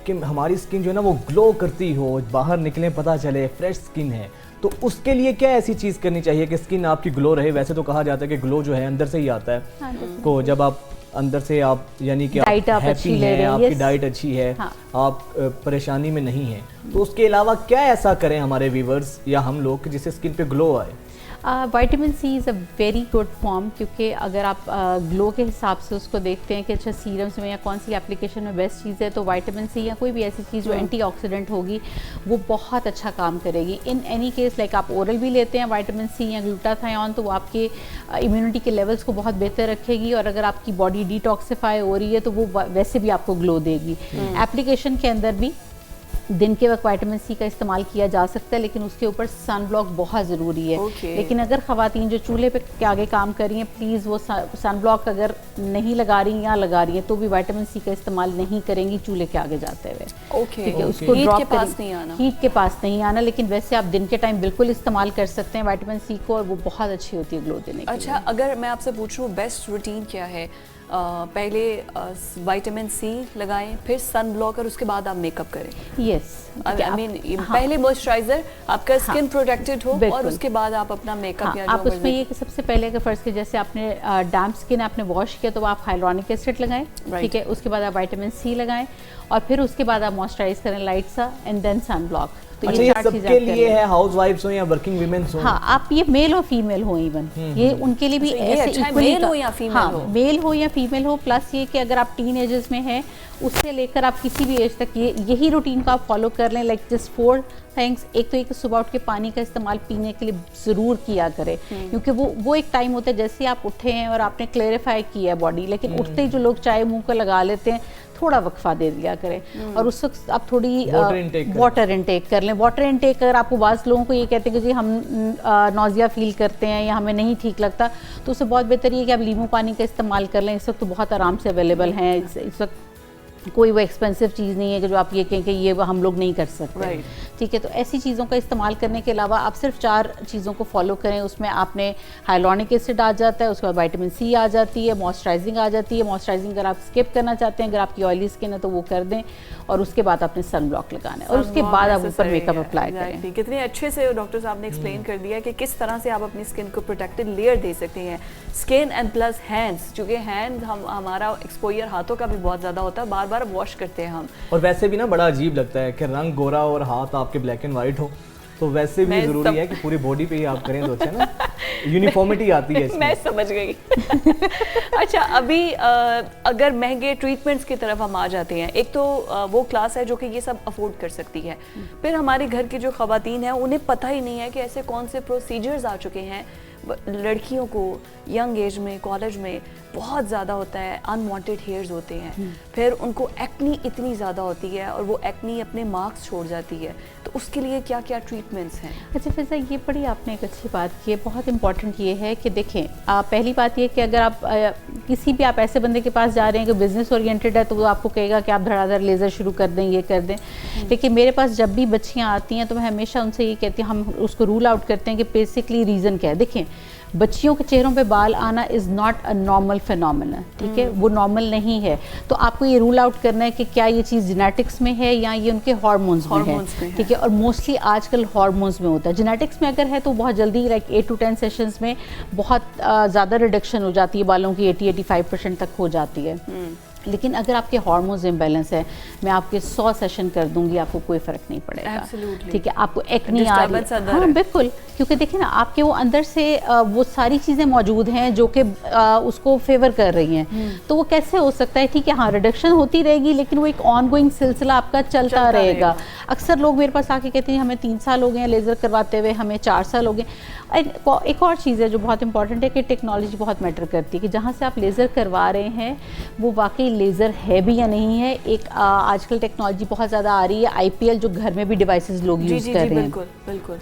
कि हमारी स्किन जो है ना वो ग्लो करती हो, बाहर निकले पता चले फ्रेश स्किन है। तो उसके लिए क्या ऐसी चीज़ करनी चाहिए कि स्किन आपकी ग्लो रहे? वैसे तो कहा जाता है कि ग्लो जो है अंदर से ही आता है को, जब आप अंदर से आप यानी कि आप हैप्पी हैं, आपकी डाइट अच्छी है, आप परेशानी में नहीं है, तो उसके अलावा क्या ऐसा करें हमारे व्यूवर्स या हम लोग जिससे स्किन पे ग्लो आए? Vitamin C is a very good form, क्योंकि अगर आप ग्लो के हिसाब से उसको देखते हैं कि अच्छा सीरम्स में या कौन सी एप्लीकेशन में बेस्ट चीज़ है, तो विटामिन सी या कोई भी ऐसी चीज़ जो एंटीऑक्सीडेंट होगी वो बहुत अच्छा काम करेगी। इन एनी केस लाइक आप ओरल भी लेते हैं विटामिन सी या ग्लूटाथायोन, तो वो आपके इम्यूनिटी के लेवल्स को बहुत बेहतर रखेगी। और अगर आपकी बॉडी डिटॉक्सिफाई हो रही है तो वो वैसे भी आपको ग्लो देगी। एप्लीकेशन के अंदर भी दिन के वक्त विटामिन सी का इस्तेमाल किया जा सकता है, लेकिन उसके ऊपर सन ब्लॉक बहुत ज़रूरी है। लेकिन अगर ख़वातीन जो चूल्हे पे के आगे काम कर रही हैं, प्लीज़ वो सन ब्लॉक अगर नहीं लगा रही या लगा रही हैं तो भी विटामिन सी का इस्तेमाल नहीं करेंगी चूल्हे के आगे जाते हुए। ठीक है, उसको हीट के पास नहीं आना, लेकिन वैसे आप दिन के टाइम बिल्कुल इस्तेमाल कर सकते हैं विटामिन सी को, और वो बहुत अच्छी होती है ग्लो देने के लिए। अच्छा, अगर मैं आपसे पूछूं बेस्ट रूटीन क्या है? पहले विटामिन सी लगाएं, फिर सन ब्लॉक, और उसके बाद आप मेकअप करें। यस, आई मीन पहले मॉइस्चराइजर, आपका स्किन प्रोटेक्टेड हो, और उसके बाद आप अपना मेकअप या आप उसमें ये कि सबसे पहले अगर फर्स्ट के जैसे आपने डैम्प स्किन आपने वॉश किया तो आप हाइलुरोनिक एसिड लगाएं, ठीक है। उसके बाद आप विटामिन सी लगाएं, और फिर उसके बाद आप मॉइस्चराइज करें लाइट सा, एंड देन सन ब्लॉक। तो अच्छा, ये सबके लिए है, हाउसवाइफ्स हो या वर्किंग वुमेन्स हो? हाँ, आप ये मेल हो फीमेल हो, इवन ये उनके लिए भी ऐसे इक्वली, मेल हो या फीमेल हो, मेल हो या फीमेल हो। प्लस ये कि अगर आप टीन एजेस में हैं उससे लेकर आप किसी भी एज तक यही रूटीन को आप फॉलो कर लें। Like just 4 things. एक तो एक सुबह उठ के पानी का इस्तेमाल पीने के लिए ज़रूर किया करें, क्योंकि वो एक टाइम होता है जैसे आप उठे हैं और आपने क्लेरिफाई किया बॉडी, लेकिन उठते ही जो लोग चाय मुंह को लगा लेते हैं, थोड़ा वक्फा दे दिया करें। और उस वक्त आप थोड़ी वाटर इनटेक कर लें। वाटर इनटेक अगर आपको बाज़ लोगों को ये कहते हैं कि जी हम नौजिया फील करते हैं या हमें नहीं ठीक लगता, तो उससे बहुत बेहतर ये कि आप नींबू पानी का इस्तेमाल कर लें। इस वक्त तो बहुत आराम से अवेलेबल हैं। इस वक्त कोई वो एक्सपेंसिव चीज़ नहीं है कि जो आप ये कहें कि ये हम लोग नहीं कर सकते, ठीक है। तो ऐसी चीज़ों का इस्तेमाल करने के अलावा आप सिर्फ 4 चीज़ों को फॉलो करें। उसमें आपने हाइलोनिक एसिड आ जाता है, उसके बाद विटामिन सी आ जाती है, मॉइस्चराइजिंग आ जाती है। मॉइस्चराइजिंग अगर आप स्किप करना चाहते हैं, अगर आपकी ऑयली स्किन है तो वो कर दें, और उसके बाद आपने सन ब्लॉक लगाना है, और उसके बाद आप ऊपर मेकअप अप्लाई करें। कितने अच्छे से डॉक्टर साहब ने एक्सप्लेन कर दिया कि किस तरह से आप अपनी स्किन को प्रोटेक्टेड लेयर दे सकते हैं। स्किन एंड प्लस हैंड्स, क्योंकि हैंड हमारा एक्सपोजर हाथों का भी बहुत ज़्यादा होता है, बार बार वॉश करते हैं हम। और वैसे भी ना बड़ा अजीब लगता है कि रंग गोरा और हाथ आपके ब्लैक एंड वाइट हो, तो वैसे भी जरूरी है कि पूरी बॉडी पे ही आप करें तो अच्छा ना, यूनिफॉर्मिटी आती है इसमें। मैं समझ गई। अच्छा, अभी अगर महंगे ट्रीटमेंट्स की तरफ हम आ जाते हैं, एक तो वो क्लास है जो कि ये सब अफोर्ड कर सकती है, फिर हमारे घर की जो ख़वातीन हैं उन्हें पता ही नहीं है कि ऐसे कौन से प्रोसीजर्स आ चुके हैं। लड़कियों को यंग एज में, कॉलेज में बहुत ज़्यादा होता है, अनवांटेड हेयर्स होते हैं, फिर उनको एक्नी इतनी ज़्यादा होती है और वो एक्नी अपने मार्क्स छोड़ जाती है, तो उसके लिए क्या क्या ट्रीटमेंट्स हैं? अच्छा फिजा, ये बड़ी आपने एक अच्छी बात की है। बहुत इंपॉर्टेंट ये है कि देखें, पहली बात ये कि अगर आप किसी भी आप ऐसे बंदे के पास जा रहे हैं कि बिज़नेस ओरिएंटेड है, तो वो आपको कहेगा कि आप धड़ाधड़ लेज़र शुरू कर दें, ये कर दें। लेकिन मेरे पास जब भी बच्चियाँ आती हैं तो मैं हमेशा उनसे ये कहती हूँ, हम उसको रूल आउट करते हैं कि बेसिकली रीज़न क्या है। देखें, बच्चियों के चेहरों पे बाल आना is not a normal phenomena, ठीक है, वो नॉर्मल नहीं है। तो आपको ये रूल आउट करना है कि क्या ये चीज़ जेनेटिक्स में है या ये उनके हार्मोन्स में है, ठीक है। और मोस्टली आजकल हार्मोन्स में होता है। जेनेटिक्स में अगर है तो बहुत जल्दी, लाइक 8 to 10 सेशंस में बहुत ज़्यादा रिडक्शन हो जाती है, बालों की 80-85% तक हो जाती है। लेकिन अगर आपके हार्मोन्स इम्बैलेंस है, मैं आपके 100 सेशन कर दूंगी, आपको कोई फ़र्क नहीं पड़ेगा, ठीक है। आपको एक्नी आ रही है, हाँ बिल्कुल, क्योंकि देखिए ना, आपके वो अंदर से वो सारी चीज़ें मौजूद हैं जो कि उसको फेवर कर रही हैं। तो वो कैसे हो सकता है, ठीक है, हाँ रिडक्शन होती रहेगी, लेकिन वो एक ऑन गोइंग सिलसिला आपका चलता रहेगा। अक्सर लोग मेरे पास आके कहते हैं हमें 3 साल हो गए हैं लेज़र करवाते हुए, हमें 4 साल हो गए। एक और चीज़ है जो बहुत इंपॉर्टेंट है कि टेक्नोलॉजी बहुत मैटर करती है, कि जहाँ से आप लेज़र करवा रहे हैं वो वाकई लेज़र है भी या नहीं है। एक आजकल टेक्नोलॉजी बहुत ज़्यादा आ रही है, IPL जो घर में भी डिवाइसेस लोग यूज़ कर रहे हैं, बिल्कुल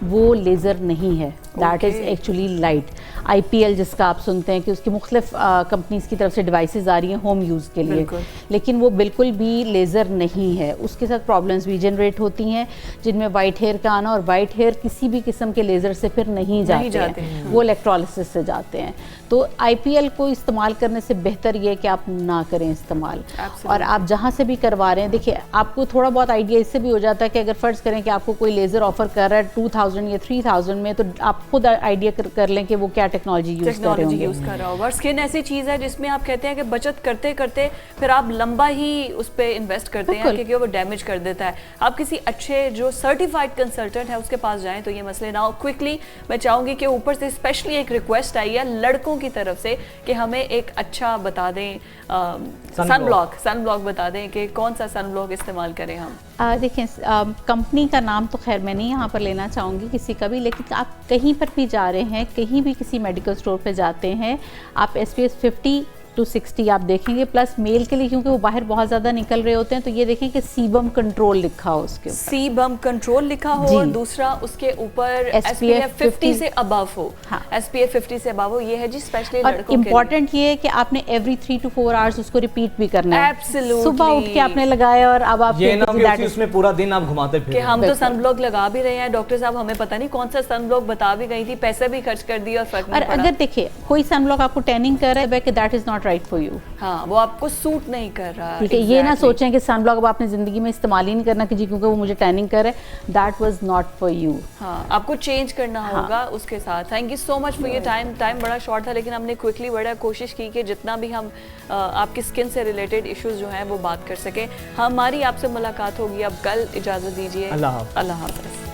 वो लेज़र नहीं है, that is actually light. IPL जिसका आप सुनते हैं कि उसकी मुख्तलिफ कंपनीज़ की तरफ से डिवाइसेस आ रही हैं होम यूज़ के लिए, लेकिन वो बिल्कुल भी लेज़र नहीं है। उसके साथ प्रॉब्लम्स भी जनरेट होती हैं, जिनमें वाइट हेयर का आना, और वाइट हेयर किसी भी किस्म के लेज़र से फिर नहीं जाते हैं, वो इलेक्ट्रोलिसिस से जाते हैं। तो IPL को इस्तेमाल करने से बेहतर ये है कि आप ना करें इस्तेमाल। और आप जहाँ से भी करवा रहे हैं, देखिए आपको थोड़ा बहुत आइडिया इससे भी हो जाता है कि अगर फ़र्ज़ करें कि आपको कोई लेज़र ऑफर कर रहा है 2000 या 3000 में, तो आप खुद आइडिया कर लें कि वो क्या टेक्नोलॉजी यूज़ कर रहा होगा। और स्किन ऐसी चीज़ है जिसमें आप कहते हैं कि बचत करते करते फिर आप लंबा ही उस पर इन्वेस्ट करते हैं, क्योंकि वो डैमेज कर देता है। आप किसी अच्छे जो सर्टिफाइड कंसल्टेंट है उसके पास जाएं तो ये मसले ना हो। क्विकली मैं चाहूँगी कि ऊपर से स्पेशली एक रिक्वेस्ट आई है लड़कों की तरफ से कि हमें एक अच्छा बता दें, सन ब्लॉक बता दें कि कौन सा सन ब्लॉक इस्तेमाल करें हम। देखिए, कंपनी का नाम तो खैर मैं नहीं यहाँ पर लेना चाहूँगी किसी का भी, लेकिन आप कहीं पर भी जा रहे हैं, कहीं भी किसी मेडिकल स्टोर पे जाते हैं, आप SPF 50 to 60 आप देखेंगे। प्लस मेल के लिए, क्योंकि वो बाहर बहुत ज़्यादा निकल रहे होते हैं, तो ये देखें कि सीबम कंट्रोल लिखा हो, उसके ऊपर सीबम कंट्रोल लिखा हो, और दूसरा उसके ऊपर SPF 50 से अबव हो। हाँ, SPF 50 से अबव हो, ये है जी स्पेशली लड़कों के लिए। इम्पॉर्टेंट ये है कि आपने एवरी 3 to 4 आवर्स उसको रिपीट भी करना है। एब्सोल्युटली, सुबह उठ के आपने लगाया और अब आप ये ना कि उसमें पूरा दिन आप घुमाते फिर, हम तो सन ब्लॉक लगा भी रहे हैं, डॉक्टर साहब हमें पता नहीं कौन सा सन ब्लॉक बता भी गई थी, पैसे भी खर्च कर दिए और फर्क नहीं पड़ा। अगर देखिए कोई सन ब्लॉक आपको टैनिंग कर रहा है, that is not right for you. हाँ, वो आपको सूट नहीं कर रहा, ठीक है। ये ना सोचें कि सन ब्लॉक अब आपने जिंदगी में इस्तेमाल ही नहीं करना कि जी क्योंकि वो मुझे टैनिंग कर रहा है, that was not for you. हाँ, आपको चेंज करना होगा उसके साथ। Thank you so much for your time बड़ा शॉर्ट था, लेकिन हमने क्विकली बड़ा कोशिश की कि जितना भी हम आपकी स्किन से रिलेटेड इश्यूज जो हैं वो बात कर सकें। हमारी आपसे मुलाकात होगी अब कल, इजाज़त दीजिए, अल्लाह हाफ़िज़। अल्लाह हाफ़िज़।